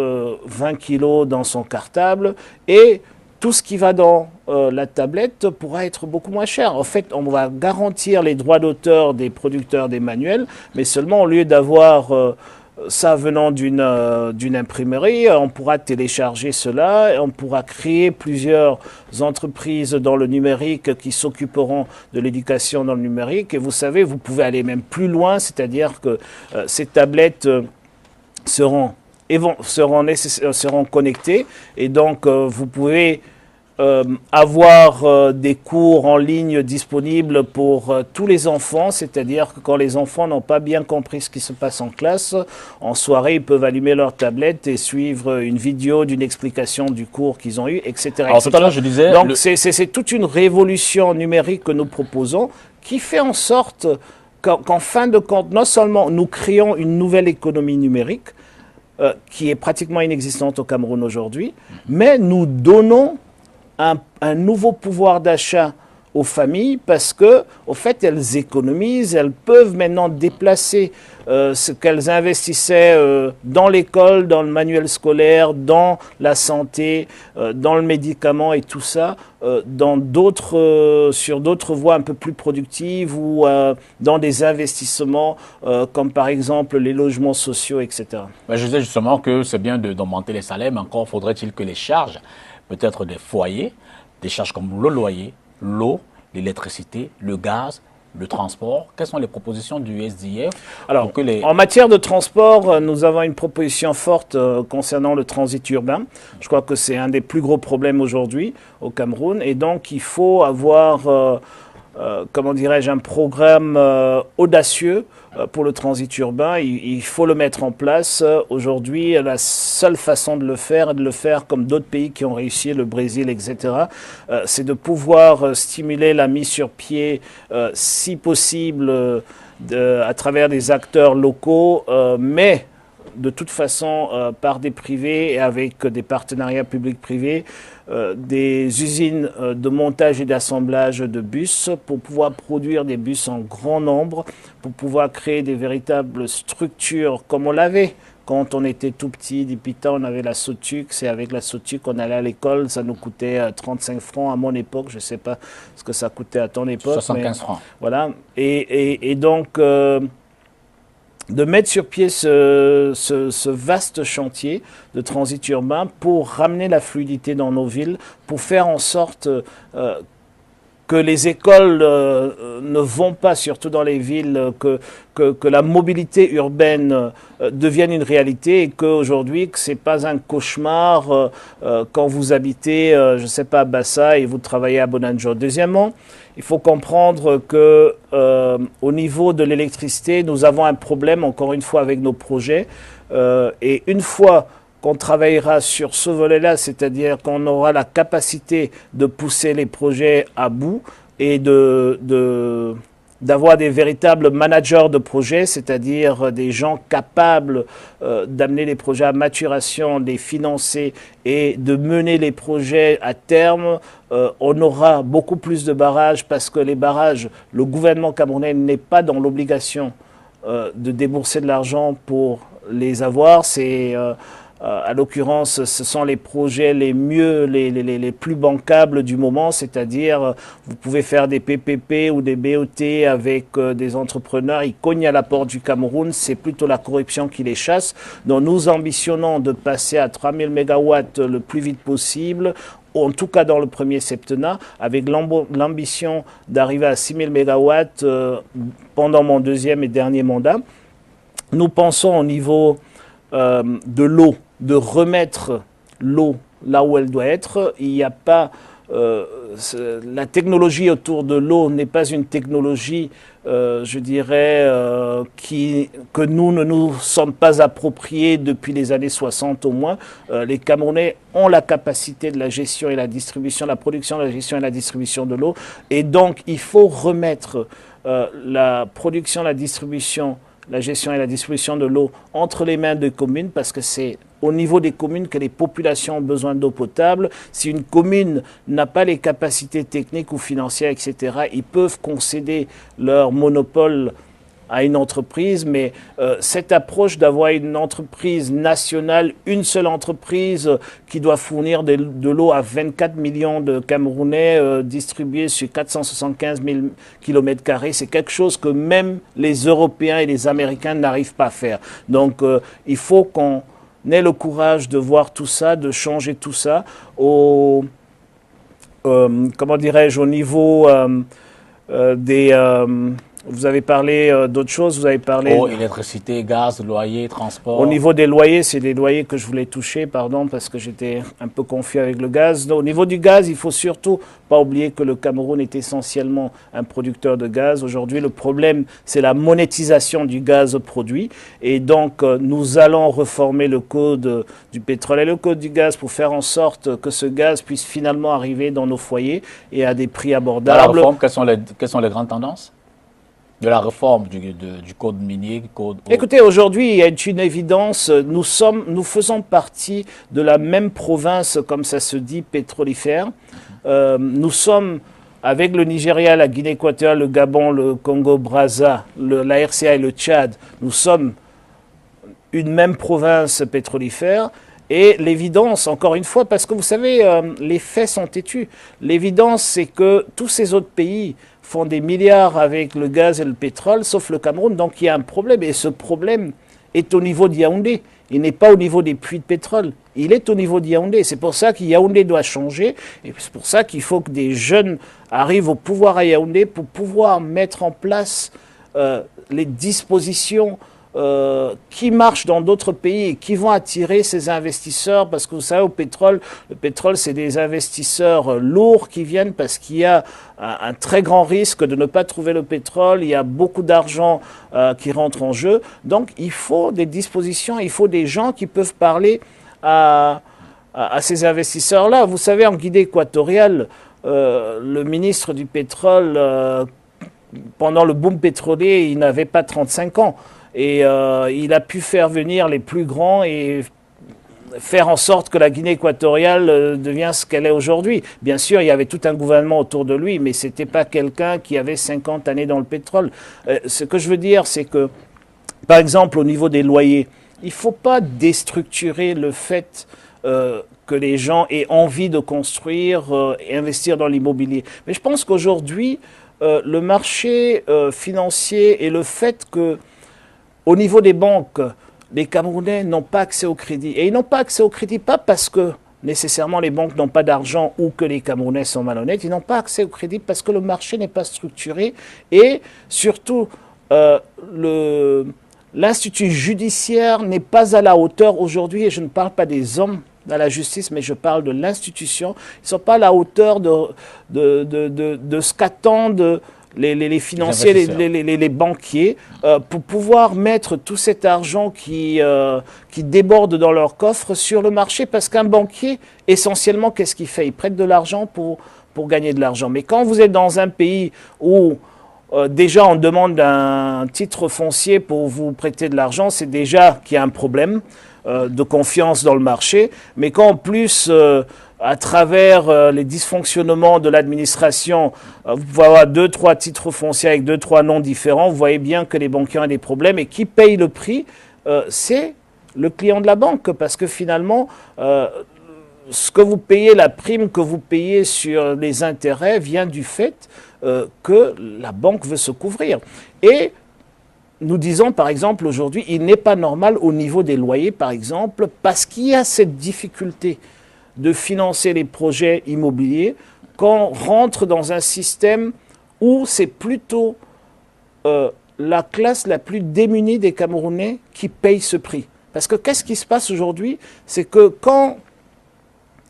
20 kilos dans son cartable et tout ce qui va dans la tablette pourra être beaucoup moins cher. En fait, on va garantir les droits d'auteur des producteurs des manuels, mais seulement au lieu d'avoir ça venant d'une imprimerie, on pourra télécharger cela, et on pourra créer plusieurs entreprises dans le numérique qui s'occuperont de l'éducation dans le numérique. Et vous savez, vous pouvez aller même plus loin, c'est-à-dire que ces tablettes seront connectés et donc vous pouvez avoir des cours en ligne disponibles pour tous les enfants, c'est-à-dire que quand les enfants n'ont pas bien compris ce qui se passe en classe, en soirée, ils peuvent allumer leur tablette et suivre une vidéo d'une explication du cours qu'ils ont eu, etc. Alors tout à l'heure, je disais... Donc c'est toute une révolution numérique que nous proposons qui fait en sorte qu'en fin de compte, non seulement nous créons une nouvelle économie numérique qui est pratiquement inexistante au Cameroun aujourd'hui, mais nous donnons un nouveau pouvoir d'achat aux familles parce que, au fait, elles économisent, elles peuvent maintenant déplacer ce qu'elles investissaient dans l'école, dans le manuel scolaire, dans la santé, dans le médicament et tout ça, sur d'autres voies un peu plus productives ou dans des investissements comme par exemple les logements sociaux, etc. Je disais justement que c'est bien d'augmenter les salaires, mais encore faudrait-il que les charges, peut-être des foyers, des charges comme le loyer, l'eau, l'électricité, le gaz, le transport. Quelles sont les propositions du SDF? Alors, en matière de transport, nous avons une proposition forte concernant le transit urbain. Je crois que c'est un des plus gros problèmes aujourd'hui au Cameroun. Et donc, il faut avoir, comment dirais-je, un programme audacieux pour le transit urbain. Il faut le mettre en place. Aujourd'hui, la seule façon de le faire, et de le faire comme d'autres pays qui ont réussi, le Brésil, etc., c'est de pouvoir stimuler la mise sur pied, si possible, à travers des acteurs locaux, mais de toute façon par des privés et avec des partenariats publics-privés, des usines de montage et d'assemblage de bus pour pouvoir produire des bus en grand nombre, pour pouvoir créer des véritables structures comme on l'avait. Quand on était tout petit, Dipita, on avait la Sotuc, c'est avec la Sotuc qu'on allait à l'école, ça nous coûtait 35 francs à mon époque, je ne sais pas ce que ça coûtait à ton époque. 75 francs. Voilà, et donc de mettre sur pied ce vaste chantier de transit urbain pour ramener la fluidité dans nos villes, pour faire en sorte que les écoles ne vont pas, surtout dans les villes, que la mobilité urbaine devienne une réalité et qu'aujourd'hui, que ce n'est pas un cauchemar quand vous habitez, je ne sais pas, à Bassa et vous travaillez à Bonanjo. Deuxièmement, il faut comprendre que au niveau de l'électricité, nous avons un problème, encore une fois, avec nos projets. Et une fois qu'on travaillera sur ce volet-là, c'est-à-dire qu'on aura la capacité de pousser les projets à bout et d'avoir des véritables managers de projets, c'est-à-dire des gens capables d'amener les projets à maturation, de les financer et de mener les projets à terme, on aura beaucoup plus de barrages parce que les barrages, le gouvernement camerounais n'est pas dans l'obligation de débourser de l'argent pour les avoir. C'est... à l'occurrence, ce sont les projets les mieux, les plus bancables du moment, c'est-à-dire vous pouvez faire des PPP ou des BOT avec des entrepreneurs, ils cognent à la porte du Cameroun, c'est plutôt la corruption qui les chasse. Donc nous ambitionnons de passer à 3000 mégawatts le plus vite possible, en tout cas dans le premier septennat, avec l'ambition d'arriver à 6000 mégawatts pendant mon deuxième et dernier mandat. Nous pensons au niveau de l'eau, de remettre l'eau là où elle doit être. Il n'y a pas... la technologie autour de l'eau n'est pas une technologie, je dirais, que nous ne nous sommes pas appropriés depuis les années 60 au moins. Les Camerounais ont la capacité de la gestion et la distribution, la production, la gestion et la distribution de l'eau. Et donc, il faut remettre la production, la distribution, la gestion et la distribution de l'eau entre les mains des communes parce que c'est au niveau des communes que les populations ont besoin d'eau potable. Si une commune n'a pas les capacités techniques ou financières, etc., ils peuvent concéder leur monopole à une entreprise, mais cette approche d'avoir une entreprise nationale, une seule entreprise qui doit fournir de l'eau à 24 millions de Camerounais distribués sur 475 000 km², c'est quelque chose que même les Européens et les Américains n'arrivent pas à faire. Donc il faut qu'on ait le courage de voir tout ça, de changer tout ça comment dirais-je, au niveau Vous avez parlé d'autres choses, vous avez parlé... Eau, électricité, gaz, loyer, transport. Au niveau des loyers, c'est les loyers que je voulais toucher, pardon, parce que j'étais un peu confus avec le gaz. Donc, au niveau du gaz, il faut surtout pas oublier que le Cameroun est essentiellement un producteur de gaz. Aujourd'hui, le problème, c'est la monétisation du gaz produit. Et donc, nous allons reformer le code du pétrole et le code du gaz pour faire en sorte que ce gaz puisse finalement arriver dans nos foyers et à des prix Dans abordables. la réforme, quelles sont les grandes tendances de la réforme du code minier, code eau? Écoutez, aujourd'hui, il y a une évidence. Nous faisons partie de la même province, comme ça se dit, pétrolifère. Nous sommes, avec le Nigeria, la Guinée équatoriale, le Gabon, le Congo-Brazza, la RCA et le Tchad, nous sommes une même province pétrolifère. Et l'évidence, encore une fois, parce que vous savez, les faits sont têtus. L'évidence, c'est que tous ces autres pays font des milliards avec le gaz et le pétrole, sauf le Cameroun. Donc il y a un problème. Et ce problème est au niveau de Yaoundé. Il n'est pas au niveau des puits de pétrole. Il est au niveau de Yaoundé. C'est pour ça que Yaoundé doit changer. Et c'est pour ça qu'il faut que des jeunes arrivent au pouvoir à Yaoundé pour pouvoir mettre en place les dispositions qui marchent dans d'autres pays et qui vont attirer ces investisseurs, parce que vous savez, le pétrole, c'est des investisseurs lourds qui viennent parce qu'il y a un très grand risque de ne pas trouver le pétrole, il y a beaucoup d'argent qui rentre en jeu. Donc il faut des dispositions, il faut des gens qui peuvent parler à ces investisseurs-là. Vous savez, en Guinée équatoriale, le ministre du pétrole, pendant le boom pétrolier, il n'avait pas 35 ans. Et il a pu faire venir les plus grands et faire en sorte que la Guinée équatoriale devienne ce qu'elle est aujourd'hui. Bien sûr, il y avait tout un gouvernement autour de lui, mais ce n'était pas quelqu'un qui avait 50 années dans le pétrole. Ce que je veux dire, c'est que, par exemple, au niveau des loyers, il ne faut pas déstructurer le fait que les gens aient envie de construire et investir dans l'immobilier. Mais je pense qu'aujourd'hui, le marché financier et le fait que au niveau des banques, les Camerounais n'ont pas accès au crédit. Et ils n'ont pas accès au crédit pas parce que nécessairement les banques n'ont pas d'argent ou que les Camerounais sont malhonnêtes. Ils n'ont pas accès au crédit parce que le marché n'est pas structuré. Et surtout, l'institut judiciaire n'est pas à la hauteur aujourd'hui. Et je ne parle pas des hommes dans la justice, mais je parle de l'institution. Ils ne sont pas à la hauteur de ce qu'attendent les financiers, les banquiers, pour pouvoir mettre tout cet argent qui déborde dans leur coffre sur le marché. Parce qu'un banquier, essentiellement, qu'est-ce qu'il fait? Il prête de l'argent pour gagner de l'argent. Mais quand vous êtes dans un pays où déjà on demande un titre foncier pour vous prêter de l'argent, c'est déjà qu'il y a un problème de confiance dans le marché. Mais quand en plus... à travers les dysfonctionnements de l'administration, vous pouvez avoir 2-3 titres fonciers avec 2-3 noms différents. Vous voyez bien que les banquiers ont des problèmes. Et qui paye le prix, c'est le client de la banque. Parce que finalement, ce que vous payez, la prime que vous payez sur les intérêts vient du fait que la banque veut se couvrir. Et nous disons, par exemple, aujourd'hui, il n'est pas normal au niveau des loyers, par exemple, parce qu'il y a cette difficulté de financer les projets immobiliers, qu'on rentre dans un système où c'est plutôt la classe la plus démunie des Camerounais qui paye ce prix. Parce que qu'est-ce qui se passe aujourd'hui? C'est que quand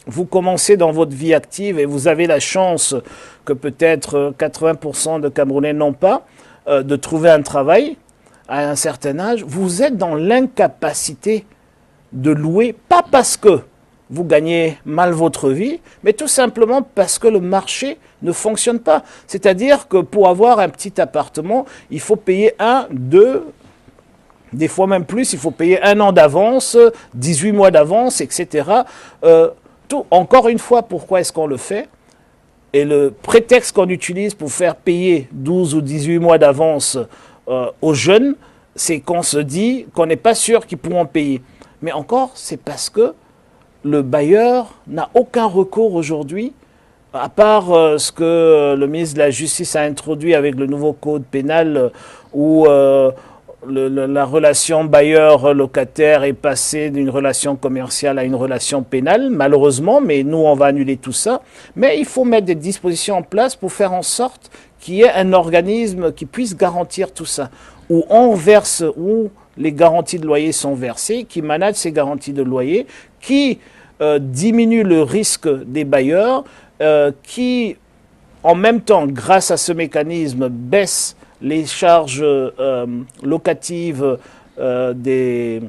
vous commencez dans votre vie active et vous avez la chance que peut-être 80% de Camerounais n'ont pas, de trouver un travail à un certain âge, vous êtes dans l'incapacité de louer, pas parce que vous gagnez mal votre vie, mais tout simplement parce que le marché ne fonctionne pas. C'est-à-dire que pour avoir un petit appartement, il faut payer 1, 2, des fois même plus, il faut payer 1 an d'avance, 18 mois d'avance, etc. Encore une fois, pourquoi est-ce qu'on le fait? Et le prétexte qu'on utilise pour faire payer 12 ou 18 mois d'avance aux jeunes, c'est qu'on se dit qu'on n'est pas sûr qu'ils pourront payer. Mais encore, c'est parce que le bailleur n'a aucun recours aujourd'hui, à part ce que le ministre de la Justice a introduit avec le nouveau code pénal où la relation bailleur-locataire est passée d'une relation commerciale à une relation pénale, malheureusement, mais nous, on va annuler tout ça. Mais il faut mettre des dispositions en place pour faire en sorte qu'il y ait un organisme qui puisse garantir tout ça, où on verse, où les garanties de loyer sont versées, qui manage ces garanties de loyer, qui diminue le risque des bailleurs, qui, en même temps, grâce à ce mécanisme, baisse les charges locatives des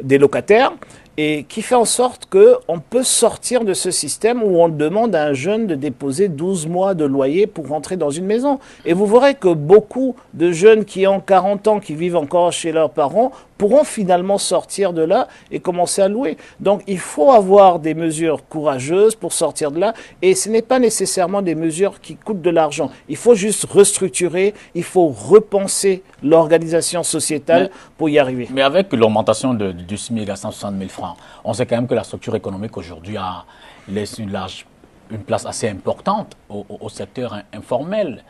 locataires, et qui fait en sorte qu'on peut sortir de ce système où on demande à un jeune de déposer 12 mois de loyer pour rentrer dans une maison. Et vous verrez que beaucoup de jeunes qui ont 40 ans, qui vivent encore chez leurs parents, pourront finalement sortir de là et commencer à louer. Donc il faut avoir des mesures courageuses pour sortir de là, et ce n'est pas nécessairement des mesures qui coûtent de l'argent. Il faut juste restructurer, il faut repenser l'organisation sociétale pour y arriver. Mais avec l'augmentation du SMIC à 160 000 francs, on sait quand même que la structure économique aujourd'hui laisse une place assez importante au secteur informel.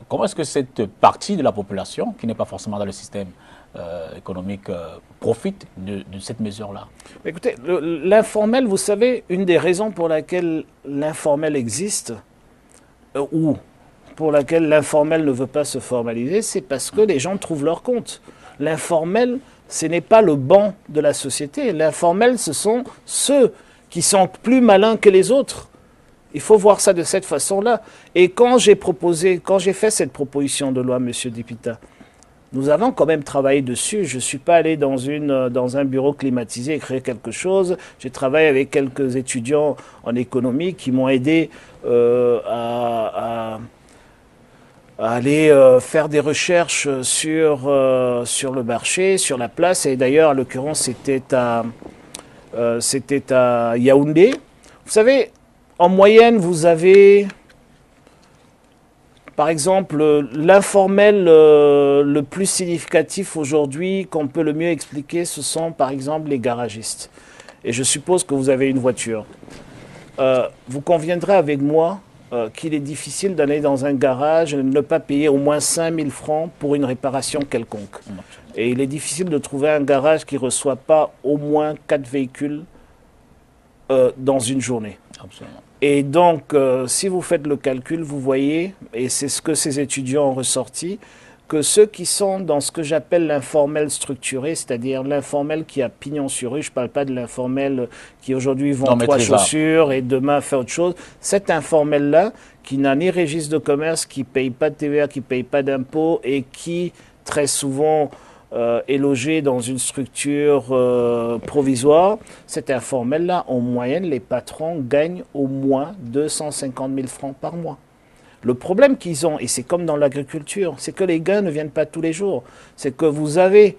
Comment est-ce que cette partie de la population, qui n'est pas forcément dans le système économique, profite de cette mesure-là? Écoutez, l'informel, vous savez, une des raisons pour laquelle l'informel existe, ou pour laquelle l'informel ne veut pas se formaliser, c'est parce que les gens trouvent leur compte. L'informel, ce n'est pas le banc de la société. L'informel, ce sont ceux qui sont plus malins que les autres. Il faut voir ça de cette façon-là. Et quand j'ai fait cette proposition de loi, Monsieur Dipita, nous avons quand même travaillé dessus. Je ne suis pas allé dans un bureau climatisé et créer quelque chose. J'ai travaillé avec quelques étudiants en économie qui m'ont aidé à aller faire des recherches sur le marché, sur la place. Et d'ailleurs, en l'occurrence, c'était à Yaoundé. Vous savez, en moyenne, vous avez, par exemple, l'informel le plus significatif aujourd'hui, qu'on peut le mieux expliquer, ce sont par exemple les garagistes. Et je suppose que vous avez une voiture. Vous conviendrez avec moi qu'il est difficile d'aller dans un garage et ne pas payer au moins 5 000 francs pour une réparation quelconque. Et il est difficile de trouver un garage qui ne reçoit pas au moins 4 véhicules dans une journée. Absolument. Et donc, si vous faites le calcul, vous voyez, et c'est ce que ces étudiants ont ressorti, que ceux qui sont dans ce que j'appelle l'informel structuré, c'est-à-dire l'informel qui a pignon sur rue, je ne parle pas de l'informel qui aujourd'hui vend 3 chaussures et demain fait autre chose, cet informel-là, qui n'a ni registre de commerce, qui ne paye pas de TVA, qui ne paye pas d'impôts et qui, très souvent, est logé dans une structure provisoire, cet informel-là, en moyenne, les patrons gagnent au moins 250 000 francs par mois. Le problème qu'ils ont, et c'est comme dans l'agriculture, c'est que les gains ne viennent pas tous les jours. C'est que vous avez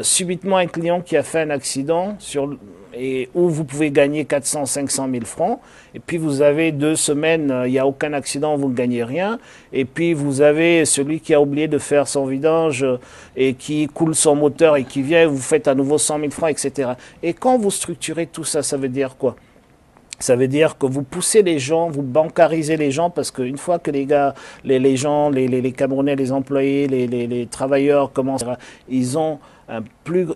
subitement un client qui a fait un accident où vous pouvez gagner 400, 500 000 francs. Et puis vous avez 2 semaines, il n'y a aucun accident, vous ne gagnez rien. Et puis vous avez celui qui a oublié de faire son vidange et qui coule son moteur et qui vient, vous faites à nouveau 100 000 francs, etc. Et quand vous structurez tout ça, ça veut dire quoi ? Ça veut dire que vous poussez les gens, vous bancarisez les gens, parce qu'une fois que les gars, les gens, les Camerounais, les employés, les travailleurs commencent, il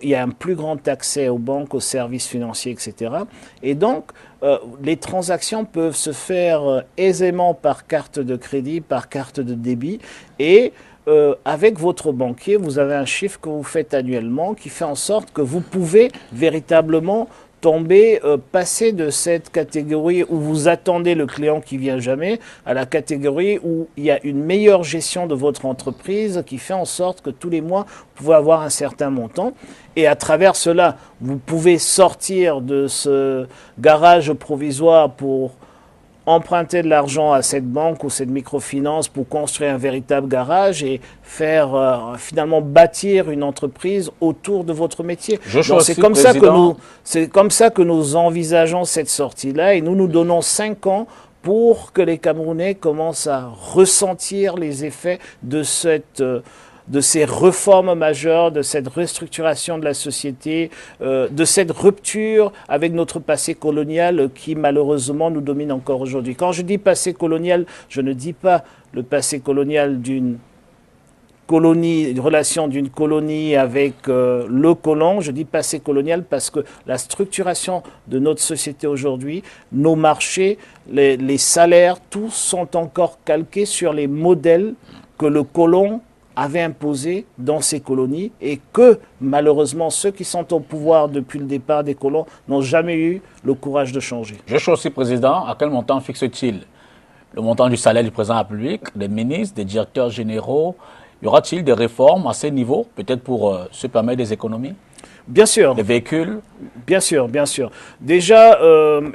y a un plus grand accès aux banques, aux services financiers, etc. Et donc, les transactions peuvent se faire aisément par carte de crédit, par carte de débit, et avec votre banquier, vous avez un chiffre que vous faites annuellement qui fait en sorte que vous pouvez véritablement passer de cette catégorie où vous attendez le client qui vient jamais à la catégorie où il y a une meilleure gestion de votre entreprise qui fait en sorte que tous les mois, vous pouvez avoir un certain montant. Et à travers cela, vous pouvez sortir de ce garage provisoire pour emprunter de l'argent à cette banque ou cette microfinance pour construire un véritable garage et faire finalement bâtir une entreprise autour de votre métier. Donc c'est comme ça que nous envisageons cette sortie-là, et nous nous donnons 5 ans pour que les Camerounais commencent à ressentir les effets de ces réformes majeures, de cette restructuration de la société, de cette rupture avec notre passé colonial qui malheureusement nous domine encore aujourd'hui. Quand je dis passé colonial, je ne dis pas le passé colonial d'une colonie, une relation d'une colonie avec le colon. Je dis passé colonial parce que la structuration de notre société aujourd'hui, nos marchés, les salaires, tous sont encore calqués sur les modèles que le colon avait imposés dans ces colonies et que malheureusement ceux qui sont au pouvoir depuis le départ des colons n'ont jamais eu le courage de changer. Je suis aussi président. À quel montant fixe-t-il le montant du salaire du président de la République, des ministres, des directeurs généraux? Y aura-t-il des réformes à ces niveaux, peut-être pour se permettre des économies? Bien sûr. Des véhicules? Bien sûr, bien sûr. Déjà,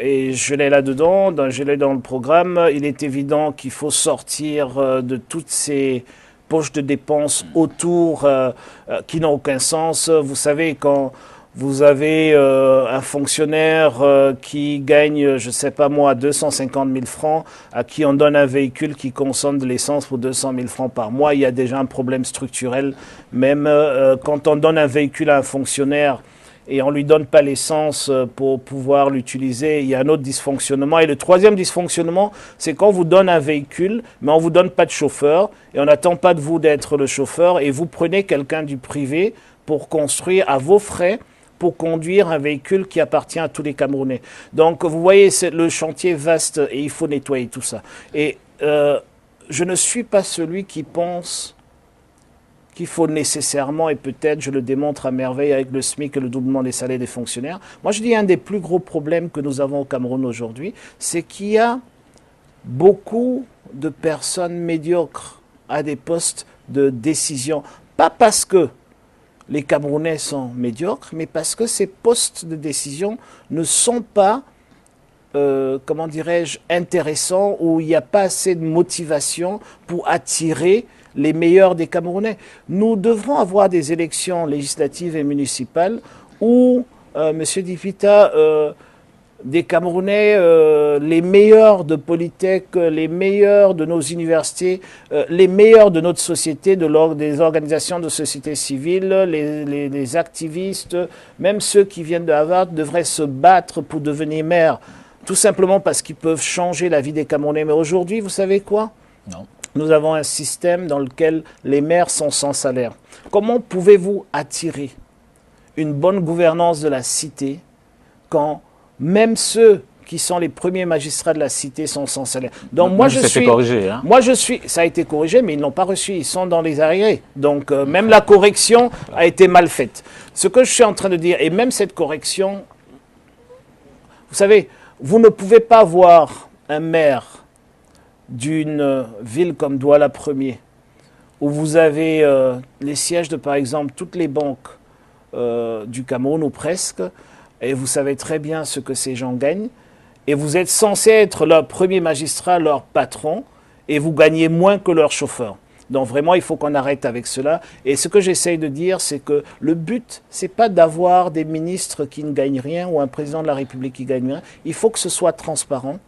et je l'ai là-dedans, je l'ai dans le programme, il est évident qu'il faut sortir de toutes ces poches de dépenses autour qui n'ont aucun sens. Vous savez, quand vous avez un fonctionnaire qui gagne, je ne sais pas moi, 250 000 francs, à qui on donne un véhicule qui consomme de l'essence pour 200 000 francs par mois, il y a déjà un problème structurel. Même quand on donne un véhicule à un fonctionnaire et on ne lui donne pas l'essence pour pouvoir l'utiliser, il y a un autre dysfonctionnement. Et le troisième dysfonctionnement, c'est quand on vous donne un véhicule, mais on ne vous donne pas de chauffeur, et on n'attend pas de vous d'être le chauffeur, et vous prenez quelqu'un du privé pour construire à vos frais, pour conduire un véhicule qui appartient à tous les Camerounais. Donc, vous voyez, c'est le chantier vaste et il faut nettoyer tout ça. Et je ne suis pas celui qui pense qu'il faut nécessairement, et peut-être je le démontre à merveille avec le SMIC et le doublement des salaires des fonctionnaires. Moi, je dis un des plus gros problèmes que nous avons au Cameroun aujourd'hui, c'est qu'il y a beaucoup de personnes médiocres à des postes de décision. Pas parce que les Camerounais sont médiocres, mais parce que ces postes de décision ne sont pas, comment dirais-je, intéressants, où il n'y a pas assez de motivation pour attirer les meilleurs des Camerounais. Nous devrons avoir des élections législatives et municipales où, M. Dipita, des Camerounais, les meilleurs de Polytech, les meilleurs de nos universités, les meilleurs de notre société, des organisations de société civile, les activistes, même ceux qui viennent de Harvard devraient se battre pour devenir maires, tout simplement parce qu'ils peuvent changer la vie des Camerounais. Mais aujourd'hui, vous savez quoi? Non. Nous avons un système dans lequel les maires sont sans salaire. Comment pouvez-vous attirer une bonne gouvernance de la cité quand même ceux qui sont les premiers magistrats de la cité sont sans salaire? Donc moi, corrigé, hein? Ça a été corrigé, mais ils ne l'ont pas reçu, ils sont dans les arriérés. Donc même la correction a été mal faite. Ce que je suis en train de dire, et même cette correction, vous savez, vous ne pouvez pas voir un maire d'une ville comme Douala 1er, où vous avez les sièges de, par exemple, toutes les banques du Cameroun, ou presque, et vous savez très bien ce que ces gens gagnent, et vous êtes censé être leur premier magistrat, leur patron, et vous gagnez moins que leur chauffeur. Donc vraiment, il faut qu'on arrête avec cela. Et ce que j'essaye de dire, c'est que le but, c'est pas d'avoir des ministres qui ne gagnent rien ou un président de la République qui gagne rien. Il faut que ce soit transparent.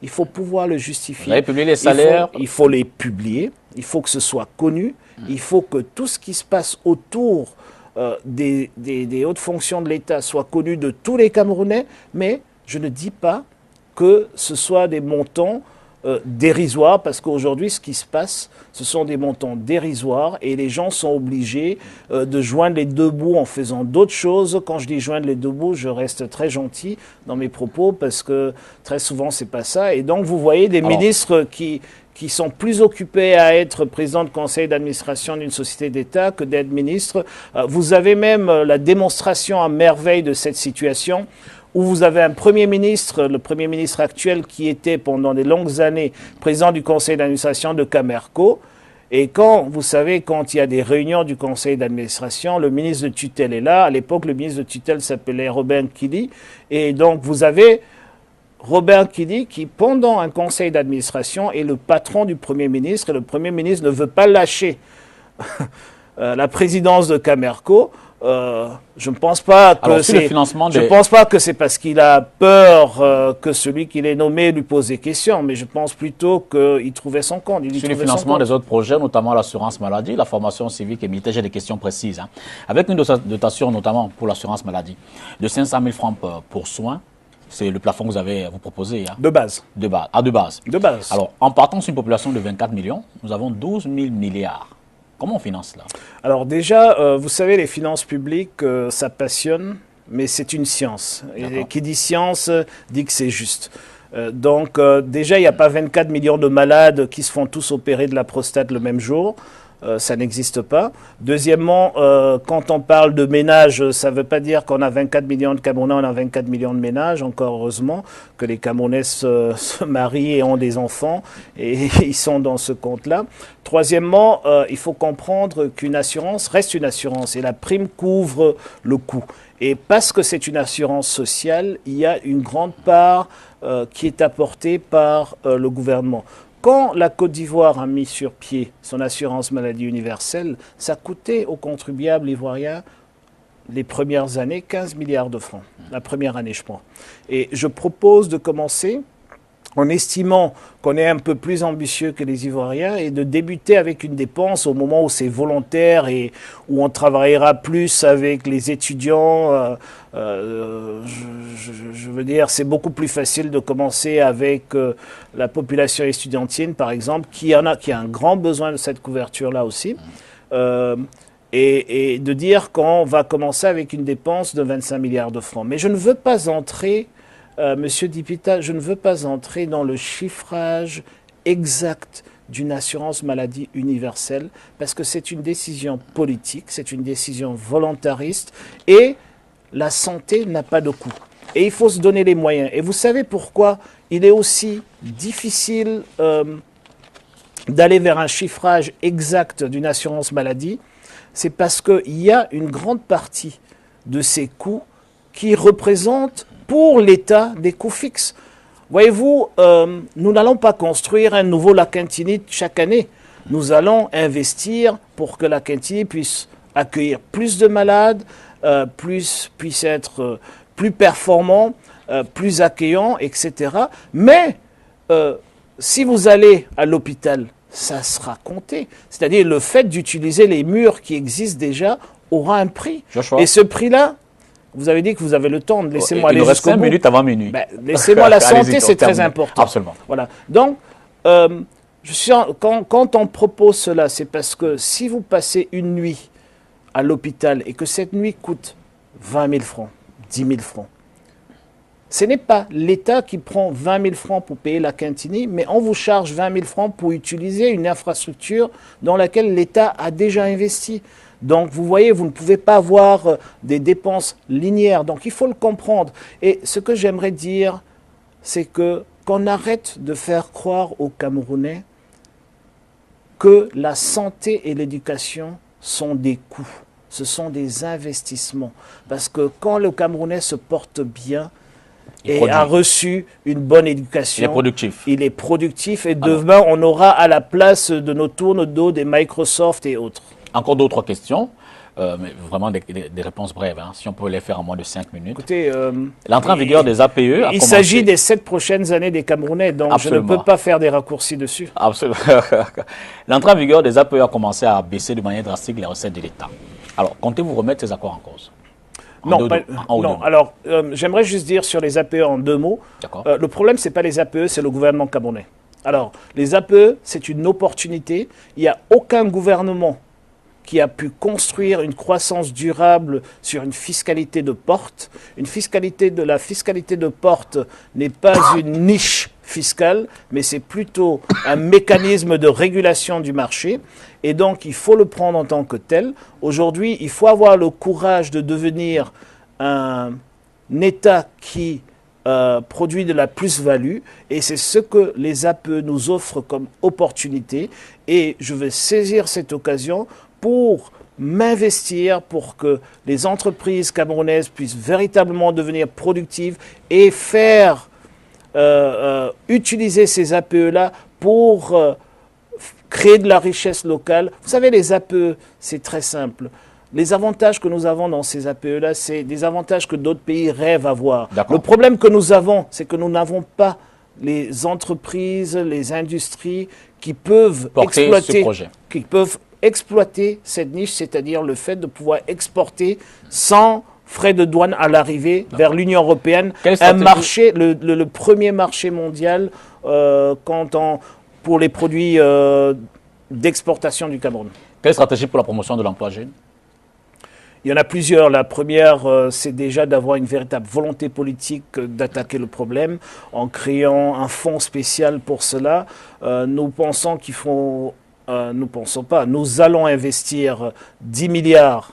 Il faut pouvoir le justifier. Vous avez publié les salaires. Il faut les publier. Il faut que ce soit connu. Il faut que tout ce qui se passe autour des hautes fonctions de l'État soit connu de tous les Camerounais. Mais je ne dis pas que ce soit des montants dérisoires, parce qu'aujourd'hui, ce qui se passe, ce sont des montants dérisoires et les gens sont obligés de joindre les deux bouts en faisant d'autres choses. Quand je dis joindre les deux bouts, je reste très gentil dans mes propos parce que très souvent, c'est pas ça. Et donc, vous voyez des ministres qui sont plus occupés à être président de conseil d'administration d'une société d'État que d'être ministre. Vous avez même la démonstration à merveille de cette situation, où vous avez un Premier ministre, le Premier ministre actuel, qui était pendant des longues années président du conseil d'administration de Camerco. Et vous savez, quand il y a des réunions du conseil d'administration, le ministre de tutelle est là. À l'époque, le ministre de tutelle s'appelait Robert Nkili. Et donc, vous avez Robert Nkili qui, pendant un conseil d'administration, est le patron du Premier ministre. Et le Premier ministre ne veut pas lâcher la présidence de Camerco. Je ne pense pas que c'est parce qu'il a peur que celui qui l'ait nommé lui pose des questions, mais je pense plutôt qu'il trouvait son compte. Sur le financement des autres projets, notamment l'assurance maladie, la formation civique et militaire, j'ai des questions précises. Hein. Avec une dotation, notamment pour l'assurance maladie, de 500 000 francs pour soins, c'est le plafond que vous proposez. Hein. De base. De base. De base. Alors, en partant sur une population de 24 millions, nous avons 12 000 milliards Comment on finance cela? Alors déjà, vous savez, les finances publiques, ça passionne, mais c'est une science. Et qui dit science dit que c'est juste. Donc déjà, il n'y a pas 24 millions de malades qui se font tous opérer de la prostate le même jour. Ça n'existe pas. Deuxièmement, quand on parle de ménage, ça ne veut pas dire qu'on a 24 millions de Camerounais, on a 24 millions de ménages. Encore heureusement que les Camerounais se marient et ont des enfants, et ils sont dans ce compte-là. Troisièmement, il faut comprendre qu'une assurance reste une assurance et la prime couvre le coût. Et parce que c'est une assurance sociale, il y a une grande part qui est apportée par le gouvernement. Quand la Côte d'Ivoire a mis sur pied son assurance maladie universelle, ça coûtait aux contribuables ivoiriens les premières années 15 milliards de francs. La première année, je crois. Et je propose de commencer en estimant qu'on est un peu plus ambitieux que les Ivoiriens et de débuter avec une dépense au moment où c'est volontaire et où on travaillera plus avec les étudiants. Je veux dire, c'est beaucoup plus facile de commencer avec la population estudiantine, par exemple, qui a un grand besoin de cette couverture-là aussi. Et de dire qu'on va commencer avec une dépense de 25 milliards de francs. Mais je ne veux pas entrer... Monsieur Dipita, je ne veux pas entrer dans le chiffrage exact d'une assurance maladie universelle parce que c'est une décision politique, c'est une décision volontariste et la santé n'a pas de coût. Et il faut se donner les moyens. Et vous savez pourquoi il est aussi difficile d'aller vers un chiffrage exact d'une assurance maladie? C'est parce qu'il y a une grande partie de ces coûts qui représentent pour l'État des coûts fixes. Voyez-vous, nous n'allons pas construire un nouveau Lakentini chaque année. Nous allons investir pour que Lakentini puisse accueillir plus de malades, puisse être plus performant, plus accueillant, etc. Mais si vous allez à l'hôpital, ça sera compté. C'est-à-dire le fait d'utiliser les murs qui existent déjà aura un prix. Joshua. Et ce prix-là, vous avez dit que vous avez le temps, laissez-moi aller jusqu'au bout. Il nous reste 5 minutes avant minuit. Ben, laissez-moi, la santé, c'est très important. Absolument. Voilà. Donc, quand on propose cela, c'est parce que si vous passez une nuit à l'hôpital et que cette nuit coûte 20 000 francs, 10 000 francs, ce n'est pas l'État qui prend 20 000 francs pour payer la Lakentini, mais on vous charge 20 000 francs pour utiliser une infrastructure dans laquelle l'État a déjà investi. Donc, vous voyez, vous ne pouvez pas avoir des dépenses linéaires. Donc, il faut le comprendre. Et ce que j'aimerais dire, c'est qu'on arrête de faire croire aux Camerounais que la santé et l'éducation sont des coûts. Ce sont des investissements. Parce que quand le Camerounais se porte bien et a reçu une bonne éducation, il est productif. Il est productif et demain, on aura à la place de nos tournes d'eau des Microsoft et autres. Encore d'autres questions, mais vraiment des réponses brèves, hein, si on peut les faire en moins de 5 minutes. Écoutez, l'entrée en vigueur des APE a il s'agit des 7 prochaines années des Camerounais, donc Absolument. je ne peux pas faire des raccourcis dessus. Absolument. L'entrée en vigueur des APE a commencé à baisser de manière drastique les recettes de l'État. Alors, comptez-vous remettre ces accords en cause? Non, alors j'aimerais juste dire sur les APE en 2 mots. Le problème, ce n'est pas les APE, c'est le gouvernement camerounais. Alors, les APE, c'est une opportunité. Il n'y a aucun gouvernement qui a pu construire une croissance durable sur une fiscalité de porte. La fiscalité de porte n'est pas une niche fiscale, mais c'est plutôt un mécanisme de régulation du marché. Et donc, il faut le prendre en tant que tel. Aujourd'hui, il faut avoir le courage de devenir un État qui produit de la plus-value. Et c'est ce que les APE nous offrent comme opportunité. Et je vais saisir cette occasion pour m'investir pour que les entreprises camerounaises puissent véritablement devenir productives et faire utiliser ces APE-là pour créer de la richesse locale. Vous savez, les APE, c'est très simple. Les avantages que nous avons dans ces APE-là, c'est des avantages que d'autres pays rêvent avoir. Le problème que nous avons, c'est que nous n'avons pas les entreprises, les industries qui peuvent exploiter cette niche, c'est-à-dire le fait de pouvoir exporter sans frais de douane à l'arrivée vers l'Union européenne, un marché, le premier marché mondial pour les produits d'exportation du Cameroun. Quelle stratégie pour la promotion de l'emploi jeune? Il y en a plusieurs. La première, c'est déjà d'avoir une véritable volonté politique d'attaquer le problème en créant un fonds spécial pour cela. Nous pensons qu'il faut... nous pensons pas. Nous allons investir 10 milliards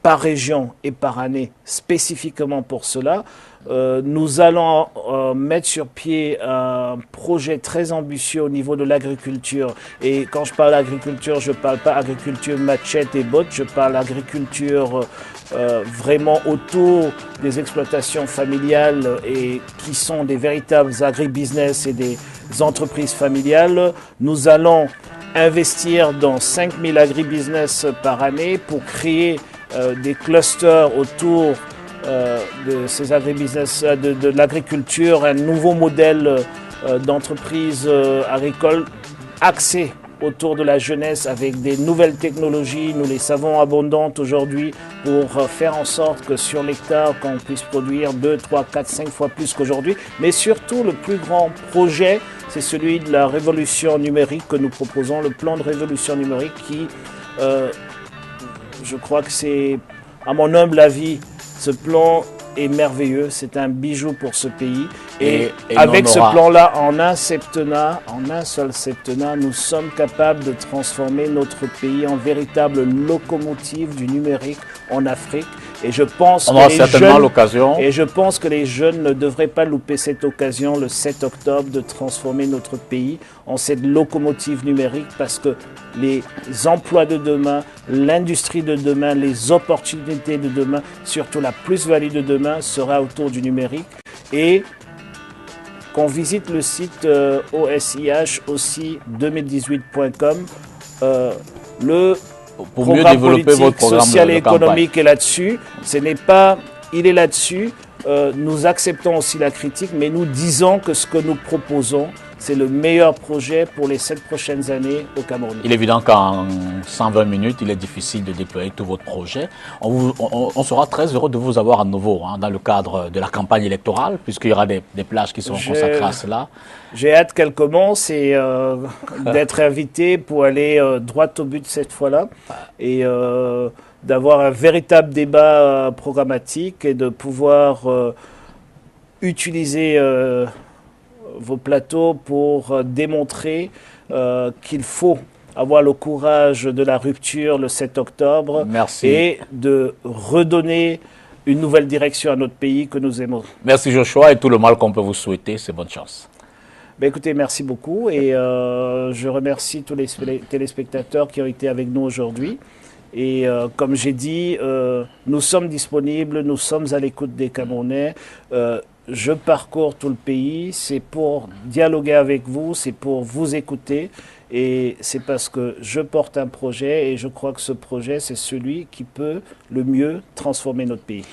par région et par année spécifiquement pour cela. Nous allons mettre sur pied un projet très ambitieux au niveau de l'agriculture. Et quand je parle d'agriculture, je ne parle pas agriculture machette et botte, je parle agriculture vraiment autour des exploitations familiales et qui sont des véritables agribusiness et des entreprises familiales. Nous allons investir dans 5000 agribusiness par année pour créer des clusters autour de ces agribusiness, de l'agriculture, un nouveau modèle d'entreprise agricole axé autour de la jeunesse avec des nouvelles technologies, nous les savons abondantes aujourd'hui, pour faire en sorte que sur l'hectare, qu'on puisse produire 2, 3, 4, 5 fois plus qu'aujourd'hui. Mais surtout, le plus grand projet, c'est celui de la révolution numérique que nous proposons, le plan de révolution numérique qui, je crois que c'est, à mon humble avis, ce plan est merveilleux, c'est un bijou pour ce pays. Et avec ce plan-là, en un seul septennat, nous sommes capables de transformer notre pays en véritable locomotive du numérique en Afrique. Et je pense que les jeunes ne devraient pas louper cette occasion le 7 octobre de transformer notre pays en cette locomotive numérique, parce que les emplois de demain, l'industrie de demain, les opportunités de demain, surtout la plus-value de demain sera autour du numérique. Et qu'on visite le site OSIH aussi 2018.com. Pour mieux développer votre programme social et économique est là-dessus. Il est là-dessus. Nous acceptons aussi la critique, mais nous disons que ce que nous proposons, c'est le meilleur projet pour les 7 prochaines années au Cameroun. Il est évident qu'en 120 minutes, il est difficile de déployer tous votre projet. On sera très heureux de vous avoir à nouveau dans le cadre de la campagne électorale, puisqu'il y aura des plages qui seront consacrées à cela. J'ai hâte qu'elle commence et d'être invité pour aller droit au but cette fois-là et d'avoir un véritable débat programmatique et de pouvoir utiliser vos plateaux pour démontrer qu'il faut avoir le courage de la rupture le 7 octobre. Merci. Et de redonner une nouvelle direction à notre pays que nous aimons. Merci Joshua, et tout le mal qu'on peut vous souhaiter, c'est bonne chance. Ben écoutez, merci beaucoup et je remercie tous les téléspectateurs qui ont été avec nous aujourd'hui. Et comme j'ai dit, nous sommes disponibles, nous sommes à l'écoute des Camerounais. Je parcours tout le pays, c'est pour dialoguer avec vous, c'est pour vous écouter. Et c'est parce que je porte un projet et je crois que ce projet, c'est celui qui peut le mieux transformer notre pays.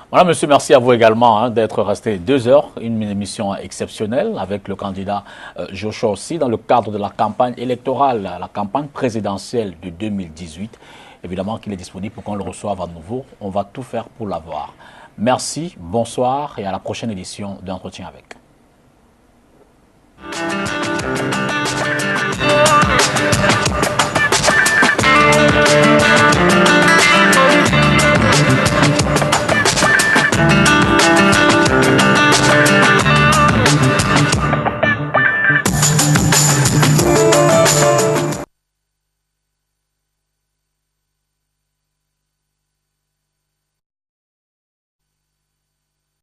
Voilà, monsieur, merci à vous également d'être resté 2 heures, une émission exceptionnelle avec le candidat Joshua aussi dans le cadre de la campagne électorale, la campagne présidentielle de 2018. Évidemment qu'il est disponible pour qu'on le reçoive à nouveau. On va tout faire pour l'avoir. Merci, bonsoir et à la prochaine édition d'Entretien avec.